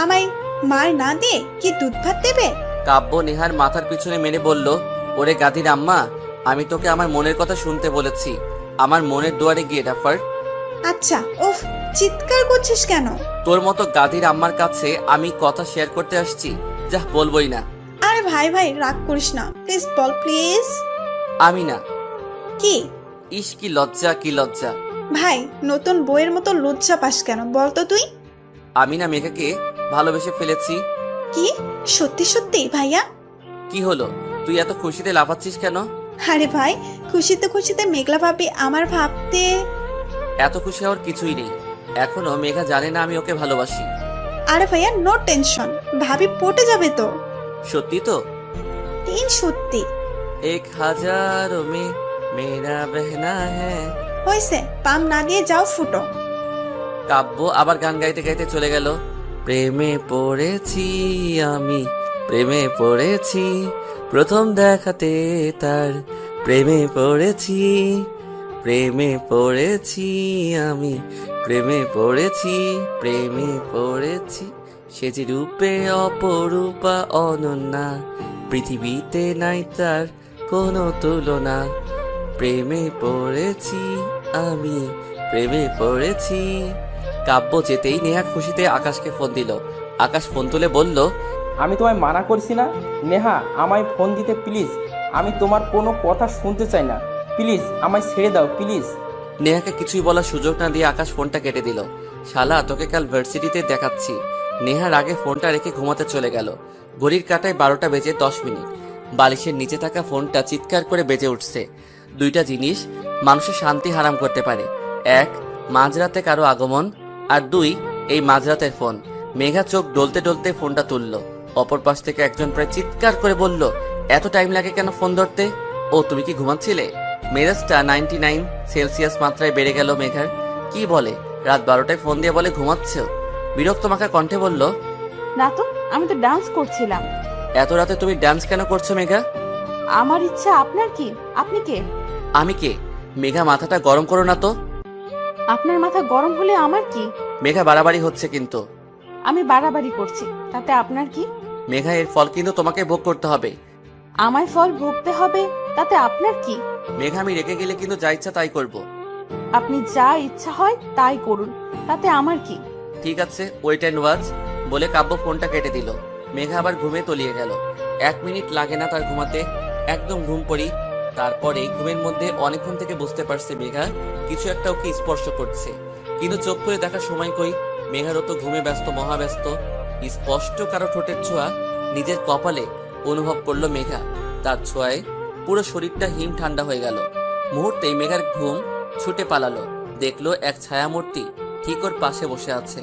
আমায় মার না দিয়ে কি দুধ ভাত দেবে? কাব্য নেহার মাথার পিছনে মেরে বলল, ওরে গাধির আম্মা, আমি তোকে আমার মনের কথা শুনতে বলেছি। আমার মনের দুয়ারে গিয়ে ডাফার। আচ্ছা, উফ, চিৎকার করছিস কেন? তোর মতো গাধির আম্মার কাছে আমি কথা শেয়ার করতে আসছি, যা বলবোই না। আরে ভাই ভাই, রাগ করিস না, প্লিজ বল, প্লিজ। আমি না। কি? ইস কি লজ্জা, কি লজ্জা। ভাই, নতুন বইয়ের মতো লজ্জা পাস কেন বলতো তুই? আমি না মেঘাকে ভালোবেসে ফেলেছি। কি? সত্যি সত্যি ভাইয়া? কি হলো, তুই এত খুশিতে লাফাচ্ছিস কেন? আরে ভাই, খুশিতে খুশিতে মেঘলা ভাবি আমার ভাবতে। এত খুশি হওয়ার কিছুই নেই। এখনো মেঘা জানে না আমি ওকে ভালোবাসি। আরে ভাইয়া, নো টেনশন, ভাবি পটে যাবে তো। সত্যি তো? সত্যি। 1000 में मेरा बहना है। হয়েছে, পাম না দিয়ে যাও, ফুটো। কাব্য আবার গান গাইতে গাইতে চলে গেল। প্রেমে পড়েছি আমি, প্রেমে পড়েছি, প্রথম দেখাতে তার প্রেমে পড়েছি, প্রেমে পড়েছি আমি, প্রেমে পড়েছি, প্রেমে পড়েছি, সে যে রূপে অপরূপা অনন্যা, পৃথিবীতে নাই তার কোনো তুলনা, প্রেমে পড়েছি আমি, প্রেমে পড়েছি। কাব্য যেতেই নেহা খুশিতে আকাশকে ফোন দিল। আকাশ ফোন তুলে বলল, আমি তোমায় মানা করছি না নেহা, আমায় ফোন দিতে প্লিজ। আমি তোমার কোনো কথা শুনতে চাই না, প্লিজ আমায় ছেড়ে দাও প্লিজ। নেহাকে কিছুই বলার সুযোগ না দিয়ে আকাশ ফোনটা কেটে দিল। শালা, তোকে কাল ভার্সিটিতে দেখাচ্ছি। নেহার আগে ফোনটা রেখে ঘুমাতে চলে গেল। ঘড়ির কাঁটায় 12টা বেজে 10 মিনিট। বালিশের নিচে থাকা ফোনটা চিৎকার করে বেজে উঠছে। দুইটা জিনিস মানুষের শান্তি হারাম করতে পারে, এক মাঝরাতে কারো আগমন, আর দুই এই মাঝরাতের ফোন। মেঘা চোখ ডলতে ডলতে ফোনটা তুলল। অপর পাশ থেকে একজন প্রায় চিৎকার করে বলল, এত টাইম লাগে কেন ফোন ধরতে? ও তুমি কি ঘুমাচ্ছিলে? মেজাজটা 99 সেলসিয়াস মাত্রায় বেড়ে গেল মেঘার। কি বলে, রাত 12টায় ফোন দিয়ে বলে ঘুমাচ্ছ? বিরক্ত মাখা কণ্ঠে বলল, না তো, আমি তো ডান্স করছিলাম। এত রাতে তুমি ডান্স কেন করছো মেঘা? আমার ইচ্ছা, আপনার কি? আপনি কে? আমি কে? মেঘা, মাথাটা গরম করো না তো। আপনার মাথা গরম হলে আমার কি? মেঘা, বাড়াবাড়ি হচ্ছে কিন্তু। আমি বাড়াবাড়ি করছি, তাতে আপনার কি? মেঘা, এর ফল কিন্তু তোমাকে ভোগ করতে হবে। আমায় ফল ভুগতে হবে, তাতে আপনার কি? মেঘা, আমি রেগে গেলে কিন্তু যা ইচ্ছা তাই করব। আপনি যা ইচ্ছা হয় তাই করুন, তাতে আমার কি? ঠিক আছে, ওয়েট অ্যান্ড ওয়াচ বলে কাব্য ফোনটা কেটে দিল। মেঘা আবার ঘুমে তলিয়ে গেল। 1 মিনিট লাগে না তার ঘুমাতে, একদম ঘুম পড়ি। তারপরে ঘুমের মধ্যে অনেকক্ষণ থেকে বুঝতে পারছে মেঘা কিছু একটা ওকে স্পর্শ করছে, কিন্তু চোখ করে দেখার সময় কই। মেঘারও তো ঘুমে ব্যস্ত, মহাব্যস্ত। স্পষ্ট কারো ঠোঁটের ছোঁয়া নিজের কপালে অনুভব করলো মেঘা। তার ছোঁয়ায় পুরো শরীরটা হিম ঠান্ডা হয়ে গেল। মুহূর্তেই মেঘার ঘুম ছুটে পালালো। দেখলো এক ছায়ামূর্তি ঠিক ওর পাশে বসে আছে।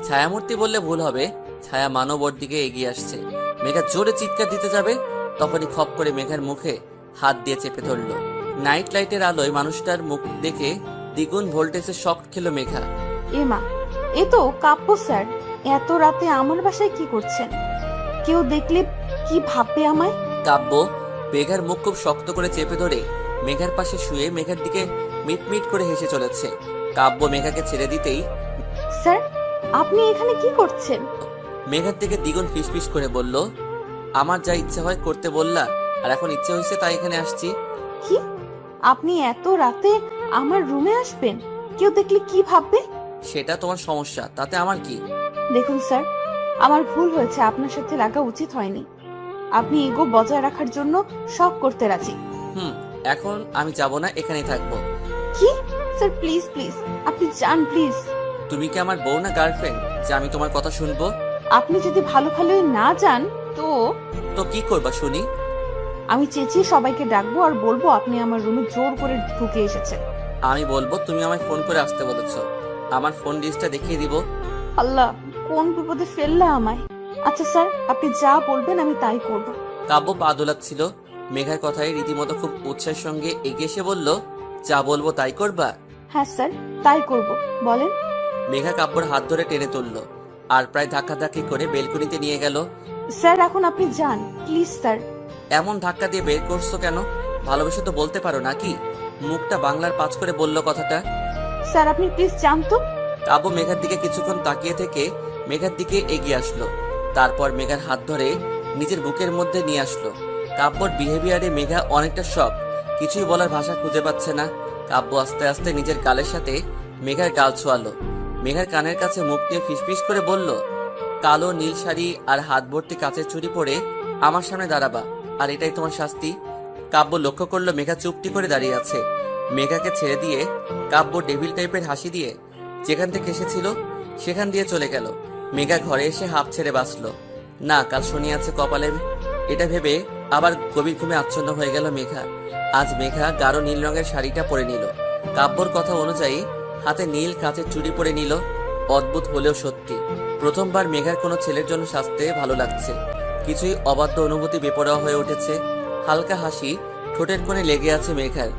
ছায়ামূর্তি বললে ভুল হবে, ছায়া মানব ওর দিকে এগিয়ে আসছে। মেঘা জোরে চিৎকার দিতে যাবে, তখনই খপ করে মেঘার মুখে হাত দিয়ে চেপে ধরলো। নাইট লাইটের আলোয় মানুষটার মুখ দেখে দ্বিগুণ ভোল্টেজে শক খেলো মেঘা। এমা, এ তো কাব্য স্যার। এত রাতে আমার বাসায় কি করছেন? কেউ দেখলে কি ভাববে আমায়? কাব্য মেঘার মুখ খুব শক্ত করে চেপে ধরে মেঘার পাশে শুয়ে মেঘার দিকে মিটমিট করে হেসে চলেছে। কাব্য মেঘাকে ছেড়ে দিতেই স্যার, আপনি এখানে কি করছেন? মেঘার দিকে দ্বিগুণ ফিসফিস করে বলল, আমার যা ইচ্ছা হয় করতে বললা, আর এখন ইচ্ছে হয়েছে তাই এখানে আসছি। কি? আপনি এত রাতে আমার রুমে আসবেন? কেউ দেখলে কি ভাববে? সেটা তোমার সমস্যা, তাতে আমার কি? দেখুন স্যার, আমার ভুল হয়েছে, আপনার সাথে লাগা উচিত হয়নি। আপনি ইগো বজায় রাখার জন্য সব করতে রাজি। এখন আমি যাব না, এখানেই থাকবো। কি? স্যার প্লিজ প্লিজ, আপনি যান প্লিজ। তুমি কি আমার বউ না গার্লফ্রেন্ড যে আমি তোমার কথা শুনবো? আপনি যদি ভালো ভালোই না যান তো তো কি করবা শুনি? আমি চেঁচিয়ে সবাইকে ডাকবো আর বলবো আপনি আমার রুমে জোর করে ঢুকে এসেছেন। আমি বলবো তুমি আমায় ফোন করে আসতে বলেছো। আমার ফোন লিস্টটা দেখিয়ে দিব। আল্লাহ, কোন বিপদে ফেললা আমায়। আচ্ছা স্যার, আপনি যা বলবেন আমি তাই করব। কাব্য পা দোলাচ্ছিল। মেঘার কথায় রীতিমতো খুব উৎসাহের সঙ্গে এগিয়ে এসে বলল, যা বলবো তাই করবা? হ্যাঁ স্যার, তাই করব, বলেন। মেঘা কাব্যর হাত ধরে টেনে তুললো আর প্রায় ধাক্কাধাক্কি করে বেলকনিতে নিয়ে গেল। স্যার এখন আপনি যান প্লিজ স্যার। এমন ধাক্কা দিয়ে বের করছো কেন? ভালোবেসে তো বলতে পারো নাকি? মুখটা বাংলার পাঁচ করে বললো কথাটা। স্যার আপনি প্লিজ যান তো। কাব্য মেঘার দিকে কিছুক্ষণ তাকিয়ে থেকে মেঘার দিকে এগিয়ে আসলো। তারপর মেঘার হাত ধরে নিজের বুকের মধ্যে নিয়ে আসলো। কাব্যর বিহেভিয়ারে মেঘা অনেকটা শক, কিছুই বলার ভাষা খুঁজে পাচ্ছে না। কাব্য আস্তে আস্তে নিজের গালের সাথে মেঘার গাল ছোঁয়ালো। মেঘার কানের কাছে মুখ দিয়ে ফিসফিস করে বলল, কালো নীল শাড়ি আর হাত ভর্তি কাচের চুড়ি পরে আমার সামনে দাঁড়াবা, আর এটাই তোমার শাস্তি। কাব্য লক্ষ্য করলো মেঘা চুপটি করে দাঁড়িয়ে আছে। মেঘাকে ছেড়ে দিয়ে কাব্য ডেভিল টাইপের হাসি দিয়ে যেখান থেকে এসেছিল সেখান দিয়ে চলে গেল। মেঘা ঘরে এসে হাঁপ ছেড়ে বাঁচলো। না, কাল শনি আছে কপালে, এটা ভেবে আবার গভীর ঘুমে আচ্ছন্ন হয়ে গেল মেঘা। আজ মেঘা গাঢ় নীল রঙের শাড়িটা পরে নিল। কাব্যর কথা অনুযায়ী হাতে নীল কাচের চুড়ি পরে নিল। অদ্ভুত হলেও সত্যি, প্রথমবার মেঘার কোনো ছেলের জন্য সাজতে ভালো লাগছে। কিছুই অবাধ্য অনুভূতি বেপরোয়া হয়ে উঠেছে। হালকা হাসি ঠোঁটের কোণে লেগে আছে মেঘার।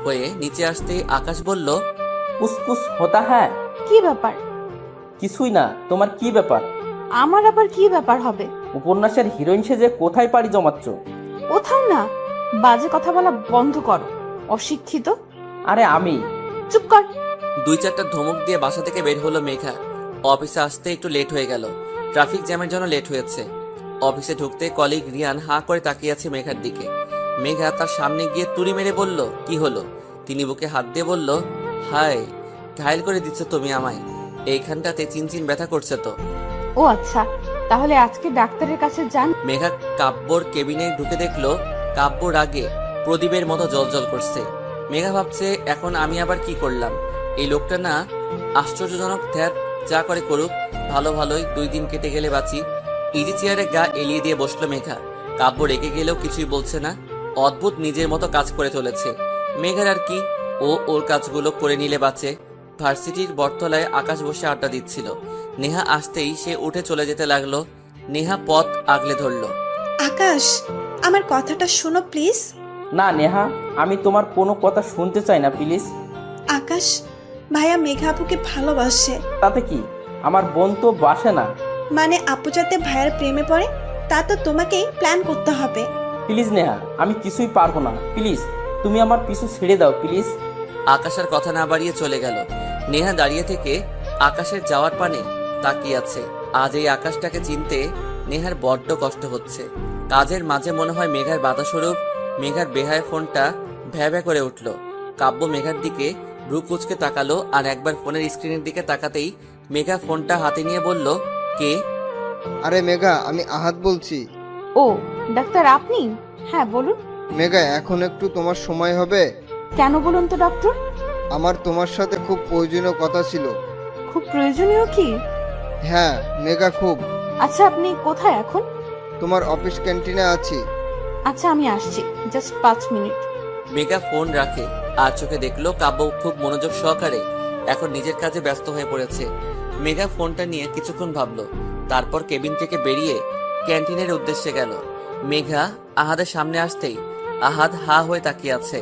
হয়ে নিচে আসতেই আকাশ বলল, কুস কুস হতা হ্যাঁ। কি ব্যাপার? কিছুই না, তোমার কি ব্যাপার? আমার আবার কি ব্যাপার হবে? উপন্যাসের হিরোইন সেজে কোথায় পাড়ি জমাচ্ছ? কোথাও না, বাজে কথা বলা বন্ধ করো, অশিক্ষিত। আরে আমি চুপ কর। 2-4টা ধমক দিয়ে বাসা থেকে বের হলো মেঘা। অফিসে আসতে একটু লেট হয়ে গেল, ট্রাফিক জ্যামের জন্য লেট হয়েছে। অফিসে ঢুকতে কলিগ রিয়ান হাঁ করে তাকিয়ে আছে মেঘার দিকে। মেঘা তার সামনে গিয়ে তুড়ি মেরে বলল, কি হলো? তিনি বুকে হাত দিয়ে বলল, হায়, ঘায়েল করে দিচ্ছ তুমি আমায়। এইখানটাতে চিনচিন ব্যথা করছে তো। ও আচ্ছা, তাহলে আজকে ডাক্তারের কাছে যান। মেঘা কাব্যর কেবিনে ঢুকে দেখলো কাব্য রাগে প্রদীপের মতো জ্বলজ্বল করছে। মেঘা ভাবছে, এখন আমি আবার কি করলাম? এই লোকটা না আশ্চর্যজনক। ধ্যাত, যা করে করুক, ভালো ভালোই 2 দিন কেটে গেলে বাঁচি। ইজি চেয়ারে গা এলিয়ে দিয়ে বসলো মেঘা। কাব্য রেগে গেলেও কিছুই বলছে না, অদ্ভুত নিজের মতো কাজ করে চলেছে। মেঘার আর কি, ও ওর কাজগুলো করে নিলে বাঁচে। ভার্সিটির বটতলায় আকাশ বসে আড্ডা দিচ্ছিল। নেহা আসতেই সে উঠে চলে যেতে লাগলো। নেহা পথ আগলে ধরলো। আকাশ, আমার কথাটা শোনো প্লিজ। না নেহা, আমি তোমার কোনো কথা শুনতে চাই না প্লিজ। আকাশ, ভাইয়া মেঘা আপুকে ভালোবাসে। তাতে কি, আমার বোন তো বাসে না। মানে আপু যাতে ভাইয়ার প্রেমে পড়ে তা তো তোমাকেই প্ল্যান করতে হবে। প্লিজ নেহা, আমি কিছুই পারবো না, প্লিজ তুমি আমার পিছু ছেড়ে দাও প্লিজ। আকাশের কথা না বাড়িয়ে চলে গেল। নেহা দাঁড়িয়ে থেকে আকাশের যাওয়ার পানে তাকিয়ে আছে। আজ এই আকাশটাকে চিনতে নেহার বড্ড কষ্ট হচ্ছে। কাজের মাঝে মনে হয় মেঘার বাধাস্বরূপ। মেঘার বেহায় ফোনটা ভ্যা ভ্যা করে উঠল। কাব্য মেঘার দিকে ভ্রু কুচকে তাকালো, আর একবার ফোনের স্ক্রিনের দিকে তাকাতেই মেঘা ফোনটা হাতে নিয়ে বলল, কে? আরে মেঘা, আমি আহাদ বলছি। ও ডাক্তার, আপনি? হ্যাঁ বলুন। মেঘা, এখন একটু তোমার সময় হবে? কেন বলুন তো ডক্টর? আমার তোমার সাথে খুব প্রয়োজনীয় কথা ছিল। খুব প্রয়োজনীয় কি? হ্যাঁ মেঘা, খুব। আচ্ছা, আপনি কোথায় এখন? তোমার অফিস ক্যান্টিনে আছি। আচ্ছা, আমি আসছি, জাস্ট 5 মিনিট। মেঘা ফোন রাখে আর চোখে দেখলো কাব্য খুব মনোযোগ সহকারে এখন নিজের কাজে ব্যস্ত হয়ে পড়েছে। মেঘা ফোনটা নিয়ে কিছুক্ষণ ভাবলো, তারপর কেবিন থেকে বেরিয়ে ক্যান্টিনের উদ্দেশ্যে গেল। মেঘা আহাদের সামনে আসতেই আহাদ হা হয়ে তাকিয়ে আছে।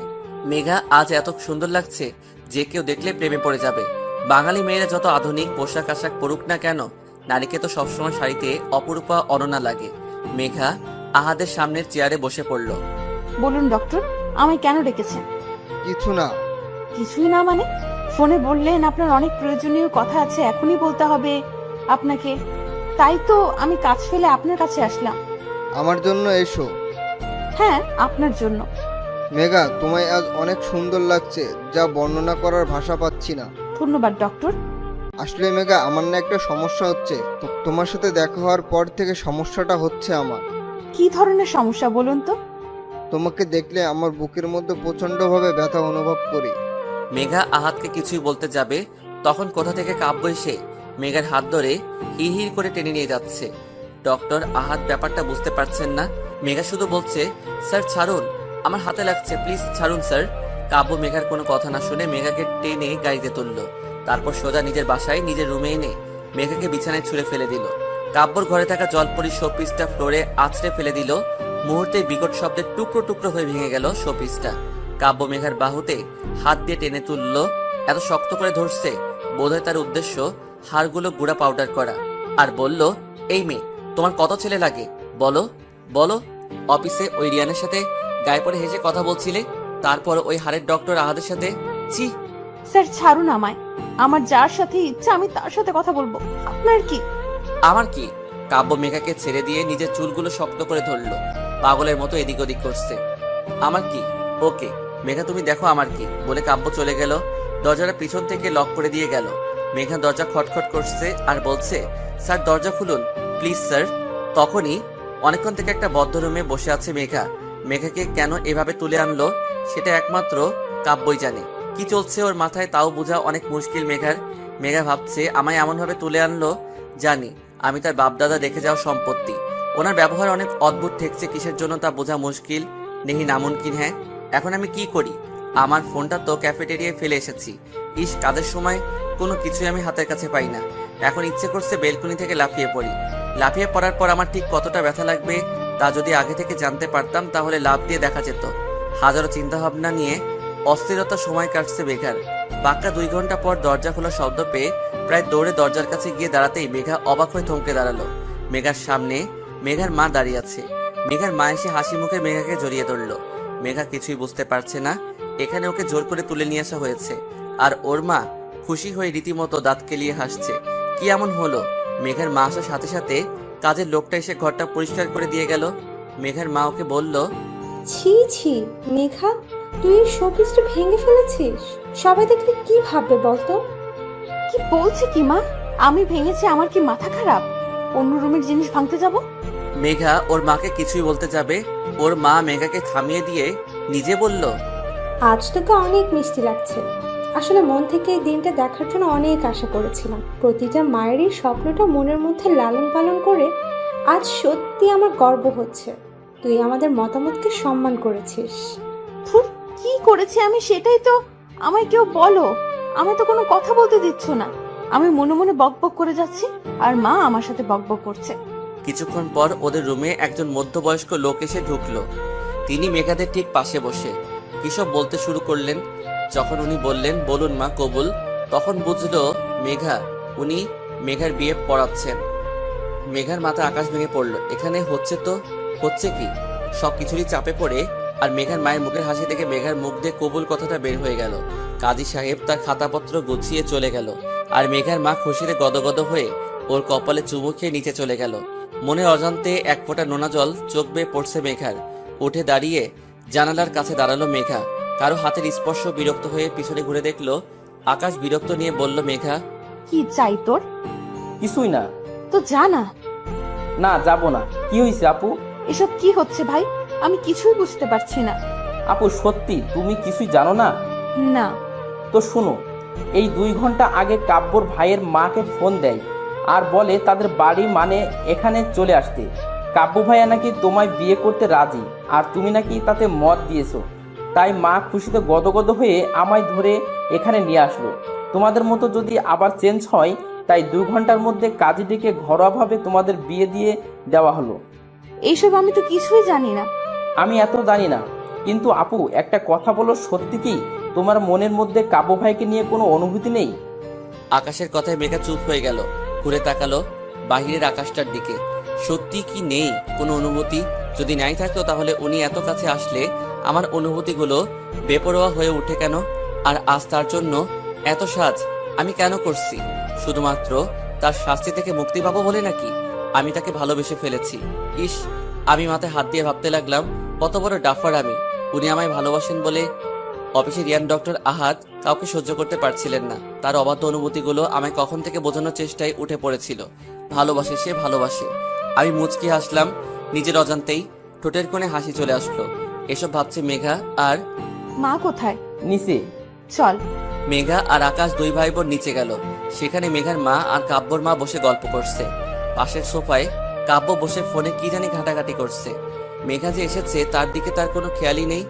মেঘা আজ এত সুন্দর লাগছে যে কেউ দেখলে প্রেমে পড়ে যাবে। বাঙালি মেয়েরা যত আধুনিক পোশাক আশাক পরুক না কেন, নারীকে তো সবসময় শাড়িতে অপরূপা অননা লাগে। মেঘা আহাদের সামনের চেয়ারে বসে পড়ল। বলুন ডক্টর, আমায় কেন ডেকেছেন? কিছু না। কিছুই না মানে? ফোনে বললেন আপনার অনেক প্রয়োজনীয় কথা আছে, এখনই বলতে হবে আপনাকে। তাই তো আমি কাজ ফেলে আপনার কাছে আসলাম। আমার জন্য এসো। হ্যাঁ, আপনার জন্য। মেঘা, তোমায় আজ অনেক সুন্দর লাগছে, যা বর্ণনা করার ভাষা পাচ্ছি না। ধন্যবাদ ডক্টর। আসলে মেঘা, আমার না একটা সমস্যা হচ্ছে। তোমার সাথে দেখা হওয়ার পর থেকে সমস্যাটা হচ্ছে আমার। কি ধরনের সমস্যা বলুন তো? তোমাকে দেখলে আমার বুকের মধ্যে প্রচন্ডভাবে ব্যথা অনুভব করি। মেঘা আহাদকে কিছুই বলতে যাবে, তখন কোথা থেকে কাব্য এসে মেঘার হাত ধরে হিড় করে টেনে নিয়ে যাচ্ছে। ডক্টর আহাদ ব্যাপারটা বুঝতে পারছেন না। মেঘা শুধু বলছে, স্যার ছাড়ুন, আমার হাতে লাগছে, প্লিজ ছাড়ুন স্যার। কাব্য মেঘার কোনো কথা না শুনে মেঘাকে টেনে গাড়িতে তুললো। তারপর সোজা নিজের বাসায় নিজের রুমে এনে মেঘাকে বিছানায় ছুঁড়ে ফেলে দিল। কাব্যর ঘরে থাকা জলপরি শোপিসটা ফ্লোরে আছড়ে ফেলে দিল। মুহূর্তে বিকট শব্দে টুকরো টুকরো হয়ে ভেঙে গেল শোপিসটা। কাব্য মেঘার বাহুতে হাত দিয়ে টেনে তুলল। এত শক্ত করে ধরছে, বোধহয় তার উদ্দেশ্য হাড়গুলো গুঁড়া পাউডার করা। আর বলল, এই মেয়ে, তোমার কত ছেলে লাগে বলো বলো? অফিসে ওই রিয়ানের সাথে গায়ে পড়ে হেসে কথা বলছিলে, তারপর ওই হাড়ের ডক্টর আহাদের সাথে। ছি! স্যার ছাড়ুন আমায়, আমার যার সাথে ইচ্ছা আমি তার সাথে কথা বলবো, আপনার কি? আমার কি? কাব্য মেঘাকে ছেড়ে দিয়ে নিজের চুলগুলো শক্ত করে ধরলো, পাগলের মতো এদিক ওদিক করছে। আমার কি? ওকে মেঘা, তুমি দেখো আমার কি, বলে কাব্য চলে গেল। দরজাটা পিছন থেকে লক করে দিয়ে গেল। মেঘা দরজা খটখট করছে আর বলছে, স্যার দরজা খুলুন প্লিজ স্যার। তখনই অনেকক্ষণ থেকে একটা বদ্ধ রুমে বসে আছে মেঘা। মেঘাকে কেন এভাবে তুলে আনলো সেটা একমাত্র কাব্যই জানে। কি চলছে ওর মাথায় তাও বোঝা অনেক মুশকিল মেঘার। মেঘা ভাবছে, আমায় এমনভাবে তুলে আনলো, জানি আমি তার বাপদাদা রেখে যাওয়া সম্পত্তি। ওনার ব্যবহার অনেক অদ্ভুত ঠেকছে, কিসের জন্য তা বোঝা মুশকিল, নেহি নামুনকিন। হ্যাঁ, এখন আমি কি করি? আমার ফোনটা তো ক্যাফেটেরিয়ায় ফেলে এসেছি। ইস, কাজের সময় কোনো কিছুই আমি হাতের কাছে পাই না। এখন ইচ্ছে করছে বেলকনি থেকে লাফিয়ে পড়ি। লাফিয়ে পড়ার পর আমার ঠিক কতটা ব্যথা লাগবে তা যদি আগে থেকে জানতে পারতাম তাহলে লাফ দিয়ে দেখা যেত। হাজারো চিন্তাভাবনা নিয়ে অস্থিরতা সময় কাটছে বেকার। পাক্কা 2 ঘন্টা পর দরজা খোলা শব্দ পেয়ে প্রায় দৌড়ে দরজার কাছে গিয়ে দাঁড়াতেই মেঘা অবাক হয়ে থমকে দাঁড়ালো। মেঘার সামনে মেঘার মা দাঁড়িয়ে আছে। মেঘার মা এসে হাসি মুখে মেঘাকে জড়িয়ে ধরলো। মেঘা কিছুই বুঝতে পারছে না এখানে ওকে জোর করে তুলে নিয়ে আসা হয়েছে, আর ওর মা খুশি হয়ে রীতিমতো দাঁত কেলিয়ে হাসছে। কি এমন হলো? মেঘার মা আসার সাথে সাথে কাজের লোকটা এসে ঘরটা পরিষ্কার করে দিয়ে গেল। মেঘার মা ওকে বলল, ছি ছি মেঘা, তুই এই শোপিসটা ভেঙে ফেলেছিস। সবাই দেখলে কি ভাববে বলতো? কি বলছে কি মা? আমি ভেঙেছি? আমার কি মাথা খারাপ? অন্য রুমের জিনিস ভাঙতে যাব? মেঘা ওর মাকে কিছুই বলতে যাবে, ওর মা মেঘাকে থামিয়ে দিয়ে নিজে বলল, আজ তোকে অনেক মিষ্টি লাগছে। আসলে মন থেকে এই দিনটা দেখার জন্য অনেক আশা করেছিলাম। প্রতিটা মায়ের এই স্বপ্নটা মনের মধ্যে লালন পালন করে আজ সত্যি আমার গর্ব হচ্ছে। তুই আমাদের মতামতকে সম্মান করেছিস। ধুর, কি করেছি আমি সেটাই তো আমায় কেউ বলো। আমি তো কোনো কথা বলতে দিচ্ছ না। আমি মনে মনে বকবক করে যাচ্ছি আর মা আমার সাথে বকবক করছে। কিছুক্ষণ পর ওদের রুমে একজন মধ্যবয়স্ক লোক এসে ঢুকলো। তিনি মেঘাদের ঠিক পাশে বসে কিসব বলতে শুরু করলেন। যখন উনি বললেন, বলুন মা কবুল, তখন বুঝলো উনি মেঘার বিয়ে পড়াচ্ছেন। মেঘার মাথা আকাশ ভেঙে পড়লো। এখানে হচ্ছে কি? সবকিছুরই চাপে পড়ে আর মেঘার মায়ের মুখের হাসি দেখে মেঘার মুখ দিয়ে কবুল কথাটা বের হয়ে গেল। কাজী সাহেব তার খাতাপত্র গুছিয়ে চলে গেল আর মেঘার মা খুশিতে গদগদ হয়ে ওর কপালে চুমু খেয়ে নিচে চলে গেল। মনে অজান্তে এক ফোঁটা নোনা জল চোখ বেয়ে পড়ছে মেঘার। উঠে দাঁড়িয়ে জানালার কাছে দাঁড়ালো মেঘা। কারো হাতের স্পর্শ বিরক্ত হয়ে পিছনে ঘুরে দেখলো আকাশ। বিরক্ত নিয়ে বলল, মেঘা কি চাই তোর? কিছুই না। তো জানা। না, যাব না। কি হয়েছে আপু? এসব কি হচ্ছে ভাই? আমি কিছুই বুঝতে পারছি না। আপু সত্যি তুমি কিছুই জানো না? না। তো শোনো, এই 2 ঘন্টা আগে কাব্যর ভাইয়ের মাকে ফোন দেয় আর বলে তাদের বাড়ি মানে এখানে চলে আসতে। কাব্য ভাইয়া নাকি তোমায় বিয়ে করতে রাজি আর তুমি নাকি তাতে মত দিয়েছো। তাই মা খুশিতে গদগদ হয়ে আমায় ধরে এখানে নিয়ে আসলো। তোমাদের মতো যদি আবার চেঞ্জ হয়, তাই 2 ঘন্টার মধ্যে কাজী ডেকে ঘরোয়াভাবে তোমাদের বিয়ে দিয়ে দেওয়া হলো। এইসব আমি তো কিছুই জানি না। আমি এত জানি না, কিন্তু আপু একটা কথা বলো, সত্যি কি তোমার মনের মধ্যে কাব্য ভাইকে নিয়ে কোনো অনুভূতি নেই? আকাশের কথায় মেঘা চুপ হয়ে গেল। ঘুরে তাকালো বাহিরের আকাশটার দিকে। সত্যি কি নেই কোনো অনুভূতি? যদি নাই থাকতো তাহলে উনি এত কাছে আসলে আমার অনুভূতিগুলো বেপরোয়া হয়ে উঠে কেন? আর আজ তার জন্য এত সাজ আমি কেন করছি? শুধুমাত্র তার শাস্তি থেকে মুক্তি পাবো বলে নাকি? আমি তাকে ভালোবেসে ফেলেছি। ইস, আমি মাথায় হাত দিয়ে ভাবতে লাগলাম কত বড় ডাফার আমি। উনি আমায় ভালোবাসেন বলে। অফিসের ইয়ান ডক্টর আহাদ কাউকে সহ্য করতে পারছিলেন না। তার অবাধ্য অনুভূতিগুলো আমায় কখন থেকে বোঝানোর চেষ্টায় উঠে পড়েছিল। ভালোবাসে সে, ভালোবাসে। আমি মুচকি হাসলাম নিজের অজান্তেই। ঠোঁটের কোণে হাসি চলে আসলো। এসব ভাবছে মেঘা। আর মা কোথায়? নিচে। চল। মেঘা আর আকাশ 2 ভাই বোন নিচে গেল। সেখানে মেঘার মা আর কাব্যর মা বসে গল্প করছে। পাশের সোফায় কাব্য বসে ফোনে কি জানি ঘাটাঘাটি করছে। মেঘা যে এসেছে তার দিকে তার কোনো খেয়ালই নেই।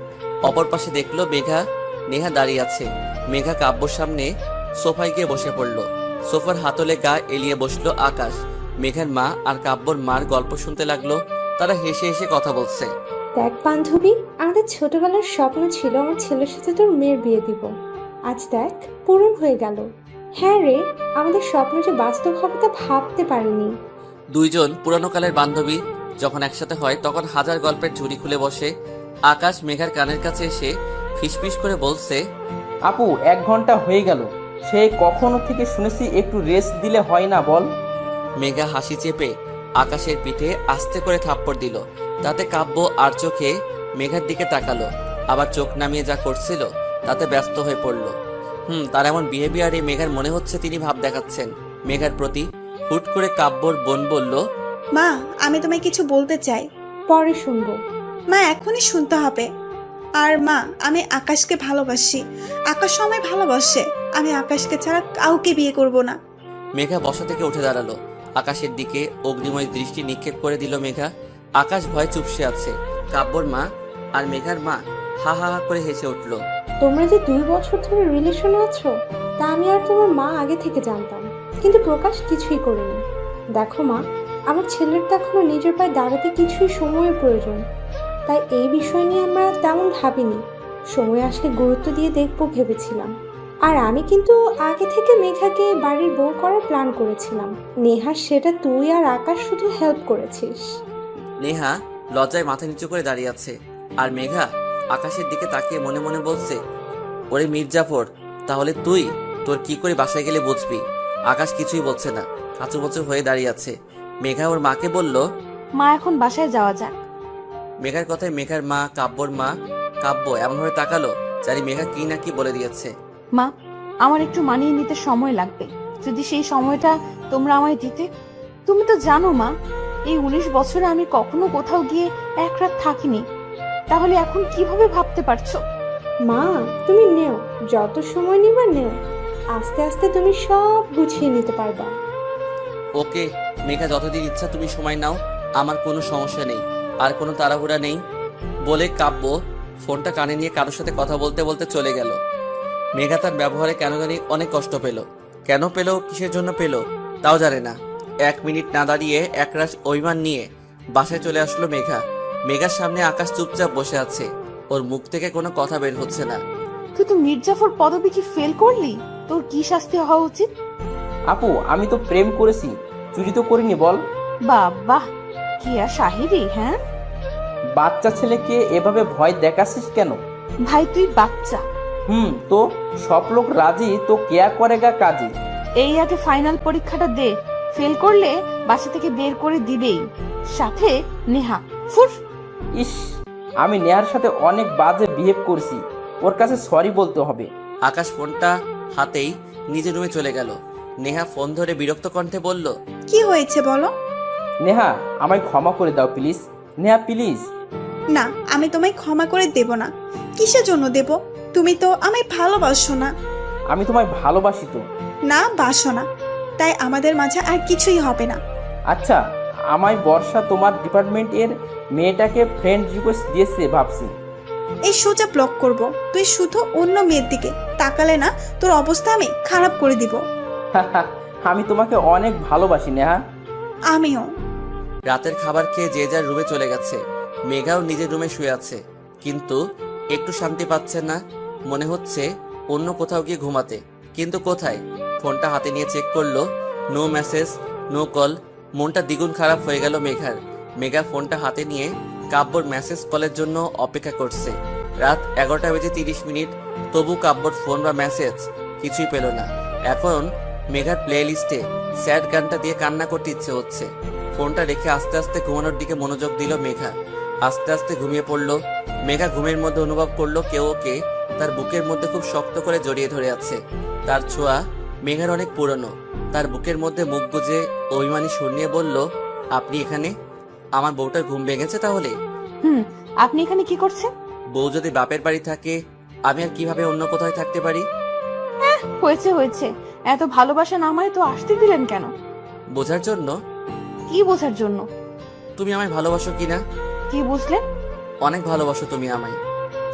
অপর পাশে দেখলো নেহা দাঁড়িয়ে আছে। মেঘা কাব্যর সামনে সোফায় গিয়ে বসে পড়লো। সোফার হাতলে গা এলিয়ে বসলো আকাশ। মেঘার মা আর কাব্যর মার গল্প শুনতে লাগলো। তারা হেসে হেসে কথা বলছে। দেখ বান্ধবী, আমাদের ছোটবেলার স্বপ্ন ছিল আমার ছেলের সাথে তোর মেয়ের বিয়ে দিব। আজ দেখ পূরণ হয়ে গেল। হ্যাঁ রে, আমাদের স্বপ্ন যে বাস্তব হবে তা ভাবতে পারিনি। 2 জন পুরানো কালের বান্ধবী যখন একসাথে হয় তখন হাজার গল্পের ঝুড়ি খুলে বসে। আকাশ মেঘার কানের কাছে এসে ফিসফিস করে বলছে, আপু 1 ঘন্টা হয়ে গেল, সে কখনো থেকে শুনেছি একটু রেস্ট দিলে হয় না বল? মেঘা হাসি চেপে আকাশের পিঠে আস্তে করে থাপ্পড় দিল। তাতে কাব্য আর চোখে মেঘার দিকে তাকালো, আবার চোখ নামিয়ে যা করছিল তাতে ব্যস্ত হয়ে পড়ল। তার এমন বিহেভিয়ারে মেঘার মনে হচ্ছে তিনি ভাব দেখাচ্ছেন মেঘার প্রতি। হুট করে কাব্যর বোন বলল, মা, আমি তোমায় কিছু বলতে চাই। পরে শুনবো। মা, এখনই শুনতে হবে। আর মা, আমি আকাশকে ভালোবাসি। আকাশ আমায় ভালোবাসে। আমি আকাশকে ছাড়া কাউকে বিয়ে করব না। মেঘা বসা থেকে উঠে দাঁড়ালো। আকাশের দিকে অগ্নিময় দৃষ্টি নিক্ষেপ করে দিল মেঘা। আকাশ ভয়ে চুপসে আছে। কাব্যর মা আর মেঘার মা হা হা হা করে হেসে উঠল। তোমরা যে 2 বছর ধরে রিলেশনে আছো তা আমি আর তোমার মা আগে থেকে জানতাম, কিন্তু প্রকাশ কিছুই করেনি। দেখো মা, আমার ছেলের তো এখনো নিজের পায়ে দাঁড়াতে কিছুই সময়ের প্রয়োজন। তাই এই বিষয় নিয়ে আমরা তেমন ভাবিনি। সময় আসলে গুরুত্ব দিয়ে দেখবো ভেবেছিলাম। আর আমি কিন্তু আগে থেকে মেঘাকে বাড়ির বউ করার প্ল্যান করেছিলাম। নেহা, সেটা তুই আর আকাশ শুধু হেল্প করেছিস। নেহা লজ্জায় মাথা নিচু করে দাঁড়িয়ে আছে, আর মেঘা আকাশের দিকে তাকিয়ে মনে মনে বলছে, ওরে মির্জাফর, তাহলে তুই তোর কি করে বাসায় গেলে বুঝবি। আকাশ কিছুই বলছে না, কাঁচুমচু হয়ে দাঁড়িয়ে আছে। মেঘা ওর মাকে বলল, মা এখন বাসায় যাওয়া যাক। মেঘার কথায় মেঘার মা, কাব্যর মা, কাব্য এমনভাবে তাকালো জানি মেঘা কি না কি বলে দিয়েছে। মা, আমার একটু মানিয়ে নিতে সময় লাগবে, যদি সেই সময়টা তোমরা আমায় দিতে। তুমি তো জানো মা, এই 19 বছরে আমি কখনো কোথাও গিয়ে এক রাত থাকিনি, তাহলে এখন কিভাবে ভাবতে পারছো? মা, তুমি নেও, যত সময় নিবা নেও, আস্তে আস্তে তুমি সব গুছিয়ে নিতে পারবা। ওকে মেঘা, যতদিন ইচ্ছা তুমি সময় নাও, আমার কোনো সমস্যা নেই, আর কোনো তাড়াহুড়া নেই বলে কাব্য ফোনটা কানে নিয়ে কারোর সাথে কথা বলতে বলতে চলে গেল। মেঘা তার ব্যবহারে কেন জানি অনেক কষ্ট পেল। কেন পেল, কিসের জন্য পেল তাও জানে না। 1 মিনিট না দাঁড়িয়ে একরাশ অভিমান নিয়ে বাসায় চলে আসলো মেঘা। মেঘার সামনে আকাশ চুপচাপ বসে আছে, ওর মুখ থেকে কোনো কথা বের হচ্ছে না। তুই তো মির্জাফর পদবী কি ফেল করলি? তোর কি শাস্তি হওয়া উচিত? আপু, আমি তো প্রেম করেছি, চুরি তো করিনি বল। বাহ, কি আর শাহিরি। হ্যাঁ বাচ্চা ছেলেকে এভাবে ভয় দেখাচ্ছিস কেন? ভাই, তুই বাচ্চা। তো সব লোক রাজি তো কেয়া করেগা কাজী। এই আগে ফাইনাল পরীক্ষাটা দে, ফেল করলে বাসা থেকে বের করে দিবেই, সাথে নেহা। ফুর। ইস, আমি নেহার সাথে অনেক বাজে বিহেভ করছি, ওর কাছে সরি বলতে হবে। আকাশ ফোনটা হাতেই নিজের রুমে চলে গেল। নেহা ফোন ধরে বিরক্ত কণ্ঠে বলল, কি হয়েছে বলো? নেহা, আমায় ক্ষমা করে দাও প্লিজ। নেহা প্লিজ। না, আমি তোমায় ক্ষমা করে দেব না। কিসের জন্য দেব? তুমি তো আমায় ভালোবাসো না। আমি তোমায় ভালোবাসি তো। না, বাসো না, তাই আমাদের মাঝে আর কিছুই হবে না। আচ্ছা, আমায় বর্ষা তোমার ডিপার্টমেন্টের মেয়েটাকে ফ্রেন্ড রিকোয়েস্ট দিয়েছে ভাবছি। এই সোজা ব্লক করব। তুই শুধু অন্য মেয়ের দিকে তাকালে না, তোর অবস্থা আমি খারাপ করে দিব। আমি তোমাকে অনেক ভালোবাসি নেহা। আমিও। রাতের খাবার খেয়ে যে যার রুমে চলে গেছে। মেঘাও নিজের রুমে শুয়ে আছে, কিন্তু একটু শান্তি পাচ্ছে না। মনে হচ্ছে অন্য কোথাও গিয়ে ঘুমাতে, কিন্তু কোথায়? ফোনটা হাতে নিয়ে চেক করলো, নো মেসেজ, নো কল। মনটা দ্বিগুণ খারাপ হয়ে গেল মেঘার। মেঘা ফোনটা হাতে নিয়ে কাব্যর মেসেজ কলের জন্য অপেক্ষা করছে। রাত 11:30, তবু কাব্যর ফোন বা মেসেজ কিছুই পেল না। এখন মেঘার প্লে লিস্টে স্যাড গানটা দিয়ে কান্না করতে ইচ্ছে হচ্ছে। ফোনটা রেখে আস্তে আস্তে ঘুমানোর দিকে মনোযোগ দিল মেঘা। আস্তে আস্তে ঘুমিয়ে পড়ল। মেঘা ঘুমের মধ্যে অনুভব করলো কেউ ওকে তার বুকের মধ্যে খুব শক্ত করে জড়িয়ে ধরে আছে। তার ছোঁয়া মেঘার অনেক পুরনো। তার বুকের মধ্যে মুখ গুজে অভিমানী সুর নিয়ে বলল, আপনি এখানে? আমার বউটার ঘুম ভেঙেছে তাহলে? আপনি এখানে কি করছেন? বউ যদি বাপের বাড়ি থাকে, আমি আর কিভাবে অন্য কোথায় থাকতে পারি? হয়েছে, এত ভালোবাসা নামায় তো আসতে দিলেন কেন? বোঝার জন্য। কি বোঝার জন্য? তুমি আমায় ভালোবাসো কিনা? কি বুঝলেন? অনেক ভালোবাসো তুমি আমায়।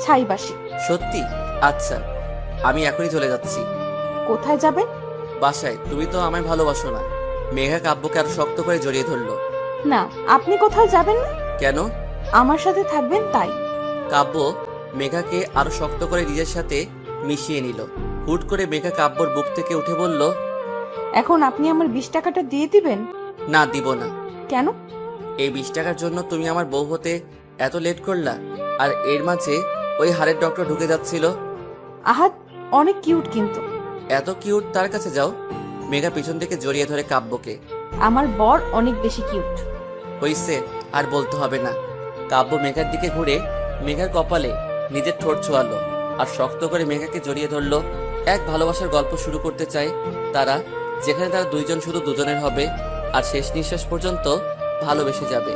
ছাইবাসি। সত্যি? আচ্ছা, আমি এখনই চলে যাচ্ছি। কোথায় যাবেন? বাসায়। তুমি তো আমায় ভালোবাসো না। মেঘা কাব্যকে আরো শক্ত করে জড়িয়ে ধরলো। না, আপনি কোথাও যাবেন না। কেন? আমার সাথে থাকবেন তাই। কাব্য মেঘাকে আরো শক্ত করে নিজের সাথে মিশিয়ে নিল। হুট করে মেঘা কাব্যর বুক থেকে উঠে বলল, এখন আপনি আমার 20 টাকাটা দিয়ে দিবেন? না, দিব না। কেন? এই 20 টাকার জন্য তুমি আমার বউ হতে এত লেট করলা? আর এর মাঝে ওই হাড়ের ডক্টর ঢুকে যাচ্ছিল। আহাত অনেক কিউট কিন্তু। এত কিউট তার কাছে যাও। মেঘা পিছন থেকে জড়িয়ে ধরে কাব্যকে। আমার বর অনেক বেশি কিউট। হইছে, আর বলতে হবে না। কাব্য মেঘার দিকে ঘুরে মেঘার কপালে নিজের ঠোঁট ছোঁয়ালো আর শক্ত করে মেঘাকে জড়িয়ে ধরলো। এক ভালোবাসার গল্প শুরু করতে চায় তারা, যেখানে তারা দুইজন শুধু দুজনের হবে আর শেষ নিঃশ্বাস পর্যন্ত ভালোবেসে যাবে।